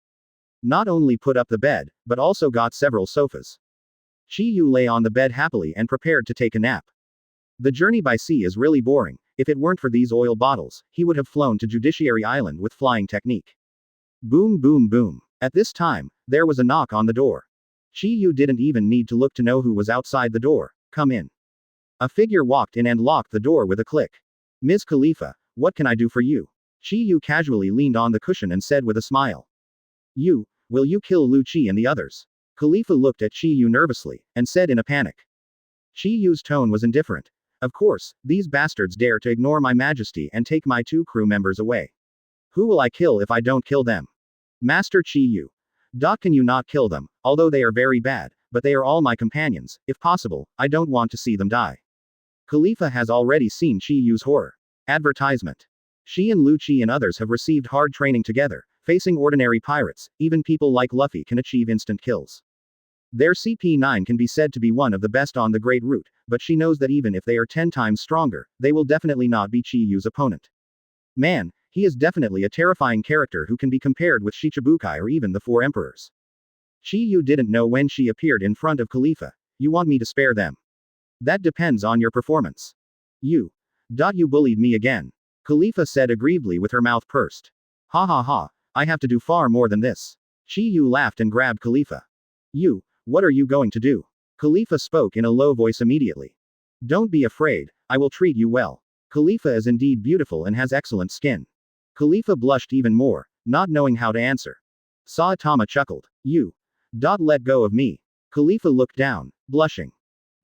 Not only put up the bed, but also got several sofas. Chi Yu lay on the bed happily and prepared to take a nap. The journey by sea is really boring. If it weren't for these oil bottles, he would have flown to Judiciary Island with flying technique. Boom boom boom. At this time, there was a knock on the door. Chi Yu didn't even need to look to know who was outside the door. Come in. A figure walked in and locked the door with a click. Ms. Khalifa, what can I do for you? Chi Yu casually leaned on the cushion and said with a smile. Will you kill Lu Chi and the others? Khalifa looked at Chi Yu nervously, and said in a panic. Chi Yu's tone was indifferent. Of course, these bastards dare to ignore my majesty and take my 2 crew members away. Who will I kill if I don't kill them? Master Chi Yu. Can you not kill them, although they are very bad, but they are all my companions, if possible, I don't want to see them die. Khalifa has already seen Chi Yu's horror. Advertisement. She and Lu Chi and others have received hard training together, facing ordinary pirates, even people like Luffy can achieve instant kills. Their CP9 can be said to be one of the best on the Great Route, but she knows that even if they are 10 times stronger, they will definitely not be Chi Yu's opponent. Man, he is definitely a terrifying character who can be compared with Shichibukai or even the 4 emperors. Chi Yu didn't know when she appeared in front of Khalifa. You want me to spare them? That depends on your performance. You bullied me again. Khalifa said aggrievedly with her mouth pursed. Ha ha ha, I have to do far more than this. Chi Yu laughed and grabbed Khalifa. What are you going to do? Khalifa spoke in a low voice immediately. Don't be afraid, I will treat you well. Khalifa is indeed beautiful and has excellent skin. Khalifa blushed even more, not knowing how to answer. Saitama chuckled. Let go of me. Khalifa looked down, blushing.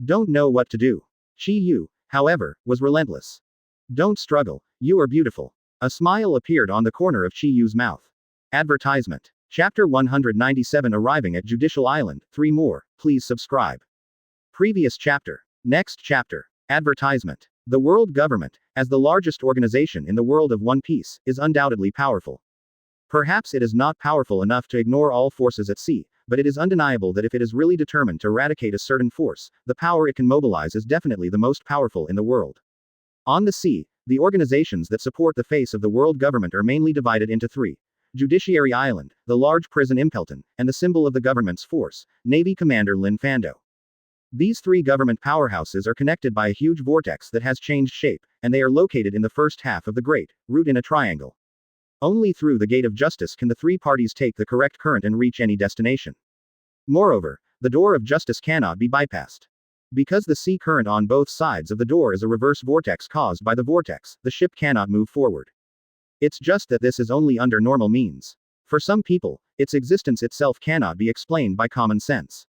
Don't know what to do. Chi Yu, however, was relentless. Don't struggle, you are beautiful. A smile appeared on the corner of Chi Yu's mouth. Advertisement. Chapter 197 Arriving at Judicial Island, 3 more, please subscribe. Previous chapter. Next chapter. Advertisement. The world government, as the largest organization in the world of One Piece, is undoubtedly powerful. Perhaps it is not powerful enough to ignore all forces at sea, but it is undeniable that if it is really determined to eradicate a certain force, the power it can mobilize is definitely the most powerful in the world. On the sea, the organizations that support the face of the world government are mainly divided into 3. Judiciary Island, the large prison Impelton, and the symbol of the government's force, Navy Commander Lin Fando. These 3 government powerhouses are connected by a huge vortex that has changed shape, and they are located in the first half of the Great Route in a triangle. Only through the Gate of Justice can the 3 parties take the correct current and reach any destination. Moreover, the door of justice cannot be bypassed. Because the sea current on both sides of the door is a reverse vortex caused by the vortex, the ship cannot move forward. It's just that this is only under normal means. For some people, its existence itself cannot be explained by common sense.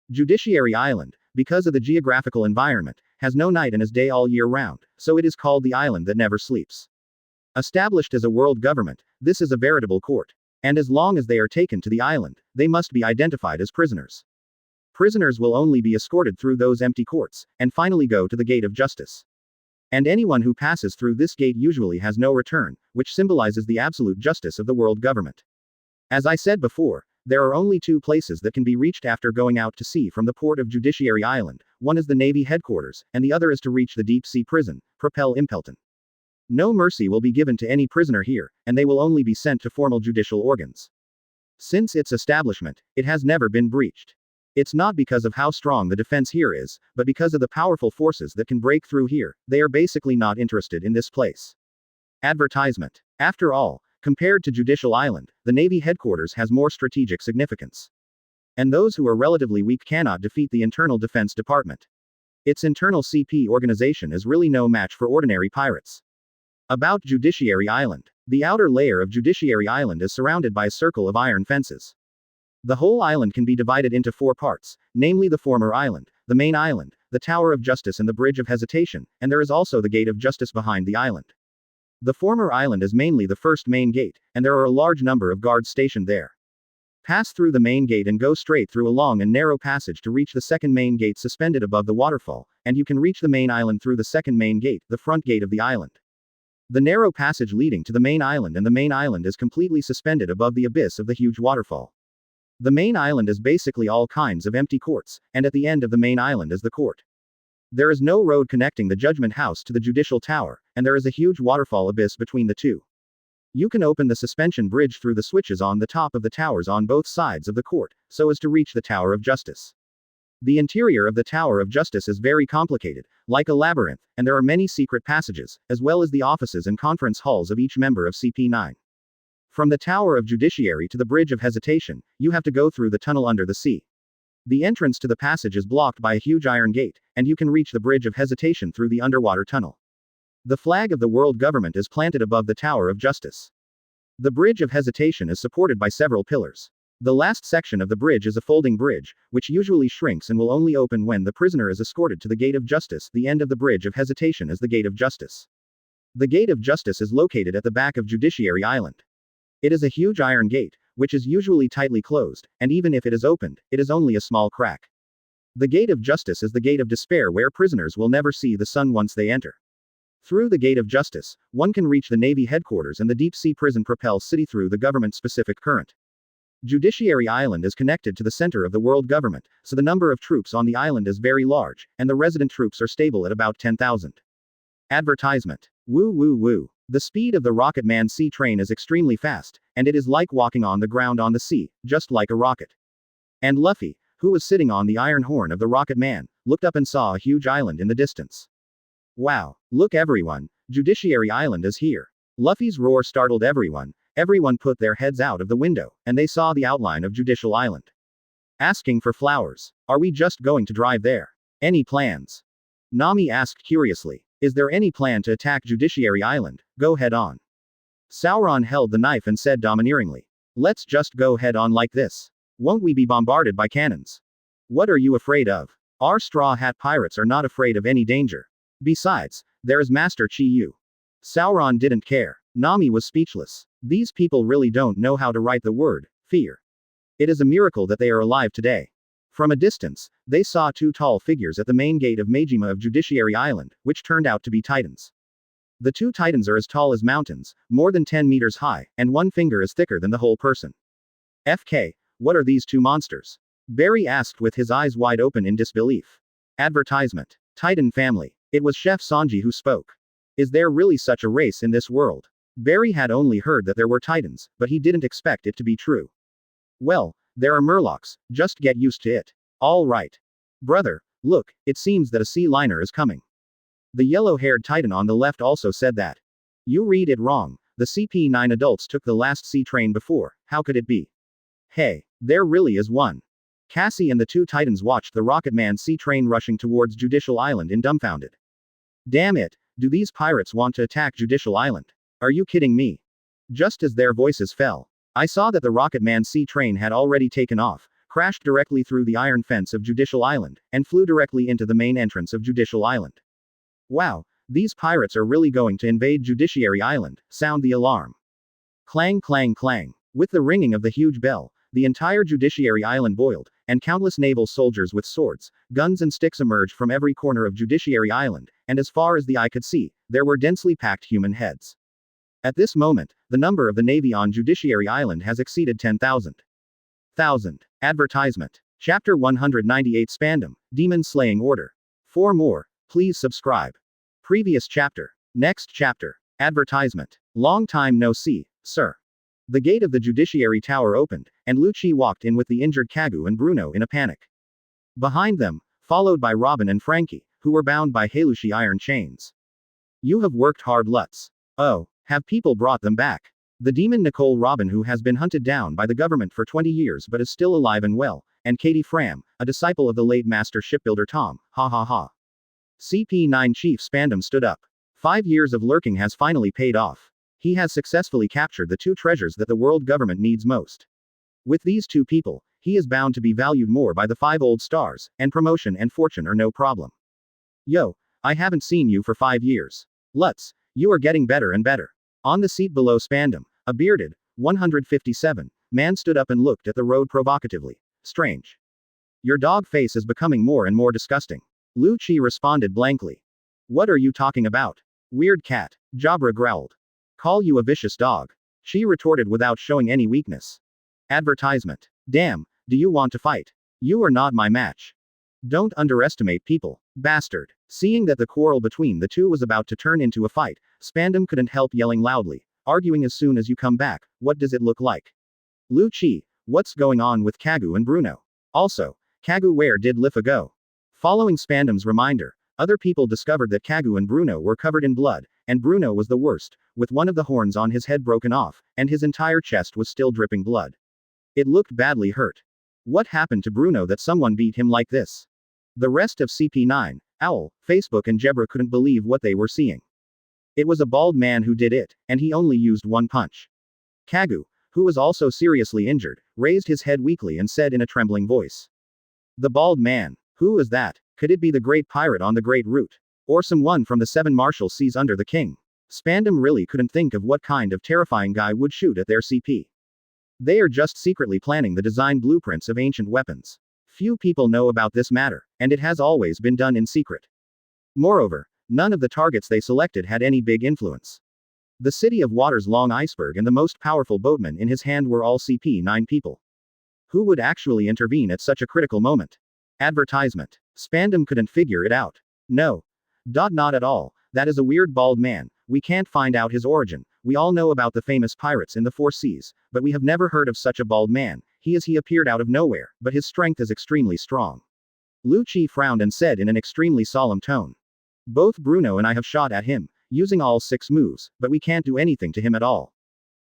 Judiciary Island, because of the geographical environment, has no night and is day all year round, so it is called the island that never sleeps. Established as a world government, this is a veritable court. And as long as they are taken to the island, they must be identified as prisoners. Prisoners will only be escorted through those empty courts, and finally go to the Gate of Justice. And anyone who passes through this gate usually has no return, which symbolizes the absolute justice of the world government. As I said before, there are only 2 places that can be reached after going out to sea from the port of Judiciary Island. One is the Navy headquarters, and the other is to reach the deep sea prison, Propel Impelton. No mercy will be given to any prisoner here, and they will only be sent to formal judicial organs. Since its establishment, it has never been breached. It's not because of how strong the defense here is, but because of the powerful forces that can break through here. They are basically not interested in this place. Advertisement. After all, compared to Judicial Island, the Navy headquarters has more strategic significance. And those who are relatively weak cannot defeat the Internal Defense Department. Its internal CP organization is really no match for ordinary pirates. About Judiciary Island. The outer layer of Judiciary Island is surrounded by a circle of iron fences. The whole island can be divided into 4 parts, namely the former island, the main island, the Tower of Justice and the Bridge of Hesitation, and there is also the Gate of Justice behind the island. The former island is mainly the first main gate, and there are a large number of guards stationed there. Pass through the main gate and go straight through a long and narrow passage to reach the second main gate suspended above the waterfall, and you can reach the main island through the second main gate, the front gate of the island. The narrow passage leading to the main island, and the main island is completely suspended above the abyss of the huge waterfall. The main island is basically all kinds of empty courts, and at the end of the main island is the court. There is no road connecting the Judgment House to the Judicial Tower, and there is a huge waterfall abyss between the 2. You can open the suspension bridge through the switches on the top of the towers on both sides of the court, so as to reach the Tower of Justice. The interior of the Tower of Justice is very complicated, like a labyrinth, and there are many secret passages, as well as the offices and conference halls of each member of CP9. From the Tower of Judiciary to the Bridge of Hesitation, you have to go through the tunnel under the sea. The entrance to the passage is blocked by a huge iron gate, and you can reach the Bridge of Hesitation through the underwater tunnel. The flag of the world government is planted above the Tower of Justice. The Bridge of Hesitation is supported by several pillars. The last section of the bridge is a folding bridge, which usually shrinks and will only open when the prisoner is escorted to the Gate of Justice. The end of the Bridge of Hesitation is the Gate of Justice. The Gate of Justice is located at the back of Judiciary Island. It is a huge iron gate, which is usually tightly closed, and even if it is opened, it is only a small crack. The Gate of Justice is the Gate of Despair, where prisoners will never see the sun once they enter. Through the Gate of Justice, one can reach the Navy headquarters and the deep-sea prison Propel City through the government-specific current. Judiciary Island is connected to the center of the world government, so the number of troops on the island is very large, and the resident troops are stable at about 10,000. Advertisement. Woo woo woo. The speed of the Rocket Man sea train is extremely fast, and it is like walking on the ground on the sea, just like a rocket. And Luffy, who was sitting on the iron horn of the Rocket Man, looked up and saw a huge island in the distance. Wow, look everyone, Judiciary Island is here. Luffy's roar startled everyone. Everyone put their heads out of the window, and they saw the outline of Judicial Island. Asking for flowers. Are we just going to drive there? Any plans? Nami asked curiously. Is there any plan to attack Judiciary Island? Go head on. Sauron held the knife and said domineeringly. Let's just go head on like this. Won't we be bombarded by cannons? What are you afraid of? Our Straw Hat Pirates are not afraid of any danger. Besides, there is Master Chi Yu. Sauron didn't care. Nami was speechless. These people really don't know how to write the word fear. It is a miracle that they are alive today. From a distance, they saw two tall figures at the main gate of Majima of Judiciary Island, which turned out to be Titans. The two Titans are as tall as mountains, more than 10 meters high, and one finger is thicker than the whole person. FK, what are these two monsters? Barry asked with his eyes wide open in disbelief. Advertisement. Titan family. It was Chef Sanji who spoke. Is there really such a race in this world? Barry had only heard that there were Titans, but he didn't expect it to be true. Well, there are Murlocs, just get used to it. All right. Brother, look, it seems that a sea liner is coming. The yellow-haired Titan on the left also said that. You read it wrong, the CP9 adults took the last sea train before, how could it be? Hey, there really is one. Cassie and the two Titans watched the Rocket Man sea train rushing towards Judicial Island in dumbfounded. Damn it, do these pirates want to attack Judicial Island? Are you kidding me? Just as their voices fell, I saw that the Rocket Man sea train had already taken off, crashed directly through the iron fence of Judicial Island, and flew directly into the main entrance of Judicial Island. Wow, these pirates are really going to invade Judiciary Island, sound the alarm. Clang clang clang. With the ringing of the huge bell, the entire Judiciary Island boiled, and countless naval soldiers with swords, guns and sticks emerged from every corner of Judiciary Island, and as far as the eye could see, there were densely packed human heads. At this moment, the number of the Navy on Judiciary Island has exceeded 10,000. Advertisement. Chapter 198 Spandam, Demon Slaying Order. For more, please subscribe. Previous chapter. Next chapter. Advertisement. Long time no see, sir. The gate of the Judiciary Tower opened, and Lucci walked in with the injured Kagu and Bruno in a panic. Behind them, followed by Robin and Frankie, who were bound by Halushi iron chains. You have worked hard, Lutz. Oh, have people brought them back? The demon Nicole Robin, who has been hunted down by the government for 20 years but is still alive and well, and Katie Fram, a disciple of the late master shipbuilder Tom, ha ha ha. CP9 Chief Spandam stood up. 5 years of lurking has finally paid off. He has successfully captured the two treasures that the world government needs most. With these two people, he is bound to be valued more by the 5 old stars, and promotion and fortune are no problem. Yo, I haven't seen you for 5 years. Lutz, you are getting better and better. On the seat below Spandam, a bearded, 157, man stood up and looked at the road provocatively. Strange. Your dog face is becoming more and more disgusting. Lu Chi responded blankly. What are you talking about? Weird cat, Jabra growled. Call you a vicious dog. She retorted without showing any weakness. Advertisement. Damn, do you want to fight? You are not my match. Don't underestimate people, bastard. Seeing that the quarrel between the two was about to turn into a fight, Spandam couldn't help yelling loudly. arguing as soon as you come back, what does it look like? Lu Chi, what's going on with Kagu and Bruno? Also, Kagu, where did Lifa go? Following Spandam's reminder, other people discovered that Kagu and Bruno were covered in blood, and Bruno was the worst, with one of the horns on his head broken off, and his entire chest was still dripping blood. It looked badly hurt. What happened to Bruno that someone beat him like this? The rest of CP9, Owl, Facebook and Jebra couldn't believe what they were seeing. It was a bald man who did it, and he only used one punch. Kagu, who was also seriously injured, raised his head weakly and said in a trembling voice. The bald man. Who is that? Could it be the great pirate on the Great Route? Or someone from the Seven Martial Seas under the king? Spandam really couldn't think of what kind of terrifying guy would shoot at their CP. They are just secretly planning the design blueprints of ancient weapons. Few people know about this matter, and it has always been done in secret. Moreover, none of the targets they selected had any big influence. The City of Water's long iceberg and the most powerful boatman in his hand were all CP9 people. Who would actually intervene at such a critical moment? Advertisement. Spandam couldn't figure it out. No. Not at all. That is a weird bald man. We can't find out his origin. We all know about the famous pirates in the Four Seas, but we have never heard of such a bald man. He appeared out of nowhere, but his strength is extremely strong. Lu Chi frowned and said in an extremely solemn tone. Both Bruno and I have shot at him, using all 6 moves, but we can't do anything to him at all.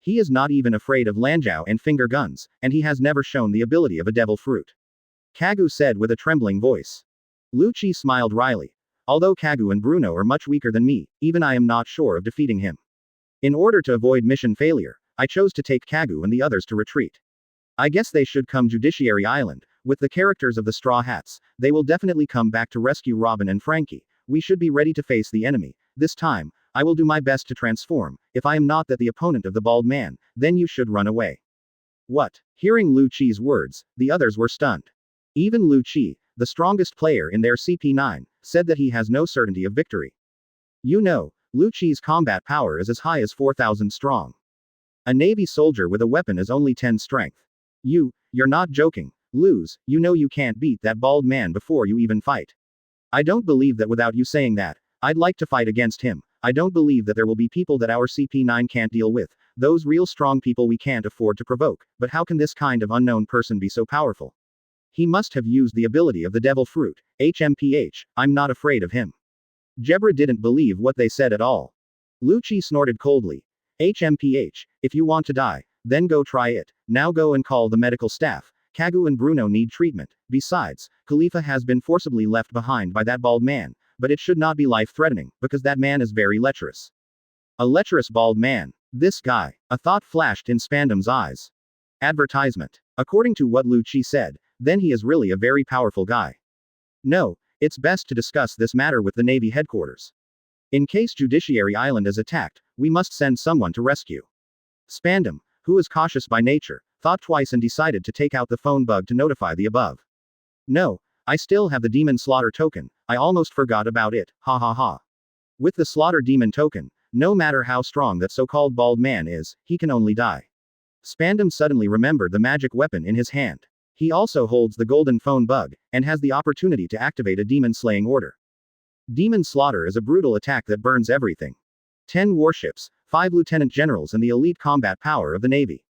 He is not even afraid of Lanjiao and finger guns, and he has never shown the ability of a devil fruit. Kagu said with a trembling voice. Lu Chi smiled wryly. Although Kagu and Bruno are much weaker than me, even I am not sure of defeating him. In order to avoid mission failure, I chose to take Kagu and the others to retreat. I guess they should come Judiciary Island. With the characters of the Straw Hats, they will definitely come back to rescue Robin and Frankie. We should be ready to face the enemy. This time, I will do my best to transform. If I am not the opponent of the bald man, then you should run away. What? Hearing Lu Chi's words, the others were stunned. Even Lu Chi, the strongest player in their CP9, said that he has no certainty of victory. You know, Lu Chi's combat power is as high as 4,000 strong. A Navy soldier with a weapon is only 10 strength. You're not joking. Lose, you know you can't beat that bald man before you even fight. I don't believe that without you saying that. I'd like to fight against him. I don't believe that there will be people that our CP9 can't deal with. Those real strong people we can't afford to provoke. But how can this kind of unknown person be so powerful? He must have used the ability of the devil fruit. HMPH, I'm not afraid of him. Jebra didn't believe what they said at all. Lu Chi snorted coldly. HMPH, if you want to die, then go try it. Now go and call the medical staff. Kagu and Bruno need treatment. Besides, Khalifa has been forcibly left behind by that bald man, but it should not be life-threatening, because that man is very lecherous. A lecherous bald man. This guy. A thought flashed in Spandam's eyes. Advertisement. According to what Lu Chi said, then he is really a very powerful guy. No, it's best to discuss this matter with the Navy headquarters. In case Judiciary Island is attacked, we must send someone to rescue. Spandam, who is cautious by nature, thought twice and decided to take out the phone bug to notify the above. No, I still have the demon slaughter token. I almost forgot about it. Ha ha ha. With the slaughter demon token, no matter how strong that so-called bald man is, he can only die. Spandam suddenly remembered the magic weapon in his hand. He also holds the golden phone bug, and has the opportunity to activate a demon slaying order. Demon slaughter is a brutal attack that burns everything. 10 warships, 5 lieutenant generals and the elite combat power of the Navy.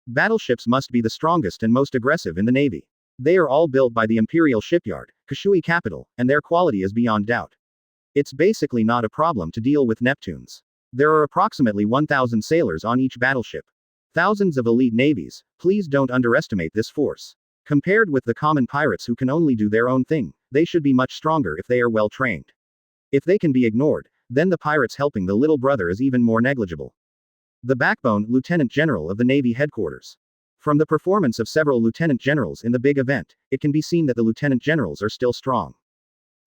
Battleships must be the strongest and most aggressive in the Navy. They are all built by the Imperial Shipyard, Kashui capital, and their quality is beyond doubt. It's basically not a problem to deal with Neptunes. There are approximately 1,000 sailors on each battleship. Thousands of elite navies. Please don't underestimate this force. Compared with the common pirates who can only do their own thing, they should be much stronger if they are well trained. If they can be ignored, then the pirates helping the little brother is even more negligible. The backbone, Lieutenant General of the Navy headquarters. From the performance of several lieutenant generals in the big event, it can be seen that the lieutenant generals are still strong.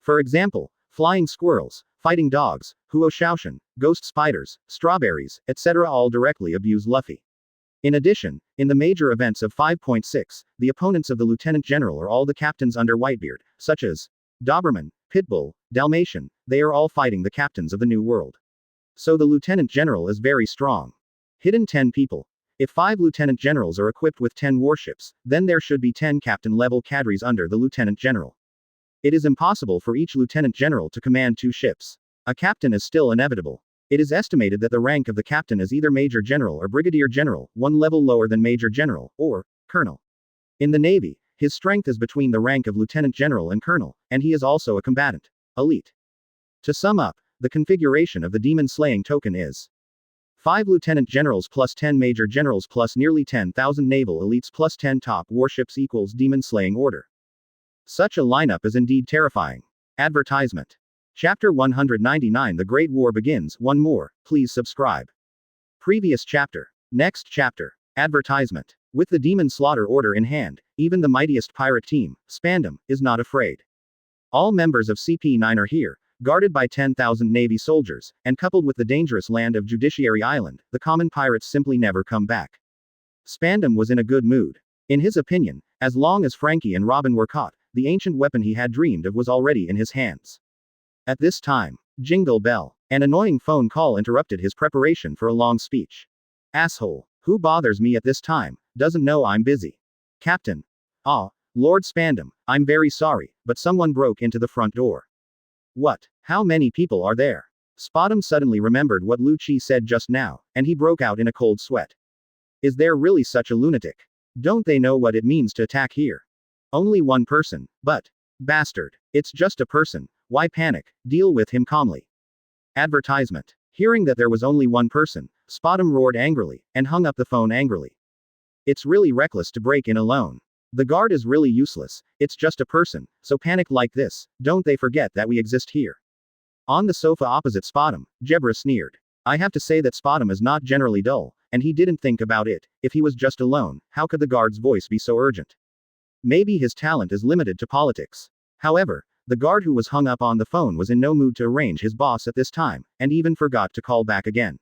For example, flying squirrels, fighting dogs, Huo Shaoshan, ghost spiders, strawberries, etc. all directly abuse Luffy. In addition, in the major events of 5.6, the opponents of the Lieutenant General are all the captains under Whitebeard, such as Doberman, Pitbull, Dalmatian. They are all fighting the captains of the New World. So the Lieutenant General is very strong. Hidden 10 people. If 5 Lieutenant Generals are equipped with 10 warships, then there should be 10 captain-level cadres under the Lieutenant General. It is impossible for each Lieutenant General to command 2 ships. A captain is still inevitable. It is estimated that the rank of the captain is either Major General or Brigadier General, one level lower than Major General, or Colonel. In the Navy, his strength is between the rank of Lieutenant General and Colonel, and he is also a combatant. Elite. To sum up, the configuration of the demon slaying token is 5 Lieutenant Generals plus 10 Major Generals plus nearly 10,000 naval elites plus 10 top warships equals demon slaying order. Such a lineup is indeed terrifying. Advertisement. Chapter 199 The Great War Begins. One more, please subscribe. Previous chapter. Next chapter. Advertisement. With the demon slaughter order in hand, even the mightiest pirate team, Spandam, is not afraid. All members of CP9 are here, guarded by 10,000 Navy soldiers, and coupled with the dangerous land of Judiciary Island, the common pirates simply never come back. Spandam was in a good mood. In his opinion, as long as Frankie and Robin were caught, the ancient weapon he had dreamed of was already in his hands. At this time, jingle bell. An annoying phone call interrupted his preparation for a long speech. Asshole. Who bothers me at this time? Doesn't know I'm busy. Captain. Ah, Lord Spandam, I'm very sorry, but someone broke into the front door. What? How many people are there? Spandam suddenly remembered what Lu Chi said just now, and he broke out in a cold sweat. Is there really such a lunatic? Don't they know what it means to attack here? Only one person, but. Bastard. It's just a person. Why panic? Deal with him calmly. Advertisement. Hearing that there was only one person, Spandam roared angrily, and hung up the phone angrily. It's really reckless to break in alone. The guard is really useless, it's just a person, so panic like this, don't they forget that we exist here. On the sofa opposite Spandam, Jebra sneered. I have to say that Spandam is not generally dull, and he didn't think about it. If he was just alone, how could the guard's voice be so urgent? Maybe his talent is limited to politics. However, the guard who was hung up on the phone was in no mood to arrange his boss at this time, and even forgot to call back again.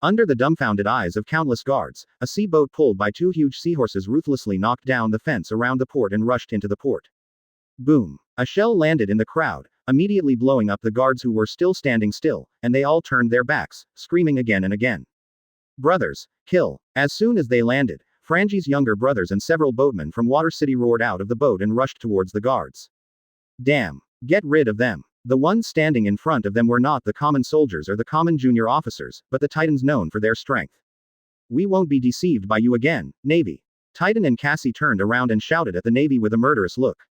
Under the dumbfounded eyes of countless guards, a sea boat pulled by 2 huge seahorses ruthlessly knocked down the fence around the port and rushed into the port. Boom! A shell landed in the crowd, immediately blowing up the guards who were still standing still, and they all turned their backs, screaming again and again. Brothers, kill! As soon as they landed, Frangi's younger brothers and several boatmen from Water City roared out of the boat and rushed towards the guards. Damn! Get rid of them! The ones standing in front of them were not the common soldiers or the common junior officers, but the Titans known for their strength. We won't be deceived by you again, Navy. Titan and Cassie turned around and shouted at the Navy with a murderous look.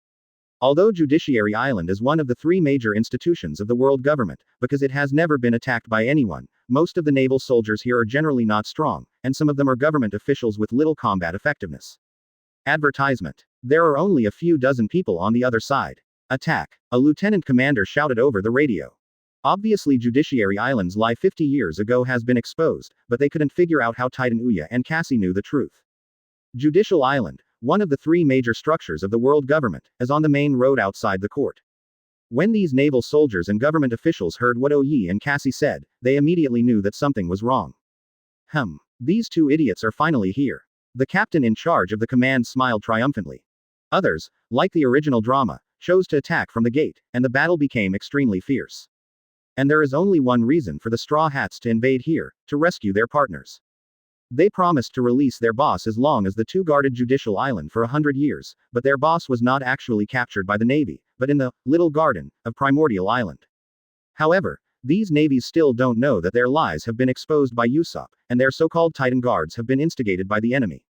Although Judiciary Island is one of the 3 major institutions of the world government, because it has never been attacked by anyone, most of the naval soldiers here are generally not strong, and some of them are government officials with little combat effectiveness. Advertisement. There are only a few dozen people on the other side. Attack! A lieutenant commander shouted over the radio. Obviously Judiciary Island's lie 50 years ago has been exposed, but they couldn't figure out how Titan Uya and Cassie knew the truth. Judicial Island, one of the 3 major structures of the world government, is on the main road outside the court. When these naval soldiers and government officials heard what Oyi and Cassie said, they immediately knew that something was wrong. These 2 idiots are finally here. The captain in charge of the command smiled triumphantly. Others, like the original drama, chose to attack from the gate, and the battle became extremely fierce. And there is only one reason for the Straw Hats to invade here, to rescue their partners. They promised to release their boss as long as the 2 guarded Judicial Island for 100 years, but their boss was not actually captured by the Navy, but in the little garden of Primordial Island. However, these navies still don't know that their lies have been exposed by Usopp, and their so-called Titan guards have been instigated by the enemy.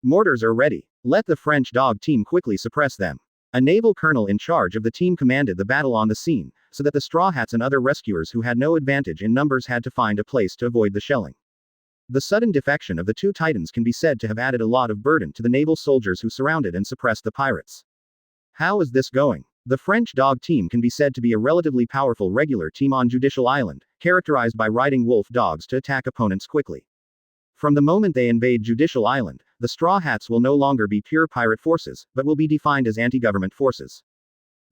Mortars are ready. Let the French dog team quickly suppress them. A naval colonel in charge of the team commanded the battle on the scene, so that the Straw Hats and other rescuers who had no advantage in numbers had to find a place to avoid the shelling. The sudden defection of the 2 Titans can be said to have added a lot of burden to the naval soldiers who surrounded and suppressed the pirates. How is this going? The French dog team can be said to be a relatively powerful regular team on Judicial Island, characterized by riding wolf dogs to attack opponents quickly. From the moment they invade Judicial Island, the Straw Hats will no longer be pure pirate forces, but will be defined as anti-government forces.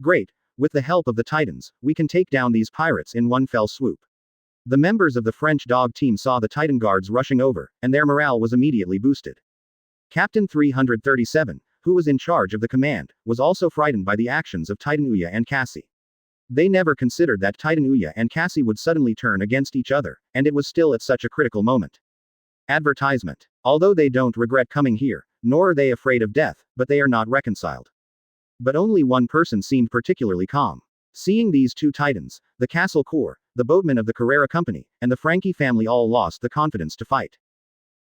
Great! With the help of the Titans, we can take down these pirates in one fell swoop. The members of the French dog team saw the Titan guards rushing over, and their morale was immediately boosted. Captain 337, who was in charge of the command, was also frightened by the actions of Titan Uya and Cassie. They never considered that Titan Uya and Cassie would suddenly turn against each other, and it was still at such a critical moment. Advertisement. Although they don't regret coming here, nor are they afraid of death, but they are not reconciled. But only one person seemed particularly calm. Seeing these 2 Titans, the castle core, the boatmen of the Carrera Company, and the Frankie family all lost the confidence to fight.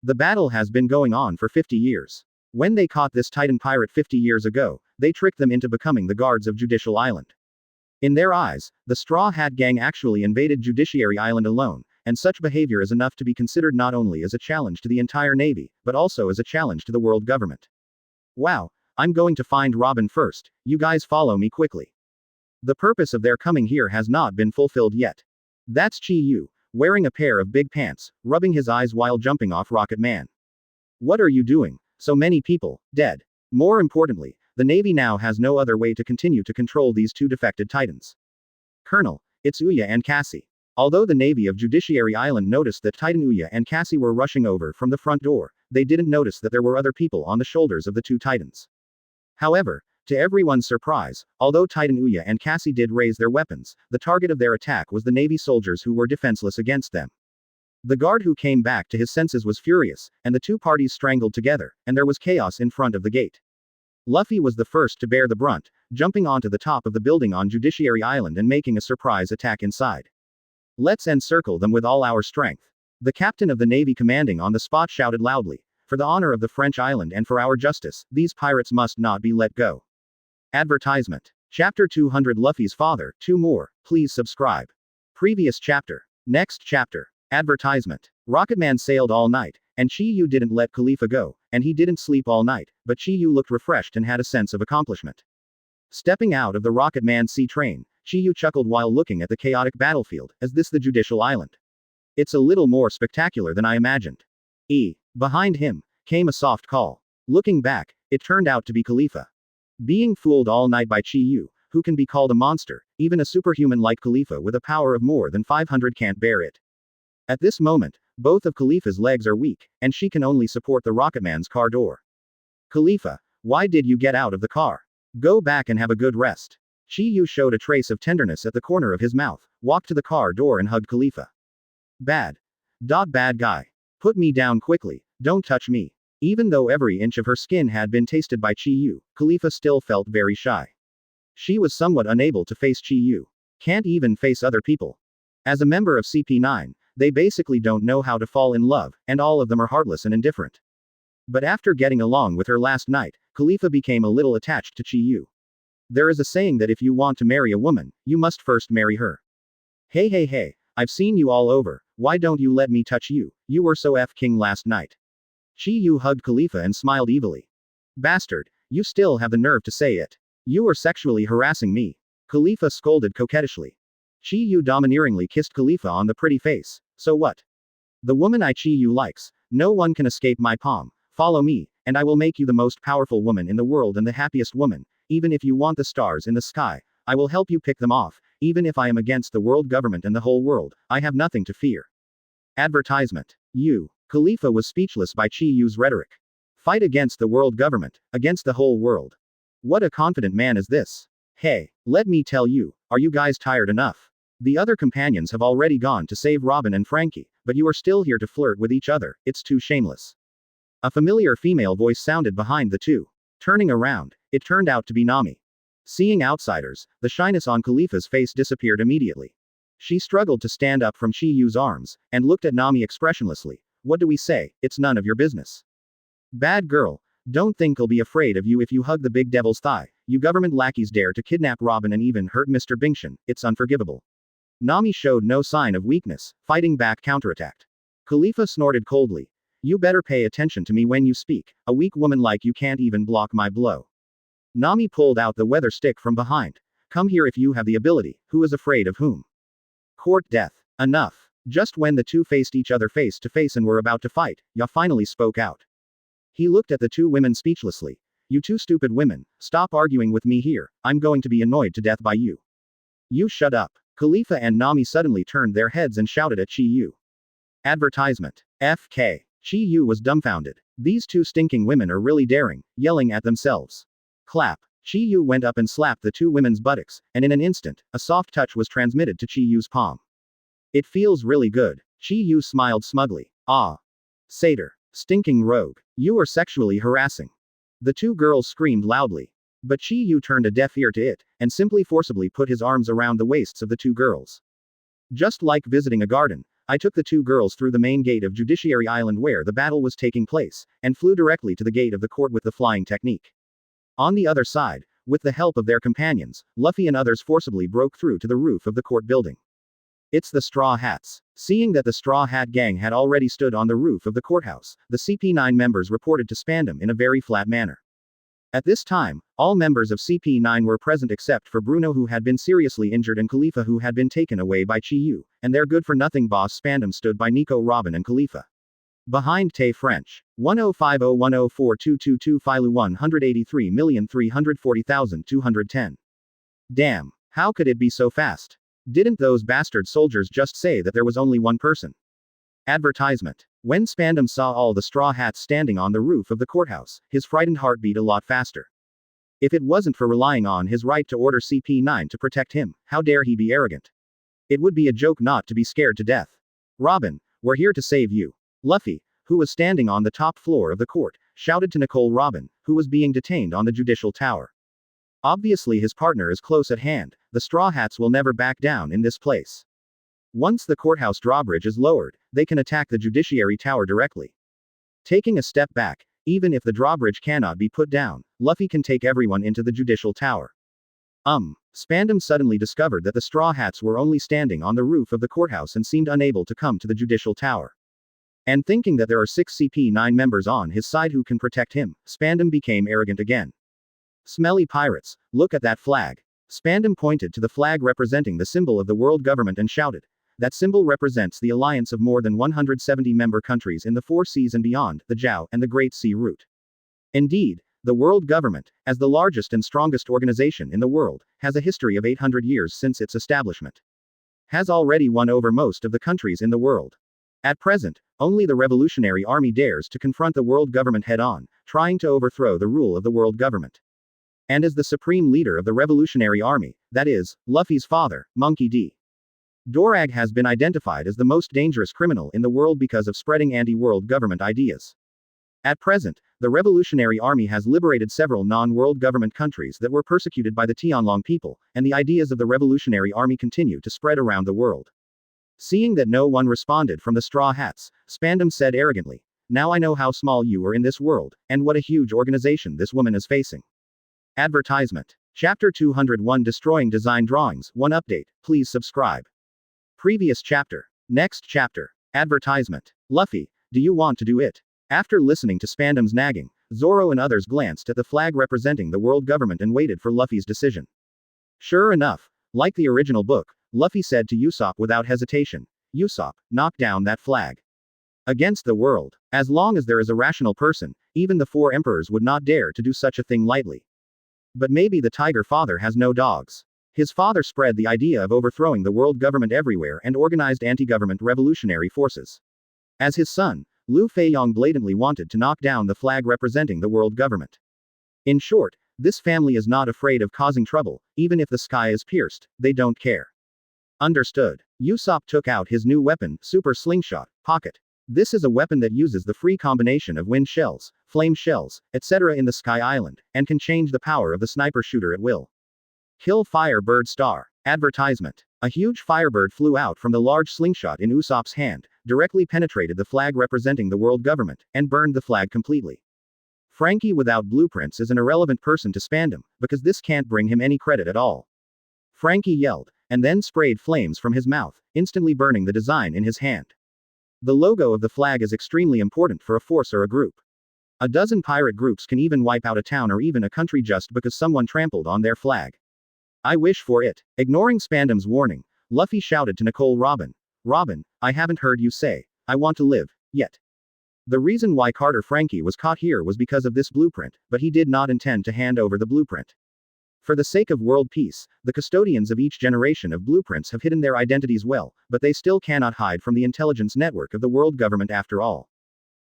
The battle has been going on for 50 years. When they caught this Titan pirate 50 years ago, they tricked them into becoming the guards of Judicial Island. In their eyes, the Straw Hat Gang actually invaded Judiciary Island alone, and such behavior is enough to be considered not only as a challenge to the entire Navy, but also as a challenge to the world government. Wow, I'm going to find Robin first, you guys follow me quickly. The purpose of their coming here has not been fulfilled yet. That's Chi Yu, wearing a pair of big pants, rubbing his eyes while jumping off Rocket Man. What are you doing? So many people, dead. More importantly, the Navy now has no other way to continue to control these two defected Titans. Colonel, it's Ouya and Cassie. Although the Navy of Judiciary Island noticed that Titan Ouya and Cassie were rushing over from the front door, they didn't notice that there were other people on the shoulders of the two Titans. However, to everyone's surprise, although Titan Ouya and Cassie did raise their weapons, the target of their attack was the Navy soldiers who were defenseless against them. The guard who came back to his senses was furious, and the two parties strangled together, and there was chaos in front of the gate. Luffy was the first to bear the brunt, jumping onto the top of the building on Judiciary Island and making a surprise attack inside. Let's encircle them with all our strength. The captain of the Navy commanding on the spot shouted loudly, for the honor of the French island and for our justice, these pirates must not be let go. Advertisement. Chapter 200 Luffy's father, 2 more, please subscribe. Previous chapter. Next chapter. Advertisement. Rocketman sailed all night, and Chi Yu didn't let Khalifa go, and he didn't sleep all night, but Chi Yu looked refreshed and had a sense of accomplishment. Stepping out of the Rocketman sea train, Chi Yu chuckled while looking at the chaotic battlefield. Is this the Judicial Island? It's a little more spectacular than I imagined. Behind him came a soft call. Looking back, it turned out to be Khalifa. Being fooled all night by Chi Yu, who can be called a monster, even a superhuman like Khalifa with a power of more than 500 can't bear it. At this moment, both of Khalifa's legs are weak, and she can only support the Rocketman's car door. Khalifa, why did you get out of the car? Go back and have a good rest. Chi Yu showed a trace of tenderness at the corner of his mouth, walked to the car door and hugged Khalifa. Bad guy. Put me down quickly, don't touch me. Even though every inch of her skin had been tasted by Chi Yu, Khalifa still felt very shy. She was somewhat unable to face Chi Yu. Can't even face other people. As a member of CP9, they basically don't know how to fall in love, and all of them are heartless and indifferent. But after getting along with her last night, Khalifa became a little attached to Chi Yu. There is a saying that if you want to marry a woman, you must first marry her. Hey, I've seen you all over, why don't you let me touch you? You were so king last night. Chi Yu hugged Khalifa and smiled evilly. Bastard, you still have the nerve to say it. You were sexually harassing me. Khalifa scolded coquettishly. Chi Yu domineeringly kissed Khalifa on the pretty face. So what? The woman Chi Yu likes. No one can escape my palm. Follow me, and I will make you the most powerful woman in the world and the happiest woman. Even if you want the stars in the sky, I will help you pick them off. Even if I am against the world government and the whole world, I have nothing to fear. Advertisement. Khalifa was speechless by Chi Yu's rhetoric. Fight against the world government, against the whole world. What a confident man is this. Hey, let me tell you, are you guys tired enough? The other companions have already gone to save Robin and Frankie, but you are still here to flirt with each other, it's too shameless. A familiar female voice sounded behind the two. Turning around, it turned out to be Nami. Seeing outsiders, the shyness on Khalifa's face disappeared immediately. She struggled to stand up from Chi Yu's arms, and looked at Nami expressionlessly. What do we say? It's none of your business. Bad girl, don't think I'll be afraid of you if you hug the big devil's thigh. You government lackeys dare to kidnap Robin and even hurt Mr. Bingshan, it's unforgivable. Nami showed no sign of weakness, fighting back counterattacked. Khalifa snorted coldly. You better pay attention to me when you speak, a weak woman like you can't even block my blow. Nami pulled out the weather stick from behind. Come here if you have the ability, who is afraid of whom? Court death. Enough. Just when the two faced each other face to face and were about to fight, Ya finally spoke out. He looked at the two women speechlessly. You two stupid women, stop arguing with me here, I'm going to be annoyed to death by you. You shut up. Khalifa and Nami suddenly turned their heads and shouted at Chi Yu. Advertisement. FK. Chi Yu was dumbfounded. These two stinking women are really daring, yelling at themselves. Clap. Chi Yu went up and slapped the two women's buttocks, and in an instant, a soft touch was transmitted to Chi Yu's palm. It feels really good. Chi Yu smiled smugly. Ah. Satyr. Stinking rogue. You are sexually harassing. The two girls screamed loudly. But Chi Yu turned a deaf ear to it, and simply forcibly put his arms around the waists of the two girls. Just like visiting a garden, I took the two girls through the main gate of Judiciary Island where the battle was taking place, and flew directly to the gate of the court with the flying technique. On the other side, with the help of their companions, Luffy and others forcibly broke through to the roof of the court building. It's the Straw Hats. Seeing that the Straw Hat gang had already stood on the roof of the courthouse, the CP9 members reported to Spandam in a very flat manner. At this time, all members of CP9 were present except for Bruno, who had been seriously injured, and Khalifa, who had been taken away by Chiyu, and their good-for-nothing boss Spandam stood by Nico, Robin and Khalifa. Behind Tay French. 1050104222 Filu 183,340,210. Damn. How could it be so fast? Didn't those bastard soldiers just say that there was only one person? Advertisement. When Spandam saw all the Straw Hats standing on the roof of the courthouse, his frightened heart beat a lot faster. If it wasn't for relying on his right to order CP9 to protect him, how dare he be arrogant? It would be a joke not to be scared to death. Robin, we're here to save you. Luffy, who was standing on the top floor of the court, shouted to Nicole Robin, who was being detained on the judicial tower. Obviously his partner is close at hand. The Straw Hats will never back down in this place. Once the courthouse drawbridge is lowered, they can attack the judiciary tower directly. Taking a step back, even if the drawbridge cannot be put down, Luffy can take everyone into the judicial tower. Spandam suddenly discovered that the Straw Hats were only standing on the roof of the courthouse and seemed unable to come to the judicial tower. And thinking that there are 6 CP9 members on his side who can protect him, Spandam became arrogant again. Smelly pirates, look at that flag. Spandam pointed to the flag representing the symbol of the world government and shouted. That symbol represents the alliance of more than 170 member countries in the 4 seas and beyond, the Jiao and the Great Sea Route. Indeed, the world government, as the largest and strongest organization in the world, has a history of 800 years since its establishment. Has already won over most of the countries in the world. At present, only the Revolutionary Army dares to confront the world government head-on, trying to overthrow the rule of the world government. And as the supreme leader of the Revolutionary Army, that is, Luffy's father, Monkey D. Dorag has been identified as the most dangerous criminal in the world because of spreading anti-world government ideas. At present, the Revolutionary Army has liberated several non-world government countries that were persecuted by the Tianlong people, and the ideas of the Revolutionary Army continue to spread around the world. Seeing that no one responded from the Straw Hats, Spandam said arrogantly, "Now I know how small you are in this world, and what a huge organization this woman is facing." Advertisement. Chapter 201 Destroying Design Drawings, 1 update, please subscribe. Previous chapter. Next chapter. Advertisement. Luffy, do you want to do it? After listening to Spandam's nagging, Zoro and others glanced at the flag representing the world government and waited for Luffy's decision. Sure enough, like the original book, Luffy said to Usopp without hesitation, "Usopp, knock down that flag. Against the world. As long as there is a rational person, even the 4 emperors would not dare to do such a thing lightly. But maybe the Tiger Father has no dogs. His father spread the idea of overthrowing the world government everywhere and organized anti-government revolutionary forces. As his son, Lu Feiyong blatantly wanted to knock down the flag representing the world government. In short, this family is not afraid of causing trouble, even if the sky is pierced, they don't care." Understood. Usopp took out his new weapon, Super Slingshot, Pocket. This is a weapon that uses the free combination of wind shells, flame shells, etc. in the Sky Island, and can change the power of the sniper shooter at will. Kill Firebird Star. Advertisement. A huge firebird flew out from the large slingshot in Usopp's hand, directly penetrated the flag representing the world government, and burned the flag completely. Frankie without blueprints is an irrelevant person to Spandam, because this can't bring him any credit at all. Frankie yelled, and then sprayed flames from his mouth, instantly burning the design in his hand. The logo of the flag is extremely important for a force or a group. A dozen pirate groups can even wipe out a town or even a country just because someone trampled on their flag. I wish for it. Ignoring Spandam's warning, Luffy shouted to Nicole Robin, "Robin, I haven't heard you say, I want to live, yet." The reason why Carter Frankie was caught here was because of this blueprint, but he did not intend to hand over the blueprint. For the sake of world peace, the custodians of each generation of blueprints have hidden their identities well, but they still cannot hide from the intelligence network of the world government after all.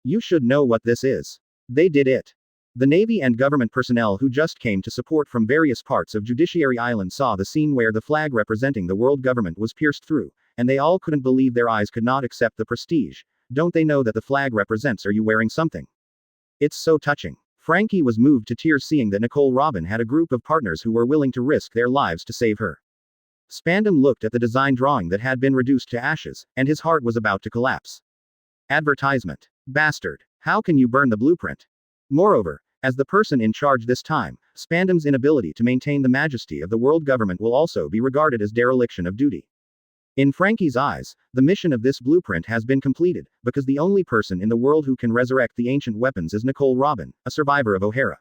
You should know what this is. They did it. The Navy and government personnel who just came to support from various parts of Judiciary Island saw the scene where the flag representing the world government was pierced through, and they all couldn't believe their eyes, could not accept the prestige. Don't they know that the flag represents? Are you wearing something? It's so touching. Frankie was moved to tears seeing that Nicole Robin had a group of partners who were willing to risk their lives to save her. Spandam looked at the design drawing that had been reduced to ashes, and his heart was about to collapse. Advertisement. Bastard. How can you burn the blueprint? Moreover, as the person in charge this time, Spandam's inability to maintain the majesty of the world government will also be regarded as dereliction of duty. In Frankie's eyes, the mission of this blueprint has been completed, because the only person in the world who can resurrect the ancient weapons is Nicole Robin, a survivor of O'Hara.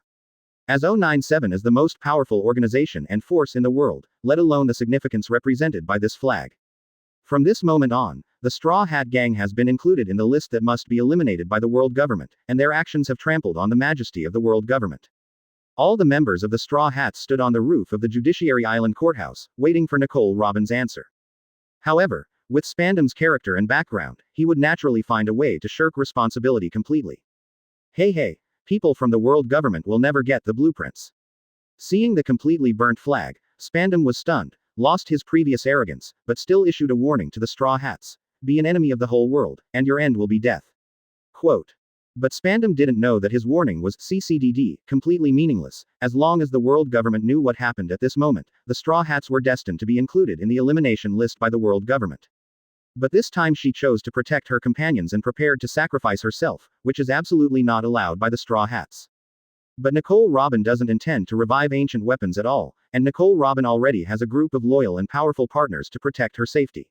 As 097 is the most powerful organization and force in the world, let alone the significance represented by this flag. From this moment on, the Straw Hat Gang has been included in the list that must be eliminated by the world government, and their actions have trampled on the majesty of the world government. All the members of the Straw Hats stood on the roof of the Judiciary Island courthouse, waiting for Nicole Robin's answer. However, with Spandam's character and background, he would naturally find a way to shirk responsibility completely. Hey, people from the world government will never get the blueprints. Seeing the completely burnt flag, Spandam was stunned, lost his previous arrogance, but still issued a warning to the Straw Hats: be an enemy of the whole world, and your end will be death. Quote. But Spandam didn't know that his warning was CCDD, completely meaningless. As long as the world government knew what happened at this moment, the Straw Hats were destined to be included in the elimination list by the world government. But this time she chose to protect her companions and prepared to sacrifice herself, which is absolutely not allowed by the Straw Hats. But Nicole Robin doesn't intend to revive ancient weapons at all, and Nicole Robin already has a group of loyal and powerful partners to protect her safety.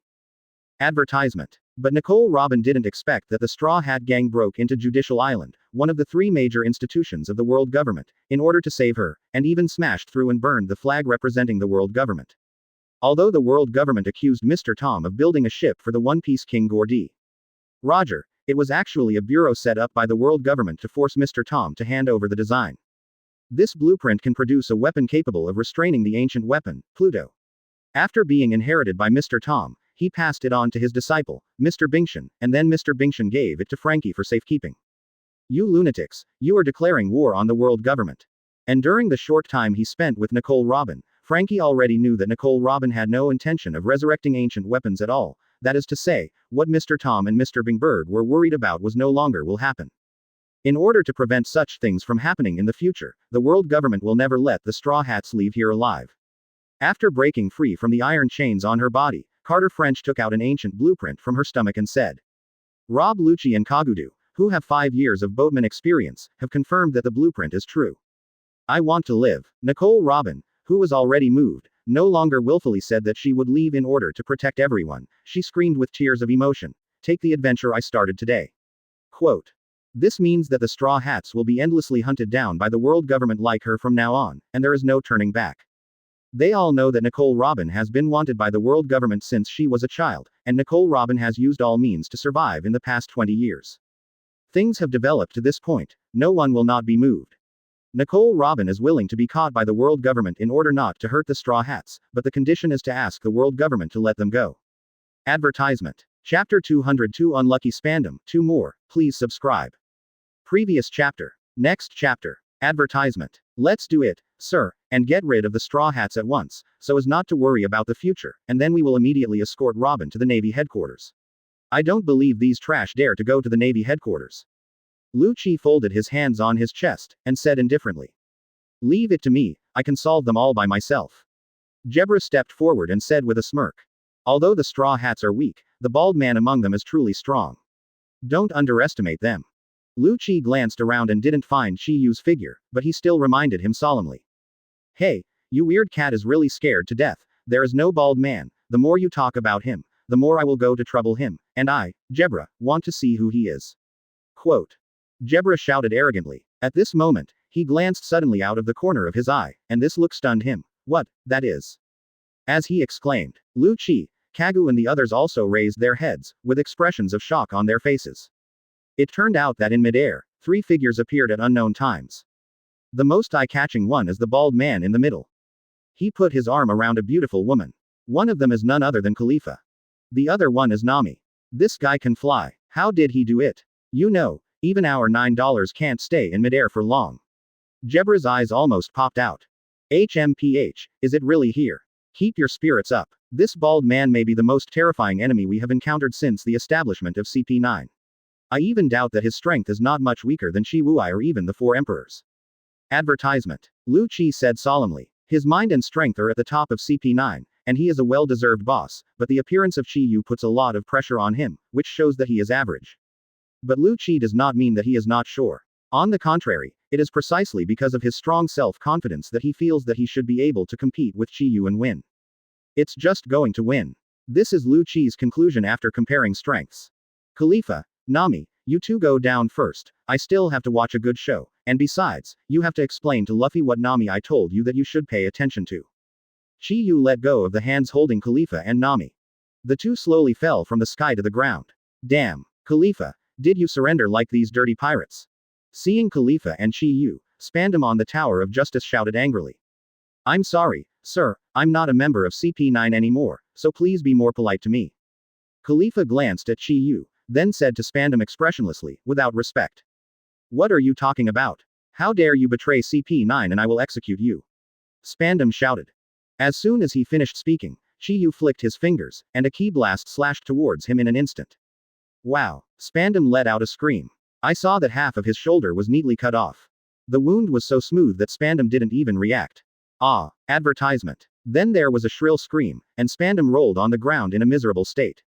Advertisement. But Nicole Robin didn't expect that the Straw Hat Gang broke into Judicial Island, one of the three major institutions of the world government, in order to save her, and even smashed through and burned the flag representing the world government. Although the world government accused Mr. Tom of building a ship for the One Piece King Gordy. Roger, it was actually a bureau set up by the world government to force Mr. Tom to hand over the design. This blueprint can produce a weapon capable of restraining the ancient weapon, Pluto. After being inherited by Mr. Tom, he passed it on to his disciple, Mr. Bingshan, and then Mr. Bingshan gave it to Frankie for safekeeping. You lunatics, you are declaring war on the world government. And during the short time he spent with Nicole Robin, Frankie already knew that Nicole Robin had no intention of resurrecting ancient weapons at all. That is to say, what Mr. Tom and Mr. Bingberg were worried about was no longer will happen. In order to prevent such things from happening in the future, the world government will never let the Straw Hats leave here alive. After breaking free from the iron chains on her body, Carter French took out an ancient blueprint from her stomach and said, Rob Lucci and Kagudu, who have 5 years of boatman experience, have confirmed that the blueprint is true. I want to live. Nicole Robin, who was already moved, no longer willfully said that she would leave in order to protect everyone. She screamed with tears of emotion, take the adventure I started today. Quote. This means that the Straw Hats will be endlessly hunted down by the world government like her from now on, and there is no turning back. They all know that Nicole Robin has been wanted by the world government since she was a child, and Nicole Robin has used all means to survive in the past 20 years. Things have developed to this point, no one will not be moved. Nicole Robin is willing to be caught by the world government in order not to hurt the Straw Hats, but the condition is to ask the world government to let them go. Advertisement. Chapter 202 Unlucky Spandam, 2 more, please subscribe. Previous chapter. Next chapter. Advertisement. Let's do it, sir, and get rid of the Straw Hats at once, so as not to worry about the future, and then we will immediately escort Robin to the Navy headquarters. I don't believe these trash dare to go to the Navy headquarters. Lucci folded his hands on his chest, and said indifferently. Leave it to me, I can solve them all by myself. Jebra stepped forward and said with a smirk. Although the Straw Hats are weak, the bald man among them is truly strong. Don't underestimate them. Lucci glanced around and didn't find Chiyu's figure, but he still reminded him solemnly. Hey, you weird cat is really scared to death, there is no bald man, the more you talk about him, the more I will go to trouble him, and I, Jebra, want to see who he is. Quote. Jebra shouted arrogantly. At this moment, he glanced suddenly out of the corner of his eye, and this look stunned him. What, that is? As he exclaimed, Lucci, Kagu and the others also raised their heads, with expressions of shock on their faces. It turned out that in midair, 3 figures appeared at unknown times. The most eye-catching one is the bald man in the middle. He put his arm around a beautiful woman. One of them is none other than Khalifa. The other one is Nami. This guy can fly. How did he do it? You know, even our $9 can't stay in midair for long. Jebra's eyes almost popped out. HMPH, is it really here? Keep your spirits up. This bald man may be the most terrifying enemy we have encountered since the establishment of CP9. I even doubt that his strength is not much weaker than Shi Wuai or even the 4 emperors. Advertisement. Lucci said solemnly. His mind and strength are at the top of CP9, and he is a well-deserved boss, but the appearance of Chi Yu puts a lot of pressure on him, which shows that he is average. But Lu Chi does not mean that he is not sure. On the contrary, it is precisely because of his strong self-confidence that he feels that he should be able to compete with Chi Yu and win. It's just going to win. This is Lu Chi's conclusion after comparing strengths. Khalifa, Nami, you two go down first, I still have to watch a good show, and besides, you have to explain to Luffy what Nami I told you that you should pay attention to. Chi Yu let go of the hands holding Khalifa and Nami. The two slowly fell from the sky to the ground. Damn, Khalifa, did you surrender like these dirty pirates? Seeing Khalifa and Chi Yu, Spandam on the Tower of Justice shouted angrily. I'm sorry, sir, I'm not a member of CP9 anymore, so please be more polite to me. Khalifa glanced at Chi Yu, then said to Spandam expressionlessly, without respect. What are you talking about? How dare you betray CP9 and I will execute you? Spandam shouted. As soon as he finished speaking, Chi Yu flicked his fingers, and a ki blast slashed towards him in an instant. Wow! Spandam let out a scream. I saw that half of his shoulder was neatly cut off. The wound was so smooth that Spandam didn't even react. Ah! Advertisement. Then there was a shrill scream, and Spandam rolled on the ground in a miserable state.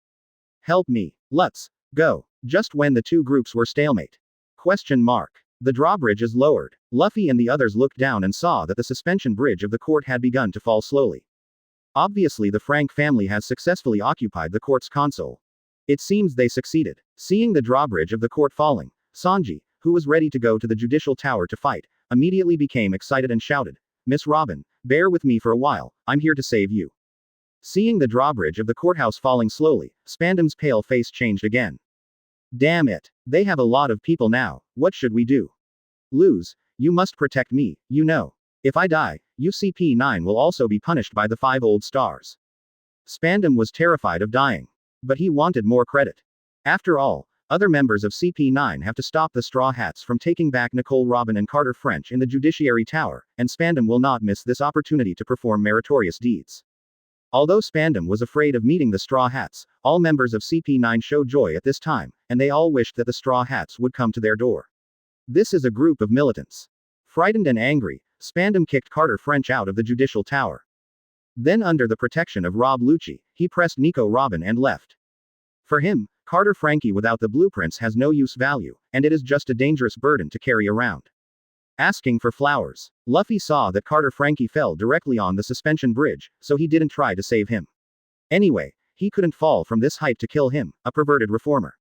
Help me. Let's go. Just when the two groups were stalemate. Question mark. The drawbridge is lowered. Luffy and the others looked down and saw that the suspension bridge of the court had begun to fall slowly. Obviously the Frank family has successfully occupied the court's console. It seems they succeeded. Seeing the drawbridge of the court falling, Sanji, who was ready to go to the judicial tower to fight, immediately became excited and shouted, Miss Robin, bear with me for a while, I'm here to save you. Seeing the drawbridge of the courthouse falling slowly, Spandam's pale face changed again. Damn it. They have a lot of people now, what should we do? Luz, you must protect me, you know. If I die, UCP9 will also be punished by the 5 old stars. Spandam was terrified of dying. But he wanted more credit. After all, other members of CP9 have to stop the Straw Hats from taking back Nicole Robin and Carter French in the Judiciary Tower, and Spandam will not miss this opportunity to perform meritorious deeds. Although Spandam was afraid of meeting the Straw Hats, all members of CP9 showed joy at this time, and they all wished that the Straw Hats would come to their door. This is a group of militants. Frightened and angry, Spandam kicked Carter French out of the Judicial Tower. Then under the protection of Rob Lucci, he pressed Nico Robin and left. For him, Carter Frankie without the blueprints has no use value, and it is just a dangerous burden to carry around. Asking for flowers. Luffy saw that Carter Frankie fell directly on the suspension bridge, so he didn't try to save him. Anyway, he couldn't fall from this height to kill him, a perverted reformer.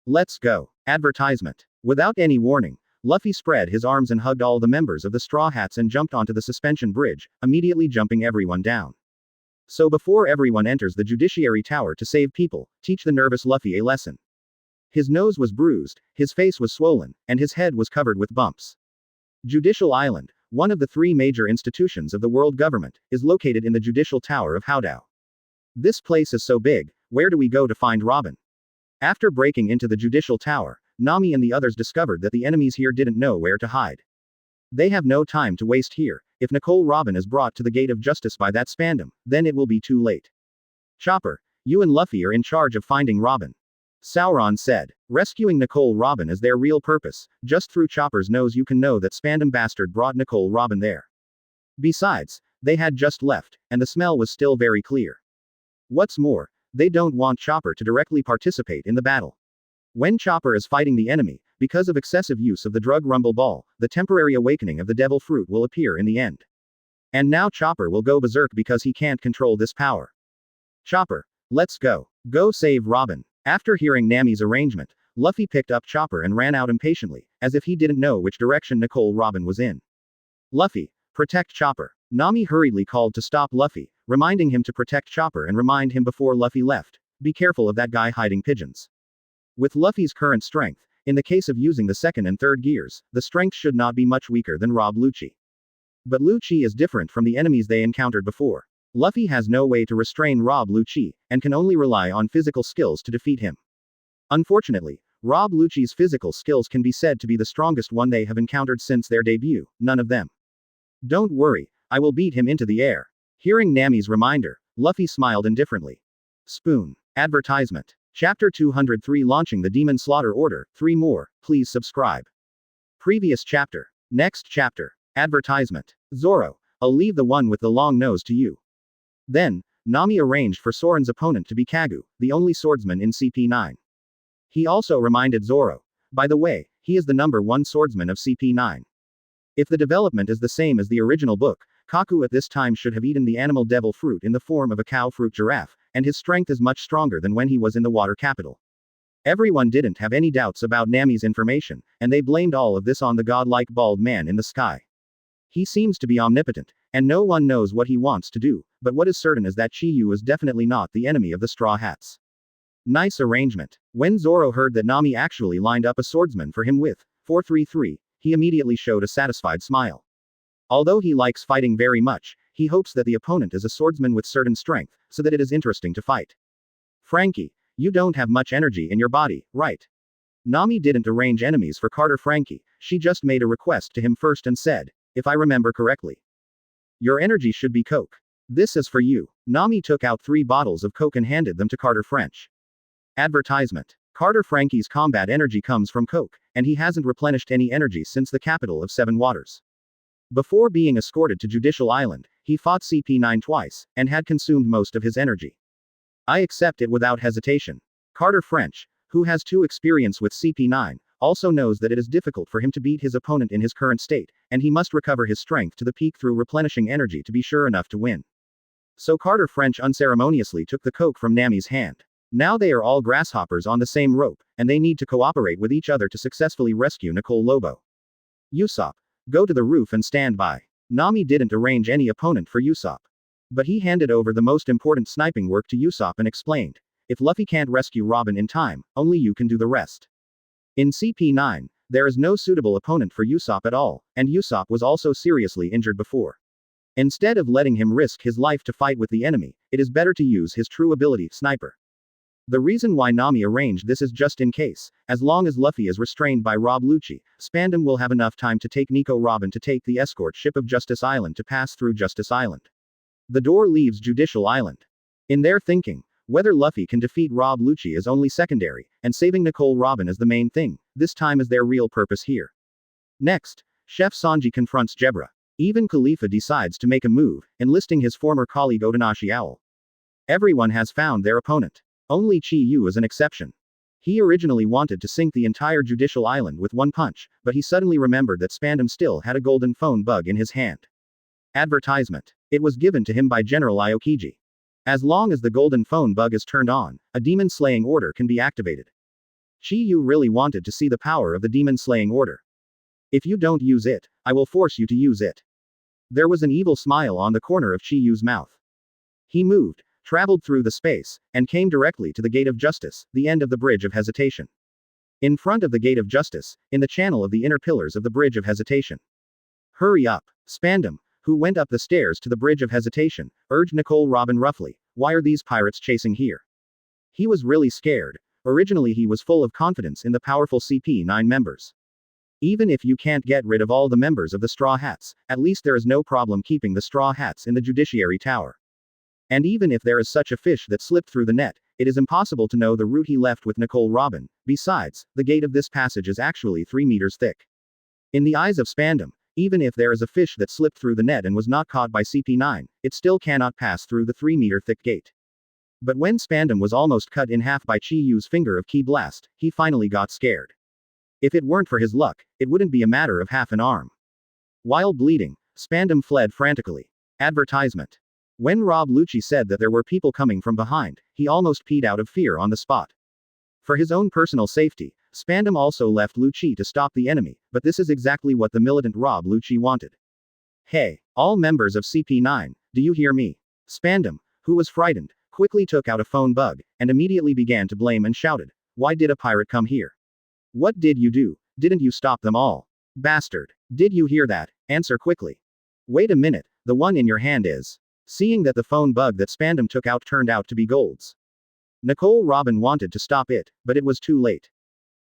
Let's go. Advertisement. Without any warning, Luffy spread his arms and hugged all the members of the Straw Hats and jumped onto the suspension bridge, immediately jumping everyone down. So before everyone enters the Judiciary Tower to save people, teach the nervous Luffy a lesson. His nose was bruised, his face was swollen, and his head was covered with bumps. Judicial Island, one of the 3 major institutions of the world government, is located in the Judicial Tower of Haodao. This place is so big, where do we go to find Robin? After breaking into the Judicial Tower, Nami and the others discovered that the enemies here didn't know where to hide. They have no time to waste here. If Nicole Robin is brought to the gate of justice by that Spandam, then it will be too late. Chopper, you and Luffy are in charge of finding Robin. Sauron said. Rescuing Nicole Robin is their real purpose, just through Chopper's nose you can know that Spandam bastard brought Nicole Robin there. Besides, they had just left, and the smell was still very clear. What's more, they don't want Chopper to directly participate in the battle. When Chopper is fighting the enemy, because of excessive use of the drug Rumble Ball, the temporary awakening of the Devil Fruit will appear in the end. And now Chopper will go berserk because he can't control this power. Chopper, let's go. Go save Robin. After hearing Nami's arrangement, Luffy picked up Chopper and ran out impatiently, as if he didn't know which direction Nicole Robin was in. Luffy, protect Chopper. Nami hurriedly called to stop Luffy, reminding him to protect Chopper and remind him before Luffy left, be careful of that guy hiding pigeons. With Luffy's current strength, in the case of using the 2nd and 3rd gears, the strength should not be much weaker than Rob Lucci. But Lucci is different from the enemies they encountered before. Luffy has no way to restrain Rob Lucci, and can only rely on physical skills to defeat him. Unfortunately, Rob Lucci's physical skills can be said to be the strongest one they have encountered since their debut, none of them. Don't worry, I will beat him into the air. Hearing Nami's reminder, Luffy smiled indifferently. Spoon. Advertisement. Chapter 203 Launching the Demon Slaughter Order, 3 more, please subscribe. Previous chapter. Next chapter. Advertisement. Zoro, I'll leave the one with the long nose to you. Then, Nami arranged for Soren's opponent to be Kagu, the only swordsman in CP9. He also reminded Zoro. By the way, he is the #1 swordsman of CP9. If the development is the same as the original book, Kaku at this time should have eaten the animal devil fruit in the form of a cow fruit giraffe, and his strength is much stronger than when he was in the water capital. Everyone didn't have any doubts about Nami's information, and they blamed all of this on the godlike bald man in the sky. He seems to be omnipotent, and no one knows what he wants to do, but what is certain is that Chiyu is definitely not the enemy of the Straw Hats. Nice arrangement. When Zoro heard that Nami actually lined up a swordsman for him with 433, he immediately showed a satisfied smile. Although he likes fighting very much, he hopes that the opponent is a swordsman with certain strength, so that it is interesting to fight. Frankie, you don't have much energy in your body, right? Nami didn't arrange enemies for Carter Frankie, she just made a request to him first and said, if I remember correctly. Your energy should be Coke. This is for you. Nami took out 3 bottles of Coke and handed them to Carter French. Advertisement. Carter Frankie's combat energy comes from Coke, and he hasn't replenished any energy since the capital of 7 waters. Before being escorted to Judicial Island, he fought CP9 twice, and had consumed most of his energy. I accept it without hesitation. Carter French, who has 2 experience with CP9, also knows that it is difficult for him to beat his opponent in his current state, and he must recover his strength to the peak through replenishing energy to be sure enough to win. So Carter French unceremoniously took the Coke from Nami's hand. Now they are all grasshoppers on the same rope, and they need to cooperate with each other to successfully rescue Nicole Lobo. Usopp, go to the roof and stand by. Nami didn't arrange any opponent for Usopp. But he handed over the most important sniping work to Usopp and explained, if Luffy can't rescue Robin in time, only you can do the rest. In CP9, there is no suitable opponent for Usopp at all, and Usopp was also seriously injured before. Instead of letting him risk his life to fight with the enemy, it is better to use his true ability, Sniper. The reason why Nami arranged this is just in case, as long as Luffy is restrained by Rob Lucci, Spandam will have enough time to take Nico Robin to take the escort ship of Justice Island to pass through Justice Island. The door leaves Judicial Island. In their thinking, whether Luffy can defeat Rob Lucci is only secondary, and saving Nicole Robin is the main thing. This time is their real purpose here. Next, Chef Sanji confronts Jebra. Even Khalifa decides to make a move, enlisting his former colleague Otonashi Owl. Everyone has found their opponent. Only Chi Yu is an exception. He originally wanted to sink the entire Judicial Island with one punch, but he suddenly remembered that Spandam still had a golden phone bug in his hand. Advertisement. It was given to him by General Aokiji. As long as the golden phone bug is turned on, a demon-slaying order can be activated. Chi Yu really wanted to see the power of the demon-slaying order. If you don't use it, I will force you to use it. There was an evil smile on the corner of Chi Yu's mouth. He moved, traveled through the space, and came directly to the Gate of Justice, the end of the Bridge of Hesitation. In front of the Gate of Justice, in the channel of the inner pillars of the Bridge of Hesitation. Hurry up, Spandam, who went up the stairs to the Bridge of Hesitation, urged Nicole Robin roughly, why are these pirates chasing here? He was really scared. Originally he was full of confidence in the powerful CP9 members. Even if you can't get rid of all the members of the Straw Hats, at least there is no problem keeping the Straw Hats in the Judiciary Tower. And even if there is such a fish that slipped through the net, it is impossible to know the route he left with Nicole Robin. Besides, the gate of this passage is actually 3 meters thick. In the eyes of Spandam, even if there is a fish that slipped through the net and was not caught by CP9, it still cannot pass through the 3-meter thick gate. But when Spandam was almost cut in half by Chi Yu's finger of Ki Blast, he finally got scared. If it weren't for his luck, it wouldn't be a matter of half an arm. While bleeding, Spandam fled frantically. Advertisement. When Rob Lucci said that there were people coming from behind, he almost peed out of fear on the spot. For his own personal safety, Spandam also left Lucci to stop the enemy, but this is exactly what the militant Rob Lucci wanted. Hey, all members of CP9, do you hear me? Spandam, who was frightened, quickly took out a phone bug, and immediately began to blame and shouted, why did a pirate come here? What did you do? Didn't you stop them all? Bastard. Did you hear that? Answer quickly. Wait a minute, the one in your hand is. Seeing that the phone bug that Spandam took out turned out to be Gold's. Nicole Robin wanted to stop it, but it was too late.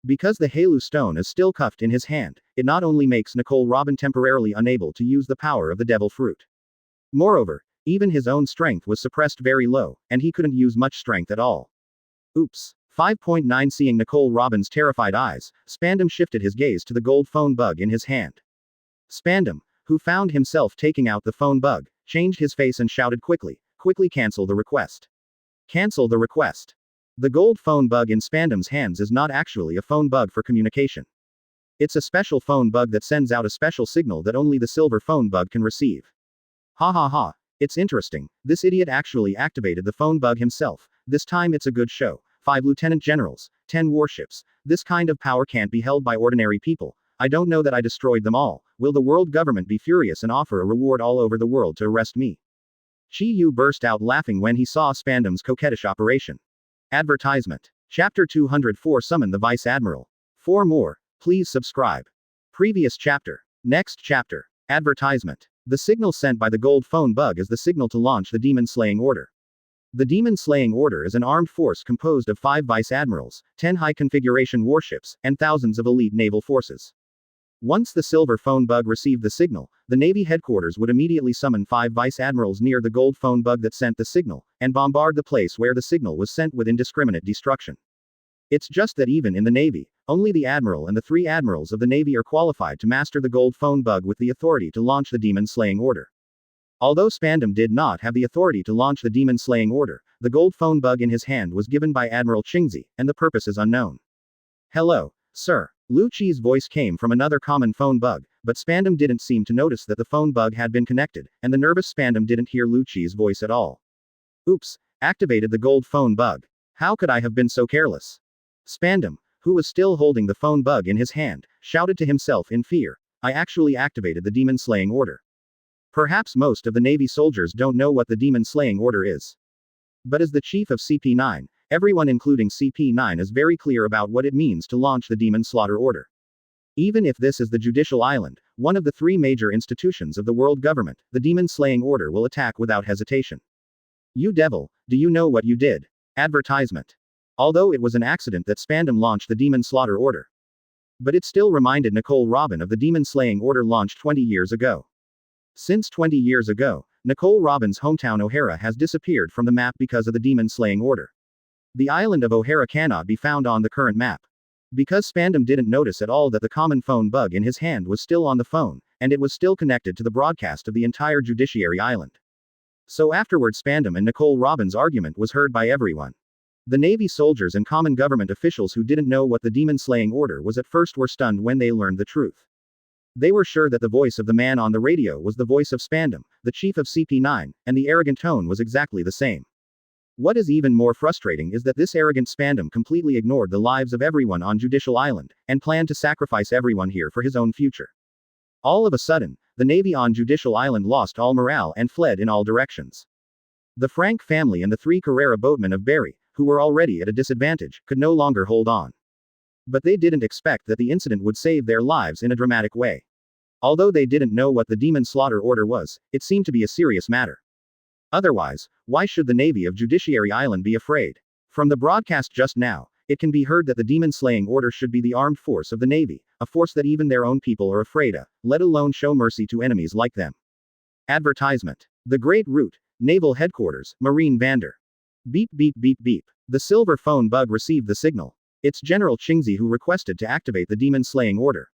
Because the Halu stone is still cuffed in his hand, it not only makes Nicole Robin temporarily unable to use the power of the devil fruit. Moreover, even his own strength was suppressed very low, and he couldn't use much strength at all. Oops. 5.9 Seeing Nicole Robin's terrified eyes, Spandam shifted his gaze to the gold phone bug in his hand. Spandam, who found himself taking out the phone bug, changed his face and shouted quickly, Quickly cancel the request. Cancel the request. The gold phone bug in Spandam's hands is not actually a phone bug for communication. It's a special phone bug that sends out a special signal that only the silver phone bug can receive. Ha ha ha. It's interesting. This idiot actually activated the phone bug himself. This time it's a good show. 5 lieutenant generals, 10 warships. This kind of power can't be held by ordinary people. I don't know that I destroyed them all. Will the world government be furious and offer a reward all over the world to arrest me? Chi Yu burst out laughing when he saw Spandam's coquettish operation. Advertisement. Chapter 204 Summon the Vice Admiral. For more, please subscribe. Previous chapter. Next chapter. Advertisement. The signal sent by the gold phone bug is the signal to launch the Demon Slaying Order. The Demon Slaying Order is an armed force composed of 5 vice admirals, 10 high-configuration warships, and thousands of elite naval forces. Once the silver phone bug received the signal, the Navy headquarters would immediately summon 5 vice admirals near the gold phone bug that sent the signal, and bombard the place where the signal was sent with indiscriminate destruction. It's just that even in the Navy, only the Admiral and the 3 admirals of the Navy are qualified to master the gold phone bug with the authority to launch the Demon Slaying Order. Although Spandam did not have the authority to launch the Demon Slaying Order, the gold phone bug in his hand was given by Admiral Qingzi, and the purpose is unknown. Hello, sir. Lu Qi's voice came from another common phone bug, but Spandam didn't seem to notice that the phone bug had been connected, and the nervous Spandam didn't hear Lu Qi's voice at all. Oops, activated the gold phone bug. How could I have been so careless? Spandam, who was still holding the phone bug in his hand, shouted to himself in fear. I actually activated the Demon Slaying Order. Perhaps most of the Navy soldiers don't know what the Demon Slaying Order is. But as the chief of CP9, everyone including CP9 is very clear about what it means to launch the Demon Slaughter Order. Even if this is the Judicial Island, one of the 3 major institutions of the world government, the Demon Slaying Order will attack without hesitation. You devil, do you know what you did? Advertisement. Although it was an accident that Spandam launched the Demon Slaughter Order. But it still reminded Nicole Robin of the Demon Slaying Order launched 20 years ago. Since 20 years ago, Nicole Robin's hometown O'Hara has disappeared from the map because of the Demon Slaying Order. The island of O'Hara cannot be found on the current map. Because Spandam didn't notice at all that the common phone bug in his hand was still on the phone, and it was still connected to the broadcast of the entire Judiciary Island. So afterward Spandam and Nicole Robin's argument was heard by everyone. The Navy soldiers and common government officials who didn't know what the Demon Slaying Order was at first were stunned when they learned the truth. They were sure that the voice of the man on the radio was the voice of Spandam, the chief of CP9, and the arrogant tone was exactly the same. What is even more frustrating is that this arrogant Spandam completely ignored the lives of everyone on Judicial Island, and planned to sacrifice everyone here for his own future. All of a sudden, the Navy on Judicial Island lost all morale and fled in all directions. The Frank family and the 3 Carrera boatmen of Berry, who were already at a disadvantage, could no longer hold on. But they didn't expect that the incident would save their lives in a dramatic way. Although they didn't know what the Demon Slaughter Order was, it seemed to be a serious matter. Otherwise, why should the Navy of Judiciary Island be afraid? From the broadcast just now, it can be heard that the Demon Slaying Order should be the armed force of the Navy, a force that even their own people are afraid of, let alone show mercy to enemies like them. Advertisement. The Great Route, Naval Headquarters, Marine Vander. Beep beep beep beep. The silver phone bug received the signal. It's General Qingzi who requested to activate the Demon Slaying Order.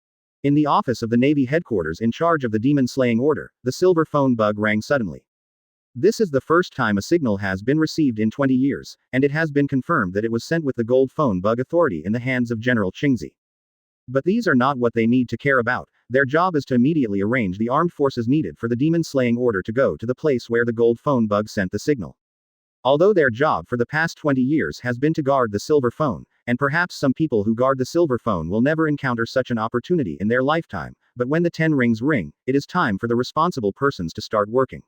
In the office of the Navy headquarters in charge of the Demon Slaying Order, the silver phone bug rang suddenly. This is the first time a signal has been received in 20 years, and it has been confirmed that it was sent with the gold phone bug authority in the hands of General Qingzi. But these are not what they need to care about. Their job is to immediately arrange the armed forces needed for the Demon Slaying Order to go to the place where the gold phone bug sent the signal. Although their job for the past 20 years has been to guard the silver phone, and perhaps some people who guard the silver phone will never encounter such an opportunity in their lifetime, but when the 10 rings ring, it is time for the responsible persons to start working.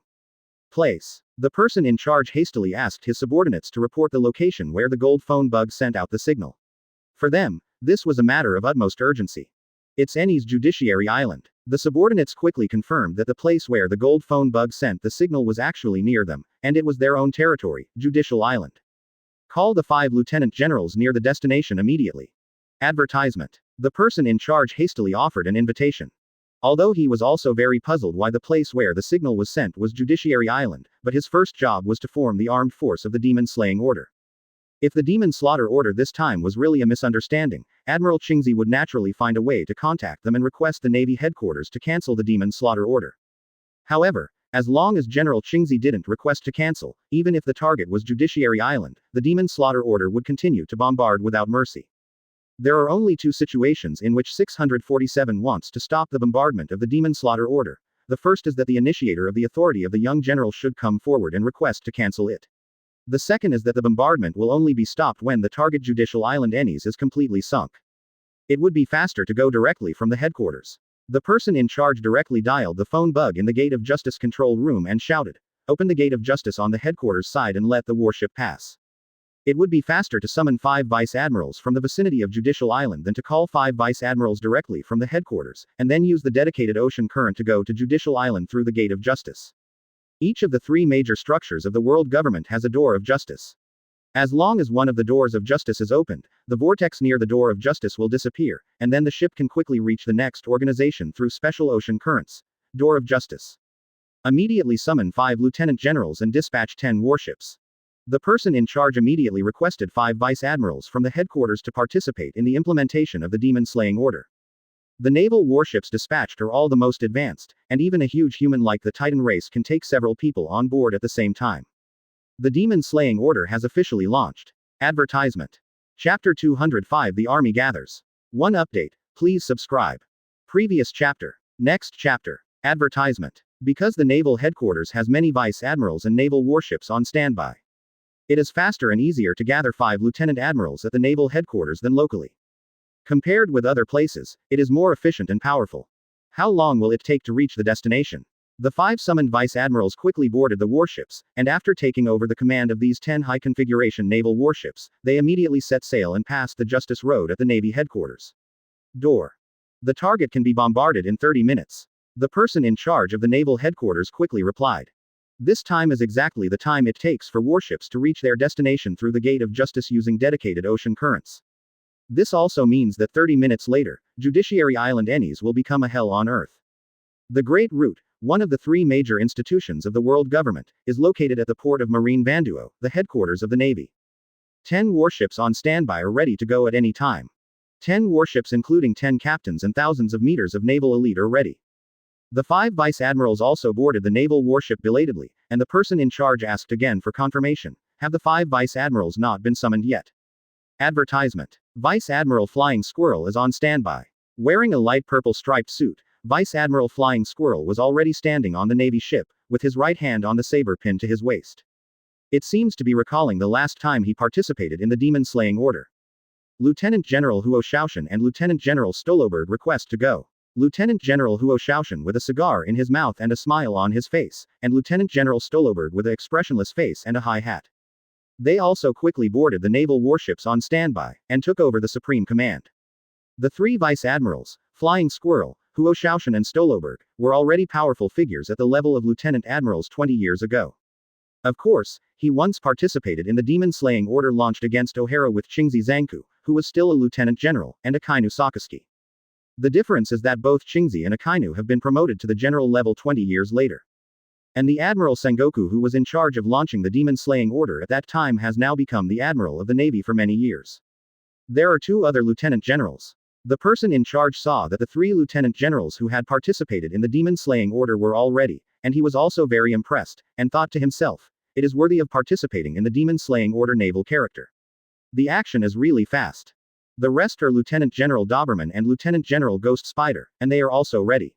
Place. The person in charge hastily asked his subordinates to report the location where the gold phone bug sent out the signal. For them, this was a matter of utmost urgency. It's Ennie's Judiciary Island. The subordinates quickly confirmed that the place where the gold phone bug sent the signal was actually near them, and it was their own territory, Judicial Island. Call the 5 lieutenant generals near the destination immediately. Advertisement. The person in charge hastily offered an invitation. Although he was also very puzzled why the place where the signal was sent was Judiciary Island, but his first job was to form the armed force of the Demon Slaying Order. If the Demon Slaughter Order this time was really a misunderstanding, Admiral Qingzi would naturally find a way to contact them and request the Navy headquarters to cancel the Demon Slaughter Order. However, As long as General Qingzi didn't request to cancel, even if the target was Judiciary Island, the Demon Slaughter Order would continue to bombard without mercy. There are only two situations in which 647 wants to stop the bombardment of the Demon Slaughter Order. The first is that the initiator of the authority of the young general should come forward and request to cancel it. The second is that the bombardment will only be stopped when the target Judicial Island Ennis is completely sunk. It would be faster to go directly from the headquarters. The person in charge directly dialed the phone bug in the Gate of Justice control room and shouted, "Open the Gate of Justice on the headquarters side and let the warship pass." It would be faster to summon 5 vice admirals from the vicinity of Judicial Island than to call 5 vice admirals directly from the headquarters, and then use the dedicated ocean current to go to Judicial Island through the Gate of Justice. Each of the 3 major structures of the world government has a door of justice. As long as one of the doors of justice is opened, the vortex near the door of justice will disappear, and then the ship can quickly reach the next organization through special ocean currents. Door of Justice. Immediately summon 5 lieutenant generals and dispatch 10 warships. The person in charge immediately requested 5 vice admirals from the headquarters to participate in the implementation of the demon slaying order. The naval warships dispatched are all the most advanced, and even a huge human like the Titan race can take several people on board at the same time. The demon slaying order has officially launched. Advertisement. Chapter 205 The Army Gathers. 1 update. Please subscribe. Previous chapter. Next chapter. Advertisement. Because the naval headquarters has many vice admirals and naval warships on standby, it is faster and easier to gather 5 lieutenant admirals at the naval headquarters than locally. Compared with other places, it is more efficient and powerful. How long will it take to reach the destination? The 5 summoned vice admirals quickly boarded the warships, and after taking over the command of these 10 high-configuration naval warships, they immediately set sail and passed the Justice Road at the Navy headquarters. Door. The target can be bombarded in 30 minutes. The person in charge of the naval headquarters quickly replied. This time is exactly the time it takes for warships to reach their destination through the Gate of Justice using dedicated ocean currents. This also means that 30 minutes later, Judiciary Island Ennis will become a hell on Earth. The Great Route, one of the 3 major institutions of the world government, is located at the port of Marine Vanduo, the headquarters of the Navy. 10 warships on standby are ready to go at any time. 10 warships including 10 captains and thousands of meters of naval elite are ready. The 5 vice admirals also boarded the naval warship belatedly, and the person in charge asked again for confirmation. Have the 5 vice admirals not been summoned yet? Advertisement. Vice Admiral Flying Squirrel is on standby. Wearing a light purple striped suit, Vice Admiral Flying Squirrel was already standing on the Navy ship, with his right hand on the saber pinned to his waist. It seems to be recalling the last time he participated in the demon slaying order. Lieutenant General Huo Shaoshan and Lieutenant General Stoloberg request to go. Lieutenant General Huo Shaoshan with a cigar in his mouth and a smile on his face, and Lieutenant General Stoloberg with an expressionless face and a high hat. They also quickly boarded the naval warships on standby, and took over the supreme command. The 3 vice admirals, Flying Squirrel, Huo Shaoshan and Stoloberg, were already powerful figures at the level of lieutenant admirals 20 years ago. Of course, he once participated in the demon slaying order launched against O'Hara with Qingzi Zhangku, who was still a lieutenant general, and Akainu Sakaski. The difference is that both Qingzi and Akainu have been promoted to the general level 20 years later. And the Admiral Sengoku, who was in charge of launching the demon slaying order at that time, has now become the Admiral of the Navy for many years. There are 2 other lieutenant generals. The person in charge saw that the 3 lieutenant generals who had participated in the demon slaying order were all ready, and he was also very impressed, and thought to himself, it is worthy of participating in the demon slaying order naval character. The action is really fast. The rest are Lieutenant General Doberman and Lieutenant General Ghost Spider, and they are also ready.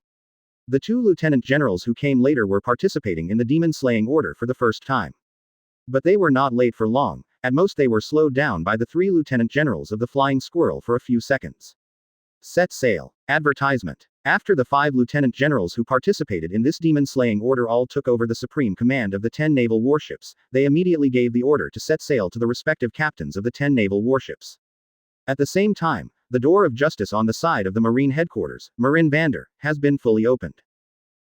The 2 lieutenant generals who came later were participating in the demon slaying order for the first time. But they were not late for long, at most they were slowed down by the 3 lieutenant generals of the Flying Squirrel for a few seconds. Set sail. Advertisement. After the 5 lieutenant generals who participated in this demon slaying order all took over the supreme command of the 10 naval warships, they immediately gave the order to set sail to the respective captains of the 10 naval warships. At the same time, the door of justice on the side of the Marine headquarters, Marin Vander, has been fully opened.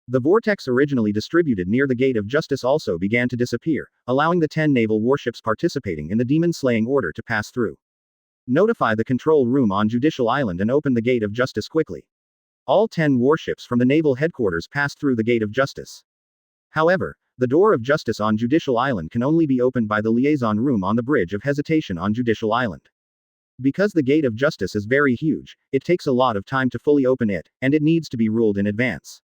The vortex originally distributed near the Gate of Justice also began to disappear, allowing the 10 naval warships participating in the demon slaying order to pass through. Notify the control room on Judicial Island and open the Gate of Justice quickly. All 10 warships from the naval headquarters passed through the Gate of Justice. However, the door of justice on Judicial Island can only be opened by the liaison room on the Bridge of Hesitation on Judicial Island. Because the Gate of Justice is very huge, it takes a lot of time to fully open it, and it needs to be ruled in advance.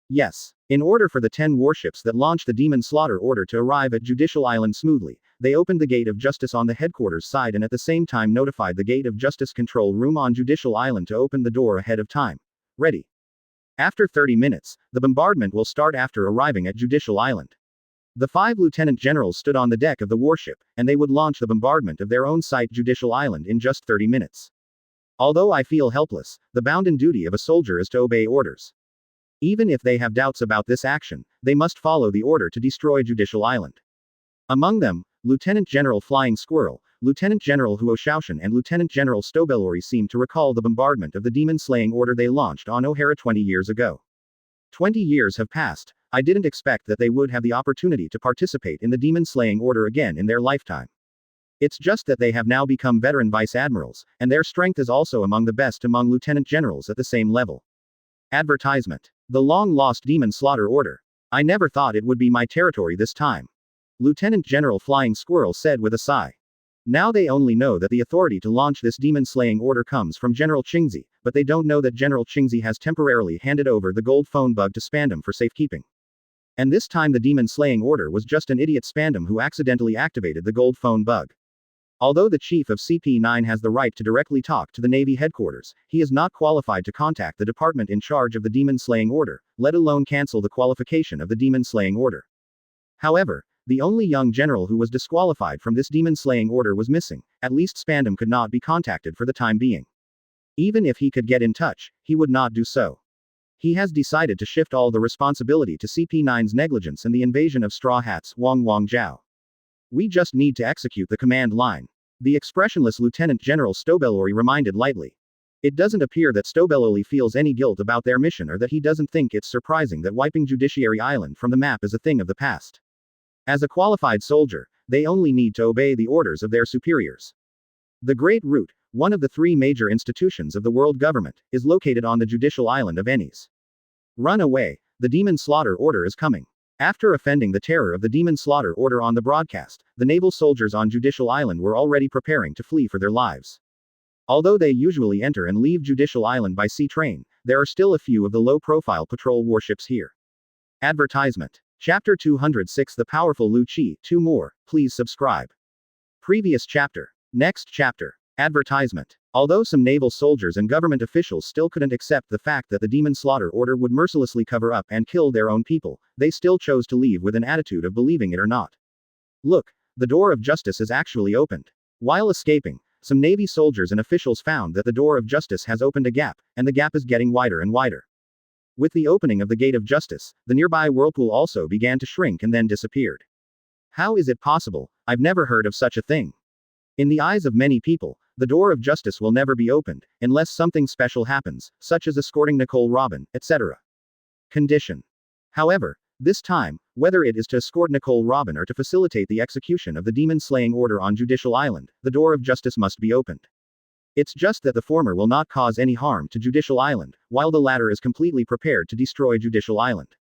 Yes. In order for the 10 warships that launched the Demon Slaughter order to arrive at Judicial Island smoothly, they opened the Gate of Justice on the headquarters side and at the same time notified the Gate of Justice control room on Judicial Island to open the door ahead of time. Ready. After 30 minutes, the bombardment will start after arriving at Judicial Island. The 5 lieutenant generals stood on the deck of the warship, and they would launch the bombardment of their own site Judicial Island in just 30 minutes. Although I feel helpless, the bounden duty of a soldier is to obey orders. Even if they have doubts about this action, they must follow the order to destroy Judicial Island. Among them, Lieutenant General Flying Squirrel, Lieutenant General Huoshaoshan and Lieutenant General Stobellori seem to recall the bombardment of the demon-slaying order they launched on O'Hara 20 years ago. 20 years have passed. I didn't expect that they would have the opportunity to participate in the demon-slaying order again in their lifetime. It's just that they have now become veteran vice admirals, and their strength is also among the best among lieutenant generals at the same level. Advertisement. The long-lost Demon Slaughter Order. I never thought it would be my territory this time. Lieutenant General Flying Squirrel said with a sigh. Now they only know that the authority to launch this demon-slaying order comes from General Qingzi, but they don't know that General Qingzi has temporarily handed over the gold phone bug to Spandam for safekeeping. And this time the demon-slaying order was just an idiot Spandam who accidentally activated the gold phone bug. Although the chief of CP9 has the right to directly talk to the Navy headquarters, he is not qualified to contact the department in charge of the demon-slaying order, let alone cancel the qualification of the demon-slaying order. However, the only young general who was disqualified from this demon-slaying order was missing. At least Spandam could not be contacted for the time being. Even if he could get in touch, he would not do so. He has decided to shift all the responsibility to CP9's negligence in the invasion of Straw Hats, Wang Jiao. We just need to execute the command line. The expressionless Lieutenant General Stobellori reminded lightly. It doesn't appear that Stobellori feels any guilt about their mission or that he doesn't think it's surprising that wiping Judiciary Island from the map is a thing of the past. As a qualified soldier, they only need to obey the orders of their superiors. The Great Root, one of the 3 major institutions of the world government, is located on the Judicial Island of Ennis. Run away, the Demon Slaughter Order is coming. After offending the terror of the Demon Slaughter Order on the broadcast, the naval soldiers on Judicial Island were already preparing to flee for their lives. Although they usually enter and leave Judicial Island by sea train, there are still a few of the low-profile patrol warships here. Advertisement. Chapter 206 The Powerful Lu Qi, 2 more, please subscribe. Previous chapter. Next chapter. Advertisement. Although some naval soldiers and government officials still couldn't accept the fact that the Demon Slaughter Order would mercilessly cover up and kill their own people, they still chose to leave with an attitude of believing it or not. Look, the door of justice is actually opened. While escaping, some Navy soldiers and officials found that the door of justice has opened a gap, and the gap is getting wider and wider. With the opening of the Gate of Justice, the nearby whirlpool also began to shrink and then disappeared. How is it possible? I've never heard of such a thing. In the eyes of many people, the door of justice will never be opened, unless something special happens, such as escorting Nicole Robin, etc. Condition. However, this time, whether it is to escort Nicole Robin or to facilitate the execution of the demon-slaying order on Judicial Island, the door of justice must be opened. It's just that the former will not cause any harm to Judicial Island, while the latter is completely prepared to destroy Judicial Island.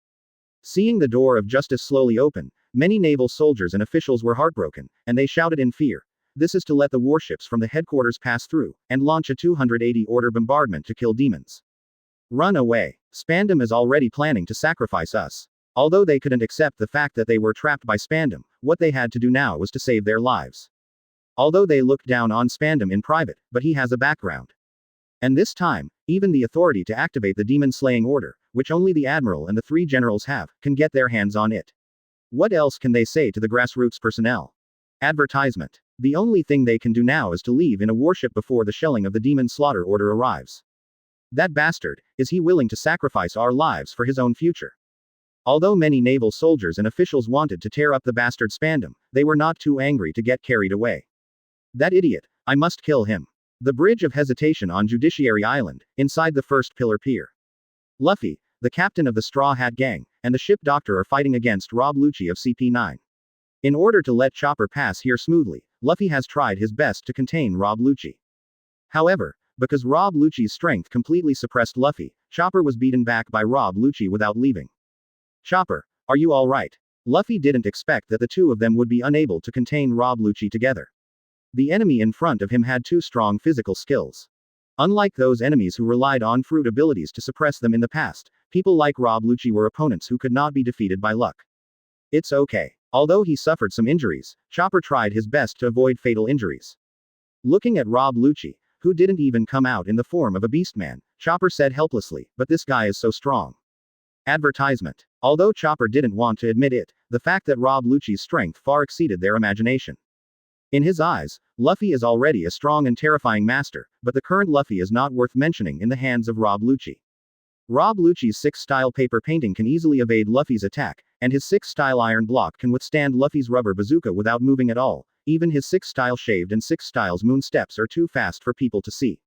Seeing the door of justice slowly open, many naval soldiers and officials were heartbroken, and they shouted in fear. This is to let the warships from the headquarters pass through, and launch a 280 order bombardment to kill demons. Run away. Spandam is already planning to sacrifice us. Although they couldn't accept the fact that they were trapped by Spandam, what they had to do now was to save their lives. Although they looked down on Spandam in private, but he has a background. And this time, even the authority to activate the demon-slaying order, which only the admiral and the 3 generals have, can get their hands on it. What else can they say to the grassroots personnel? Advertisement. The only thing they can do now is to leave in a warship before the shelling of the Demon Slaughter Order arrives. That bastard, is he willing to sacrifice our lives for his own future? Although many naval soldiers and officials wanted to tear up the bastard Spandam, they were not too angry to get carried away. That idiot, I must kill him. The bridge of hesitation on Judiciary Island, inside the first pillar pier. Luffy, the captain of the Straw Hat Gang, and the ship doctor are fighting against Rob Lucci of CP9. In order to let Chopper pass here smoothly, Luffy has tried his best to contain Rob Lucci. However, because Rob Lucci's strength completely suppressed Luffy, Chopper was beaten back by Rob Lucci without leaving. Chopper, are you alright? Luffy didn't expect that the two of them would be unable to contain Rob Lucci together. The enemy in front of him had 2 strong physical skills. Unlike those enemies who relied on fruit abilities to suppress them in the past, people like Rob Lucci were opponents who could not be defeated by luck. It's okay. Although he suffered some injuries, Chopper tried his best to avoid fatal injuries. Looking at Rob Lucci, who didn't even come out in the form of a beastman, Chopper said helplessly, "But this guy is so strong." Advertisement. Although Chopper didn't want to admit it, the fact that Rob Lucci's strength far exceeded their imagination. In his eyes, Luffy is already a strong and terrifying master, but the current Luffy is not worth mentioning in the hands of Rob Lucci. Rob Lucci's 6-style paper painting can easily evade Luffy's attack, and his 6-style iron block can withstand Luffy's rubber bazooka without moving at all. Even his 6-style shaved and 6-styles moon steps are too fast for people to see.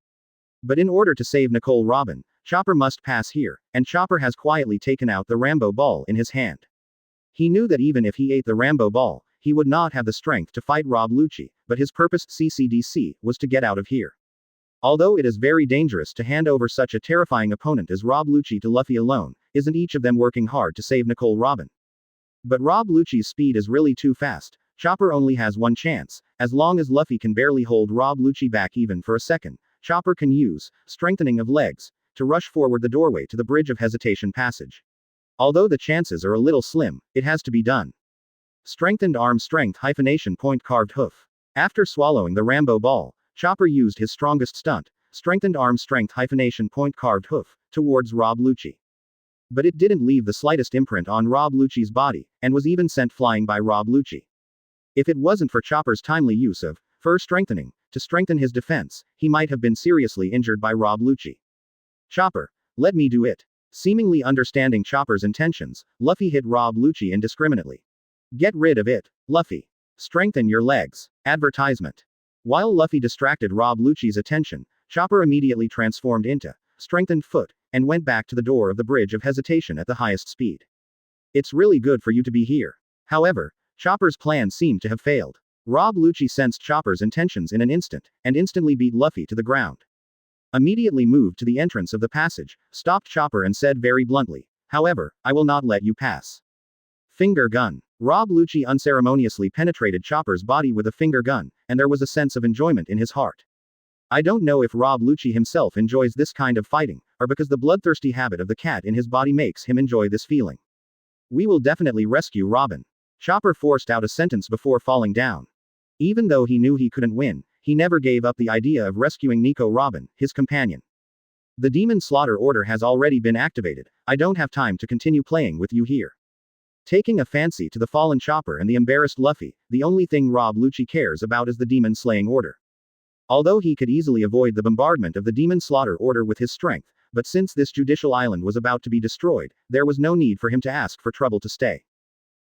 But in order to save Nicole Robin, Chopper must pass here, and Chopper has quietly taken out the Rambo ball in his hand. He knew that even if he ate the Rambo ball, he would not have the strength to fight Rob Lucci, but his purpose CCDC was to get out of here. Although it is very dangerous to hand over such a terrifying opponent as Rob Lucci to Luffy alone, isn't each of them working hard to save Nicole Robin? But Rob Lucci's speed is really too fast. Chopper only has one chance. As long as Luffy can barely hold Rob Lucci back even for a second, Chopper can use strengthening of legs to rush forward the doorway to the Bridge of Hesitation passage. Although the chances are a little slim, it has to be done. Strengthened arm strength hyphenation point carved hoof. After swallowing the Rambo ball, Chopper used his strongest stunt, strengthened arm strength hyphenation point carved hoof, towards Rob Lucci. But it didn't leave the slightest imprint on Rob Lucci's body, and was even sent flying by Rob Lucci. If it wasn't for Chopper's timely use of fur strengthening to strengthen his defense, he might have been seriously injured by Rob Lucci. "Chopper, let me do it." Seemingly understanding Chopper's intentions, Luffy hit Rob Lucci indiscriminately. "Get rid of it, Luffy. Strengthen your legs." Advertisement. While Luffy distracted Rob Lucci's attention, Chopper immediately transformed into strengthened foot, and went back to the door of the Bridge of Hesitation at the highest speed. "It's really good for you to be here." However, Chopper's plan seemed to have failed. Rob Lucci sensed Chopper's intentions in an instant, and instantly beat Luffy to the ground. Immediately moved to the entrance of the passage, stopped Chopper and said very bluntly, "However, I will not let you pass." Finger gun. Rob Lucci unceremoniously penetrated Chopper's body with a finger gun, and there was a sense of enjoyment in his heart. I don't know if Rob Lucci himself enjoys this kind of fighting, or because the bloodthirsty habit of the cat in his body makes him enjoy this feeling. "We will definitely rescue Robin." Chopper forced out a sentence before falling down. Even though he knew he couldn't win, he never gave up the idea of rescuing Nico Robin, his companion. "The Demon Slaughter order has already been activated. I don't have time to continue playing with you here." Taking a fancy to the fallen Chopper and the embarrassed Luffy, the only thing Rob Lucci cares about is the demon slaying order. Although he could easily avoid the bombardment of the Demon Slaughter order with his strength, but since this judicial island was about to be destroyed, there was no need for him to ask for trouble to stay.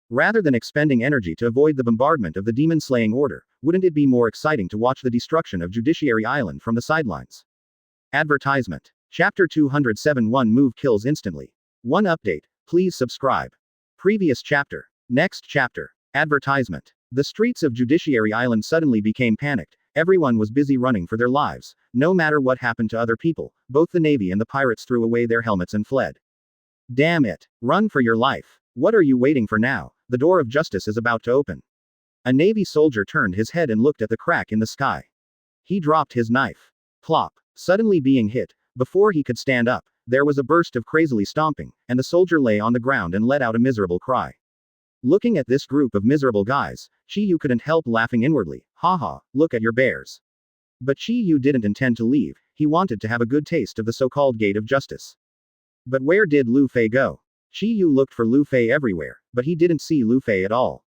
Rather than expending energy to avoid the bombardment of the demon slaying order, wouldn't it be more exciting to watch the destruction of Judiciary Island from the sidelines? Advertisement. Chapter 207 One move kills instantly. One update, please subscribe. Previous chapter. Next chapter. Advertisement. The streets of Judiciary Island suddenly became panicked. Everyone was busy running for their lives. No matter what happened to other people, both the Navy and the pirates threw away their helmets and fled. "Damn it. Run for your life. What are you waiting for now? The door of justice is about to open." A Navy soldier turned his head and looked at the crack in the sky. He dropped his knife. Plop. Suddenly being hit, before he could stand up, there was a burst of crazily stomping, and the soldier lay on the ground and let out a miserable cry. Looking at this group of miserable guys, Chi-Yu couldn't help laughing inwardly. Haha, look at your bears. But Chi-Yu didn't intend to leave, he wanted to have a good taste of the so-called Gate of Justice. But where did Lu Fei go? Chi-Yu looked for Lu Fei everywhere, but he didn't see Lu Fei at all.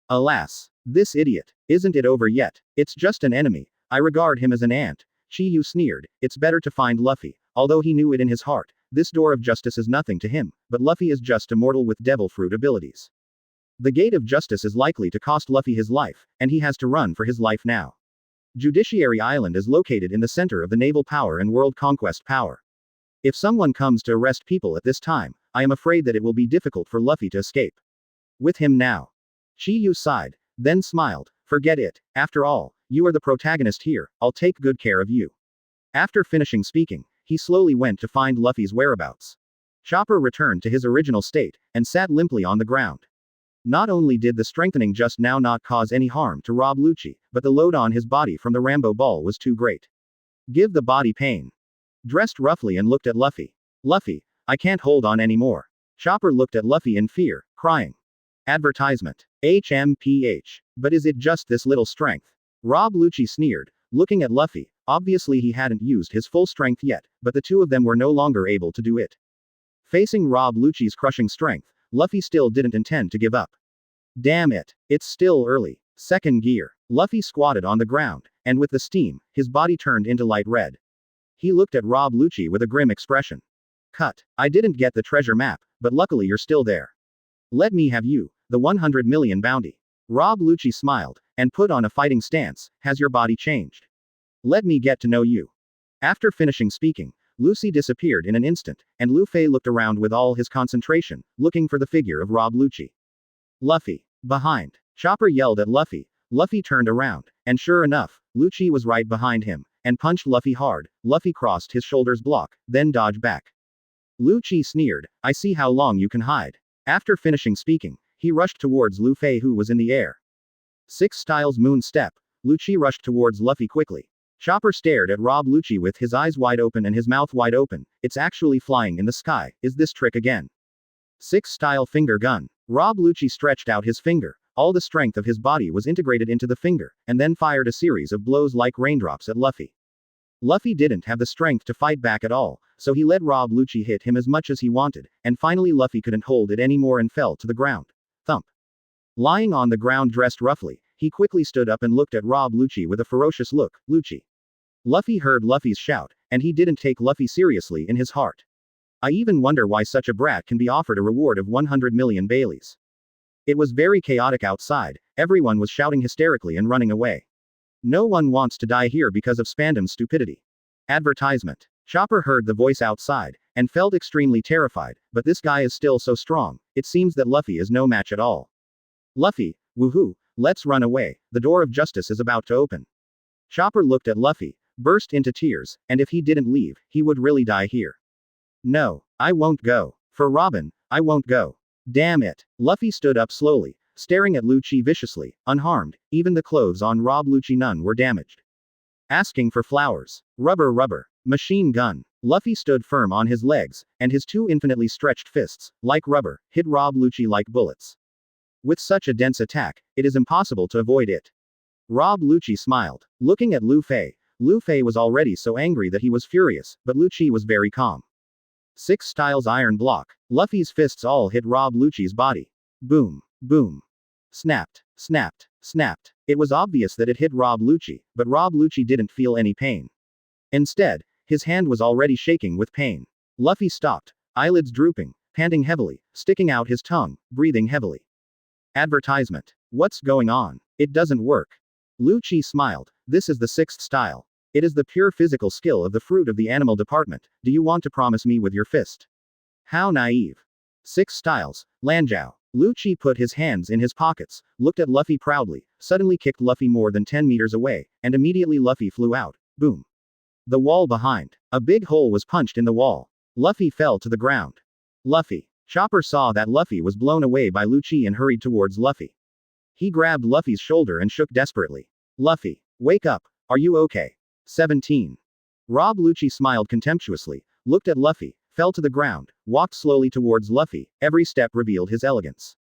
Alas, this idiot. Isn't it over yet? It's just an enemy. I regard him as an ant. Chi-Yu sneered. It's better to find Luffy, although he knew it in his heart. This door of justice is nothing to him, but Luffy is just a mortal with devil fruit abilities. The Gate of Justice is likely to cost Luffy his life, and he has to run for his life now. Judiciary Island is located in the center of the naval power and world conquest power. If someone comes to arrest people at this time, I am afraid that it will be difficult for Luffy to escape. With him now. Chi-Yu sighed, then smiled. Forget it. After all, you are the protagonist here, I'll take good care of you. After finishing speaking, he slowly went to find Luffy's whereabouts. Chopper returned to his original state, and sat limply on the ground. Not only did the strengthening just now not cause any harm to Rob Lucci, but the load on his body from the Rambo ball was too great. Give the body pain. Dressed roughly and looked at Luffy. Luffy, I can't hold on anymore. Chopper looked at Luffy in fear, crying. Advertisement. HMPH. But is it just this little strength? Rob Lucci sneered, looking at Luffy. Obviously he hadn't used his full strength yet, but the two of them were no longer able to do it. Facing Rob Lucci's crushing strength, Luffy still didn't intend to give up. Damn it. It's still early. Second gear. Luffy squatted on the ground, and with the steam, his body turned into light red. He looked at Rob Lucci with a grim expression. Cut. I didn't get the treasure map, but luckily you're still there. Let me have you, the 100 million bounty. Rob Lucci smiled, and put on a fighting stance. Has your body changed? Let me get to know you. After finishing speaking, Lucy disappeared in an instant, and Luffy looked around with all his concentration, looking for the figure of Rob Lucci. Luffy. Behind. Chopper yelled at Luffy. Luffy turned around, and sure enough, Lucci was right behind him, and punched Luffy hard. Luffy crossed his shoulders block, then dodged back. Lucci sneered, I see how long you can hide. After finishing speaking, he rushed towards Luffy who was in the air. 6 styles moon step. Lucci rushed towards Luffy quickly. Chopper stared at Rob Lucci with his eyes wide open and his mouth wide open. It's actually flying in the sky. Is this trick again? 6 style finger gun. Rob Lucci stretched out his finger. All the strength of his body was integrated into the finger, and then fired a series of blows like raindrops at Luffy. Luffy didn't have the strength to fight back at all, so he let Rob Lucci hit him as much as he wanted, and finally Luffy couldn't hold it anymore and fell to the ground. Thump. Lying on the ground dressed roughly, he quickly stood up and looked at Rob Lucci with a ferocious look. Lucci. Luffy heard Luffy's shout, and he didn't take Luffy seriously in his heart. I even wonder why such a brat can be offered a reward of 100 million Baileys. It was very chaotic outside, everyone was shouting hysterically and running away. No one wants to die here because of Spandam's stupidity. Advertisement. Chopper heard the voice outside, and felt extremely terrified, but this guy is still so strong, it seems that Luffy is no match at all. Luffy, woohoo, let's run away, the door of justice is about to open. Chopper looked at Luffy, burst into tears, and if he didn't leave, he would really die here. No, I won't go. For Robin, I won't go. Damn it. Luffy stood up slowly, staring at Lucci viciously, unharmed, even the clothes on Rob Lucci none were damaged. Asking for flowers. Rubber. Machine gun. Luffy stood firm on his legs, and his 2 infinitely stretched fists, like rubber, hit Rob Lucci like bullets. With such a dense attack, it is impossible to avoid it. Rob Lucci smiled, looking at Luffy. Luffy was already so angry that he was furious, but Lucci was very calm. 6 styles iron block. Luffy's fists all hit Rob Lucci's body. Boom. Snapped. It was obvious that it hit Rob Lucci, but Rob Lucci didn't feel any pain. Instead, his hand was already shaking with pain. Luffy stopped, eyelids drooping, panting heavily, sticking out his tongue, breathing heavily. Advertisement. What's going on? It doesn't work. Lucci smiled. This is the 6th style. It is the pure physical skill of the fruit of the animal department. Do you want to promise me with your fist? How naive. 6 styles. Lanjiao. Lucci put his hands in his pockets, looked at Luffy proudly, suddenly kicked Luffy more than 10 meters away, and immediately Luffy flew out. Boom. The wall behind. A big hole was punched in the wall. Luffy fell to the ground. Luffy. Chopper saw that Luffy was blown away by Lucci and hurried towards Luffy. He grabbed Luffy's shoulder and shook desperately. Luffy. Wake up. Are you okay? 17. Rob Lucci smiled contemptuously, looked at Luffy, fell to the ground, walked slowly towards Luffy, every step revealed his elegance.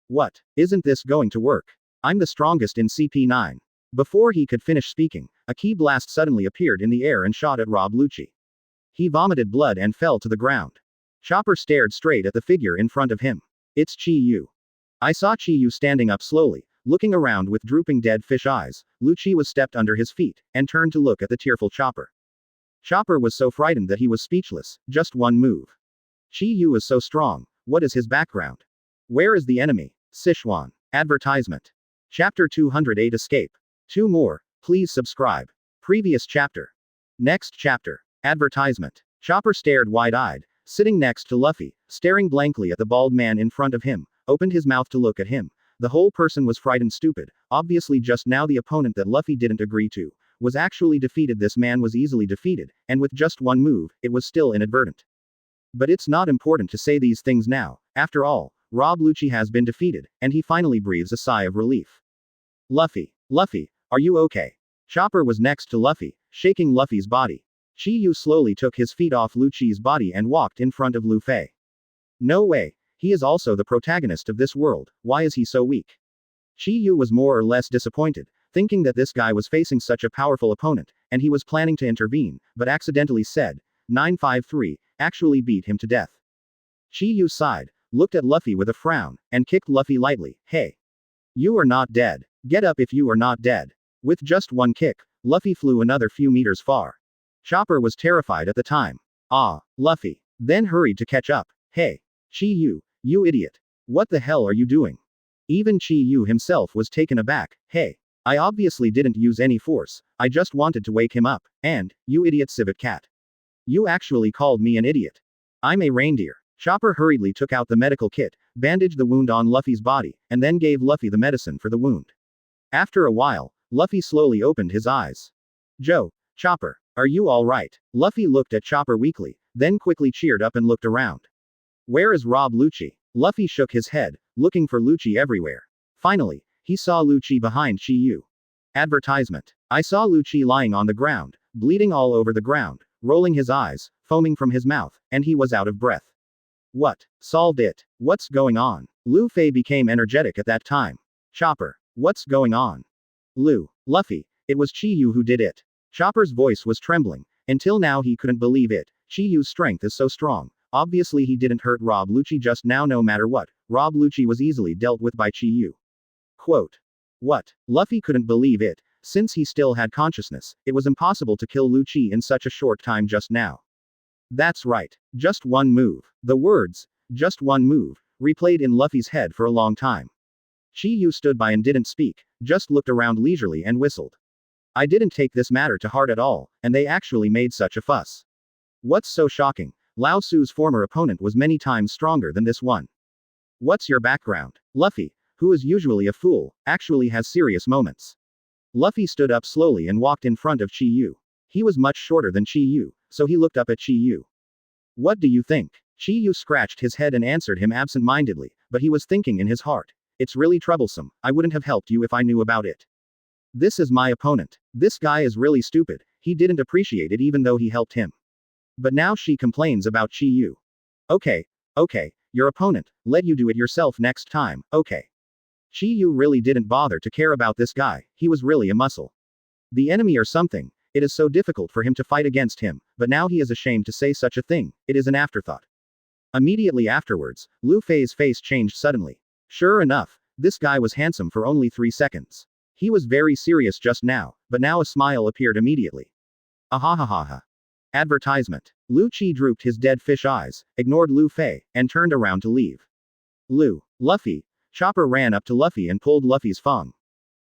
What? Isn't this going to work? I'm the strongest in CP9. Before he could finish speaking, a ki blast suddenly appeared in the air and shot at Rob Lucci. He vomited blood and fell to the ground. Chopper stared straight at the figure in front of him. It's Chi-Yu. I saw Chi-Yu standing up slowly, looking around with drooping dead fish eyes. Lucci was stepped under his feet, and turned to look at the tearful Chopper. Chopper was so frightened that he was speechless, just one move. Chi-Yu is so strong, what is his background? Where is the enemy? Sichuan. Advertisement. Chapter 208 Escape. 2 more, please subscribe. Previous chapter. Next chapter. Advertisement. Chopper stared wide-eyed, sitting next to Luffy, staring blankly at the bald man in front of him, opened his mouth to look at him. The whole person was frightened stupid. Obviously just now the opponent that Luffy didn't agree to was actually defeated. This man was easily defeated, and with just one move, it was still inadvertent. But it's not important to say these things now. After all, Rob Lucci has been defeated, and he finally breathes a sigh of relief. Luffy, are you okay? Chopper was next to Luffy, shaking Luffy's body. Chi Yu slowly took his feet off Lu Chi's body and walked in front of Lu Fei. No way. He is also the protagonist of this world, why is he so weak? Chi Yu was more or less disappointed, thinking that this guy was facing such a powerful opponent, and he was planning to intervene, but accidentally said, 953, actually beat him to death. Chi Yu sighed, looked at Luffy with a frown, and kicked Luffy lightly. Hey! You are not dead. Get up if you are not dead. With just one kick, Luffy flew another few meters far. Chopper was terrified at the time. Ah, Luffy. Then hurried to catch up. Hey! Chi Yu, you idiot. What the hell are you doing? Even Chi Yu himself was taken aback. Hey! I obviously didn't use any force, I just wanted to wake him up, and, you idiot civet cat. You actually called me an idiot. I'm a reindeer. Chopper hurriedly took out the medical kit, bandaged the wound on Luffy's body, and then gave Luffy the medicine for the wound. After a while, Luffy slowly opened his eyes. Joe, Chopper, are you alright? Luffy looked at Chopper weakly, then quickly cheered up and looked around. Where is Rob Lucci? Luffy shook his head, looking for Lucci everywhere. Finally, he saw Lucci behind Chi Yu. Advertisement. I saw Lucci lying on the ground, bleeding all over the ground, rolling his eyes, foaming from his mouth, and he was out of breath. What? Solved it. What's going on? Lu Fei became energetic at that time. Chopper. What's going on? Luffy, it was Chi Yu who did it. Chopper's voice was trembling. Until now he couldn't believe it. Chi Yu's strength is so strong. Obviously he didn't hurt Rob Lucci just now no matter what. Rob Lucci was easily dealt with by Chi Yu. Quote. What? Luffy couldn't believe it. Since he still had consciousness, it was impossible to kill Lucci in such a short time just now. That's right. Just one move. The words, just one move, replayed in Luffy's head for a long time. Chi Yu stood by and didn't speak, just looked around leisurely and whistled. I didn't take this matter to heart at all, and they actually made such a fuss. What's so shocking? Lao Tzu's former opponent was many times stronger than this one. What's your background? Luffy, who is usually a fool, actually has serious moments. Luffy stood up slowly and walked in front of Chi Yu. He was much shorter than Chi Yu, so he looked up at Chi Yu. What do you think? Chi Yu scratched his head and answered him absent-mindedly, but he was thinking in his heart. It's really troublesome, I wouldn't have helped you if I knew about it. This is my opponent. This guy is really stupid, he didn't appreciate it even though he helped him. But now she complains about Chi Yu. Okay, your opponent, let you do it yourself next time, okay. Chi Yu really didn't bother to care about this guy, he was really a muscle. The enemy or something, it is so difficult for him to fight against him, but now he is ashamed to say such a thing, it is an afterthought. Immediately afterwards, Lu Fei's face changed suddenly. Sure enough, this guy was handsome for only 3 seconds. He was very serious just now, but now a smile appeared immediately. Ahahaha. Advertisement. Lu Chi drooped his dead fish eyes, ignored Lu Fei, and turned around to leave. Luffy. Chopper ran up to Luffy and pulled Luffy's thong.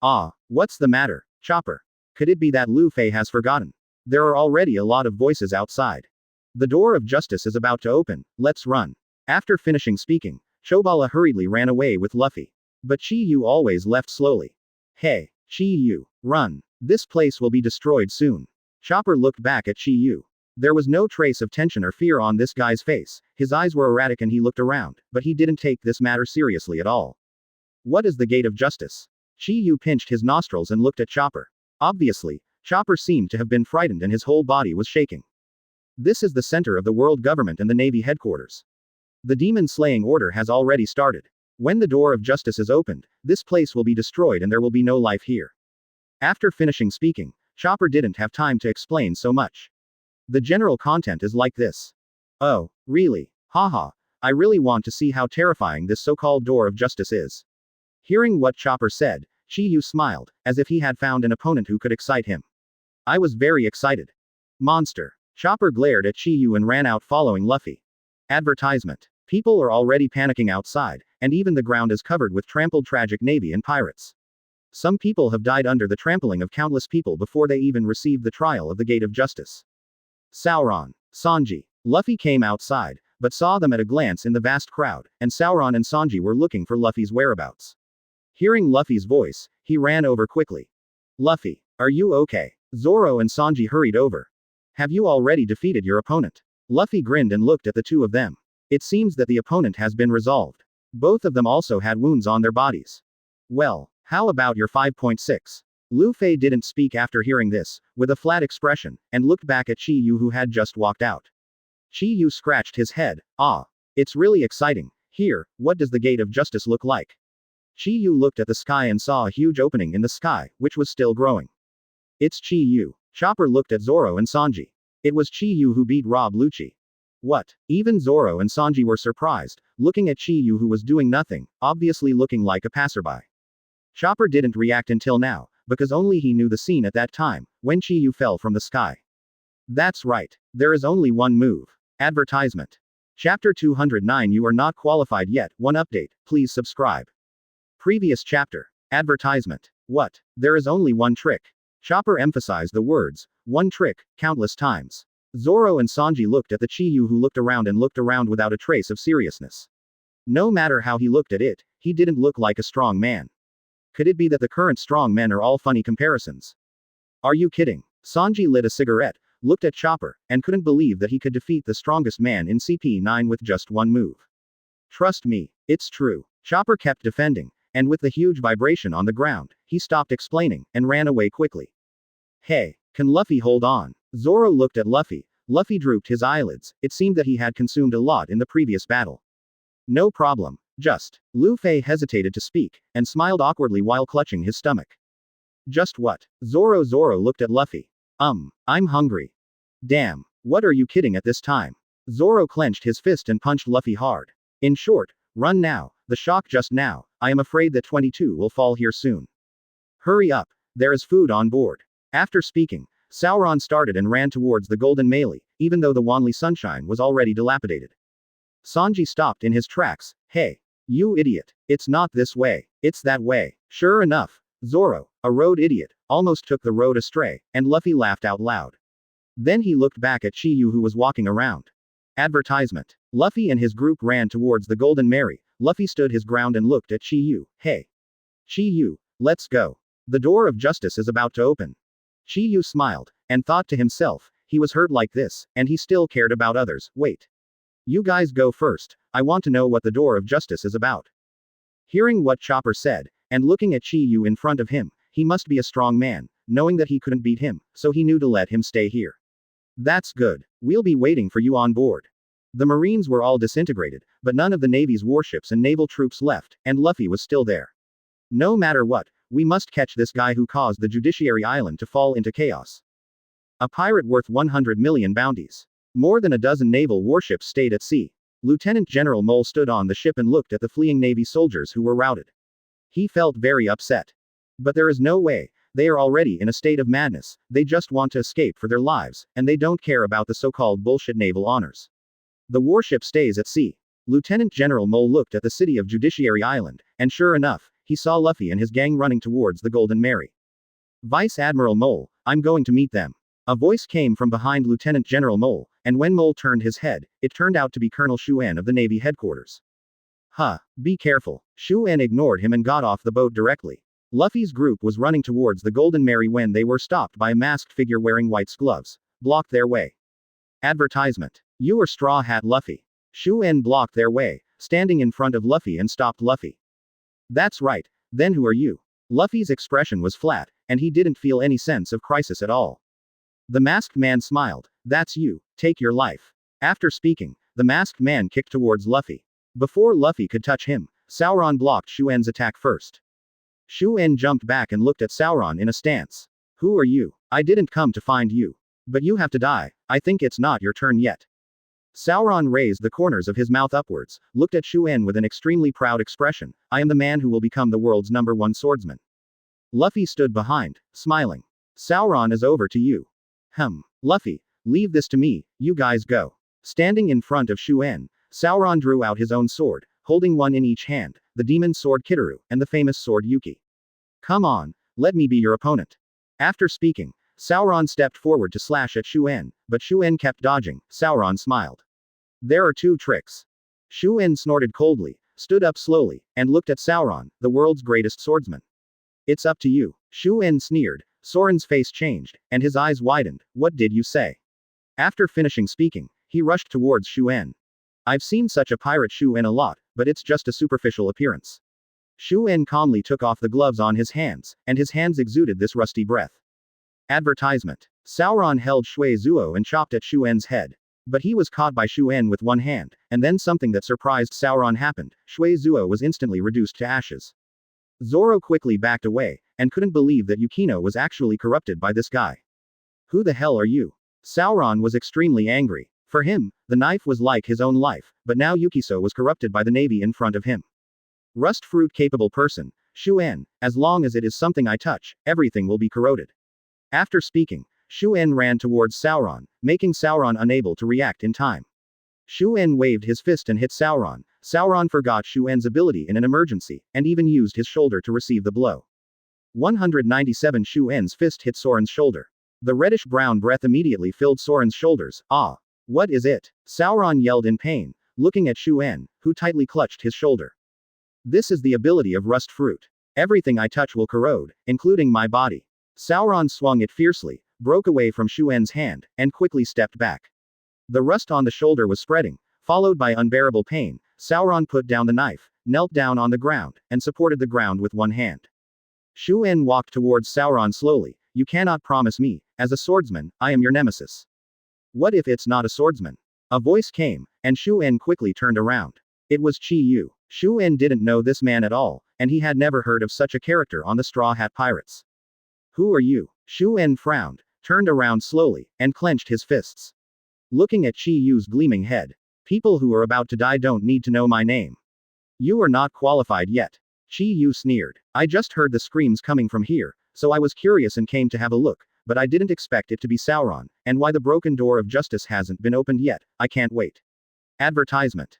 Ah, what's the matter, Chopper? Could it be that Lu Fei has forgotten? There are already a lot of voices outside. The door of justice is about to open, let's run. After finishing speaking, Chobala hurriedly ran away with Luffy. But Chi Yu always left slowly. Hey, Chi Yu, run. This place will be destroyed soon. Chopper looked back at Chi Yu. There was no trace of tension or fear on this guy's face, his eyes were erratic and he looked around, but he didn't take this matter seriously at all. What is the gate of justice? Chi Yu pinched his nostrils and looked at Chopper. Obviously, Chopper seemed to have been frightened and his whole body was shaking. This is the center of the world government and the Navy headquarters. The demon slaying order has already started. When the door of justice is opened, this place will be destroyed and there will be no life here. After finishing speaking, Chopper didn't have time to explain so much. The general content is like this. Oh, really? Haha, I really want to see how terrifying this so-called door of justice is. Hearing what Chopper said, Chi Yu smiled, as if he had found an opponent who could excite him. I was very excited. Monster. Chopper glared at Chi Yu and ran out following Luffy. Advertisement. People are already panicking outside, and even the ground is covered with trampled tragic navy and pirates. Some people have died under the trampling of countless people before they even received the trial of the Gate of Justice. Sauron. Sanji. Luffy came outside, but saw them at a glance in the vast crowd, and Sauron and Sanji were looking for Luffy's whereabouts. Hearing Luffy's voice, he ran over quickly. Luffy, are you okay? Zoro and Sanji hurried over. Have you already defeated your opponent? Luffy grinned and looked at the two of them. It seems that the opponent has been resolved. Both of them also had wounds on their bodies. Well, how about your 5.6? Lu Fei didn't speak after hearing this, with a flat expression, and looked back at Qi Yu who had just walked out. Qi Yu scratched his head. Ah. It's really exciting. Here, what does the gate of justice look like? Qi Yu looked at the sky and saw a huge opening in the sky, which was still growing. It's Qi Yu. Chopper looked at Zoro and Sanji. It was Qi Yu who beat Rob Lucci. What? Even Zoro and Sanji were surprised, looking at Qi Yu who was doing nothing, obviously looking like a passerby. Chopper didn't react until now, because only he knew the scene at that time, when Qi Yu fell from the sky. That's right. There is only one move. Advertisement. Chapter 209. You are not qualified yet. One update. Please subscribe. Previous chapter. Advertisement. What? There is only one trick. Chopper emphasized the words, one trick, countless times. Zoro and Sanji looked at the Qi Yu who looked around without a trace of seriousness. No matter how he looked at it, he didn't look like a strong man. Could it be that the current strong men are all funny comparisons? Are you kidding? Sanji lit a cigarette, looked at Chopper, and couldn't believe that he could defeat the strongest man in CP9 with just one move. Trust me, it's true. Chopper kept defending, and with the huge vibration on the ground, he stopped explaining, and ran away quickly. Hey, can Luffy hold on? Zoro looked at Luffy. Luffy drooped his eyelids. It seemed that he had consumed a lot in the previous battle. No problem. Just. Lu Fei hesitated to speak, and smiled awkwardly while clutching his stomach. Just what? Zoro looked at Luffy. I'm hungry. Damn. What are you kidding at this time? Zoro clenched his fist and punched Luffy hard. In short, run now. The shock just now. I am afraid that 22 will fall here soon. Hurry up. There is food on board. After speaking, Sauron started and ran towards the Golden Melee, even though the Wanli Sunshine was already dilapidated. Sanji stopped in his tracks. Hey. You idiot. It's not this way. It's that way. Sure enough, Zoro, a road idiot, almost took the road astray, and Luffy laughed out loud. Then he looked back at Qi Yu who was walking around. Advertisement. Luffy and his group ran towards the Golden Mary. Luffy stood his ground and looked at Qi Yu. Hey. Qi Yu, let's go. The door of justice is about to open. Qi Yu smiled, and thought to himself, he was hurt like this, and he still cared about others. Wait. You guys go first. I want to know what the door of justice is about. Hearing what Chopper said, and looking at Qi Yu in front of him, he must be a strong man, knowing that he couldn't beat him, so he knew to let him stay here. That's good. We'll be waiting for you on board. The Marines were all disintegrated, but none of the Navy's warships and naval troops left, and Luffy was still there. No matter what, we must catch this guy who caused the Judiciary Island to fall into chaos. A pirate worth 100 million bounties. More than a dozen naval warships stayed at sea. Lieutenant General Mole stood on the ship and looked at the fleeing Navy soldiers who were routed. He felt very upset. But there is no way. They are already in a state of madness. They just want to escape for their lives, and they don't care about the so-called bullshit naval honors. The warship stays at sea. Lieutenant General Mole looked at the city of Judiciary Island, and sure enough, he saw Luffy and his gang running towards the Golden Mary. Vice Admiral Mole, I'm going to meet them. A voice came from behind Lieutenant General Mole, and when Mole turned his head, it turned out to be Colonel Shuan of the Navy headquarters. Be careful. Shuan ignored him and got off the boat directly. Luffy's group was running towards the Golden Mary when they were stopped by a masked figure wearing white gloves. Blocked their way. Advertisement. You are Straw Hat Luffy. Shuan blocked their way, standing in front of Luffy and stopped Luffy. That's right. Then who are you? Luffy's expression was flat, and he didn't feel any sense of crisis at all. The masked man smiled. That's you. Take your life. After speaking, the masked man kicked towards Luffy. Before Luffy could touch him, Sauron blocked Shuan's attack first. Shuan jumped back and looked at Sauron in a stance. Who are you? I didn't come to find you. But you have to die. I think it's not your turn yet. Sauron raised the corners of his mouth upwards, looked at Shuan with an extremely proud expression. I am the man who will become the world's #1 swordsman. Luffy stood behind, smiling. Sauron is over to you. Luffy, leave this to me, you guys go. Standing in front of Shuan, Sauron drew out his own sword, holding one in each hand, the demon sword Kitaru, and the famous sword Yuki. Come on, let me be your opponent. After speaking, Sauron stepped forward to slash at Shuan, but Shuan kept dodging. Sauron smiled. There are two tricks. Shuan snorted coldly, stood up slowly, and looked at Sauron, the world's greatest swordsman. It's up to you. Shuan sneered. Soren's face changed, and his eyes widened. What did you say? After finishing speaking, he rushed towards Shuan. I've seen such a pirate Shuan a lot, but it's just a superficial appearance. Shu En calmly took off the gloves on his hands, and his hands exuded this rusty breath. Advertisement. Sauron held Shui Zuo and chopped at Shu En's head. But he was caught by Shu En with one hand, and then something that surprised Sauron happened. Shui Zuo was instantly reduced to ashes. Zoro quickly backed away, and couldn't believe that Yukino was actually corrupted by this guy. Who the hell are you? Sauron was extremely angry. For him, the knife was like his own life, but now Yukiso was corrupted by the navy in front of him. Rust fruit capable person, Shu En, as long as it is something I touch, everything will be corroded. After speaking, Shu En ran towards Sauron, making Sauron unable to react in time. Shu En waved his fist and hit Sauron. Sauron forgot Shu En's ability in an emergency, and even used his shoulder to receive the blow. 197 Shu En's fist hit Soren's shoulder. The reddish-brown breath immediately filled Soren's shoulders. Ah! What is it? Sauron yelled in pain, looking at Shu En, who tightly clutched his shoulder. This is the ability of rust fruit. Everything I touch will corrode, including my body. Sauron swung it fiercely, broke away from Shu En's hand, and quickly stepped back. The rust on the shoulder was spreading, followed by unbearable pain. Sauron put down the knife, knelt down on the ground, and supported the ground with one hand. Shu En walked towards Sauron slowly. You cannot promise me, as a swordsman, I am your nemesis. What if it's not a swordsman? A voice came, and Shu En quickly turned around. It was Chi Yu. Shu En didn't know this man at all, and he had never heard of such a character on the Straw Hat Pirates. Who are you? Shu En frowned, turned around slowly, and clenched his fists. Looking at Chi Yu's gleaming head. People who are about to die don't need to know my name. You are not qualified yet. Chi Yu sneered. I just heard the screams coming from here, so I was curious and came to have a look, but I didn't expect it to be Sauron, and why the broken door of justice hasn't been opened yet, I can't wait. Advertisement.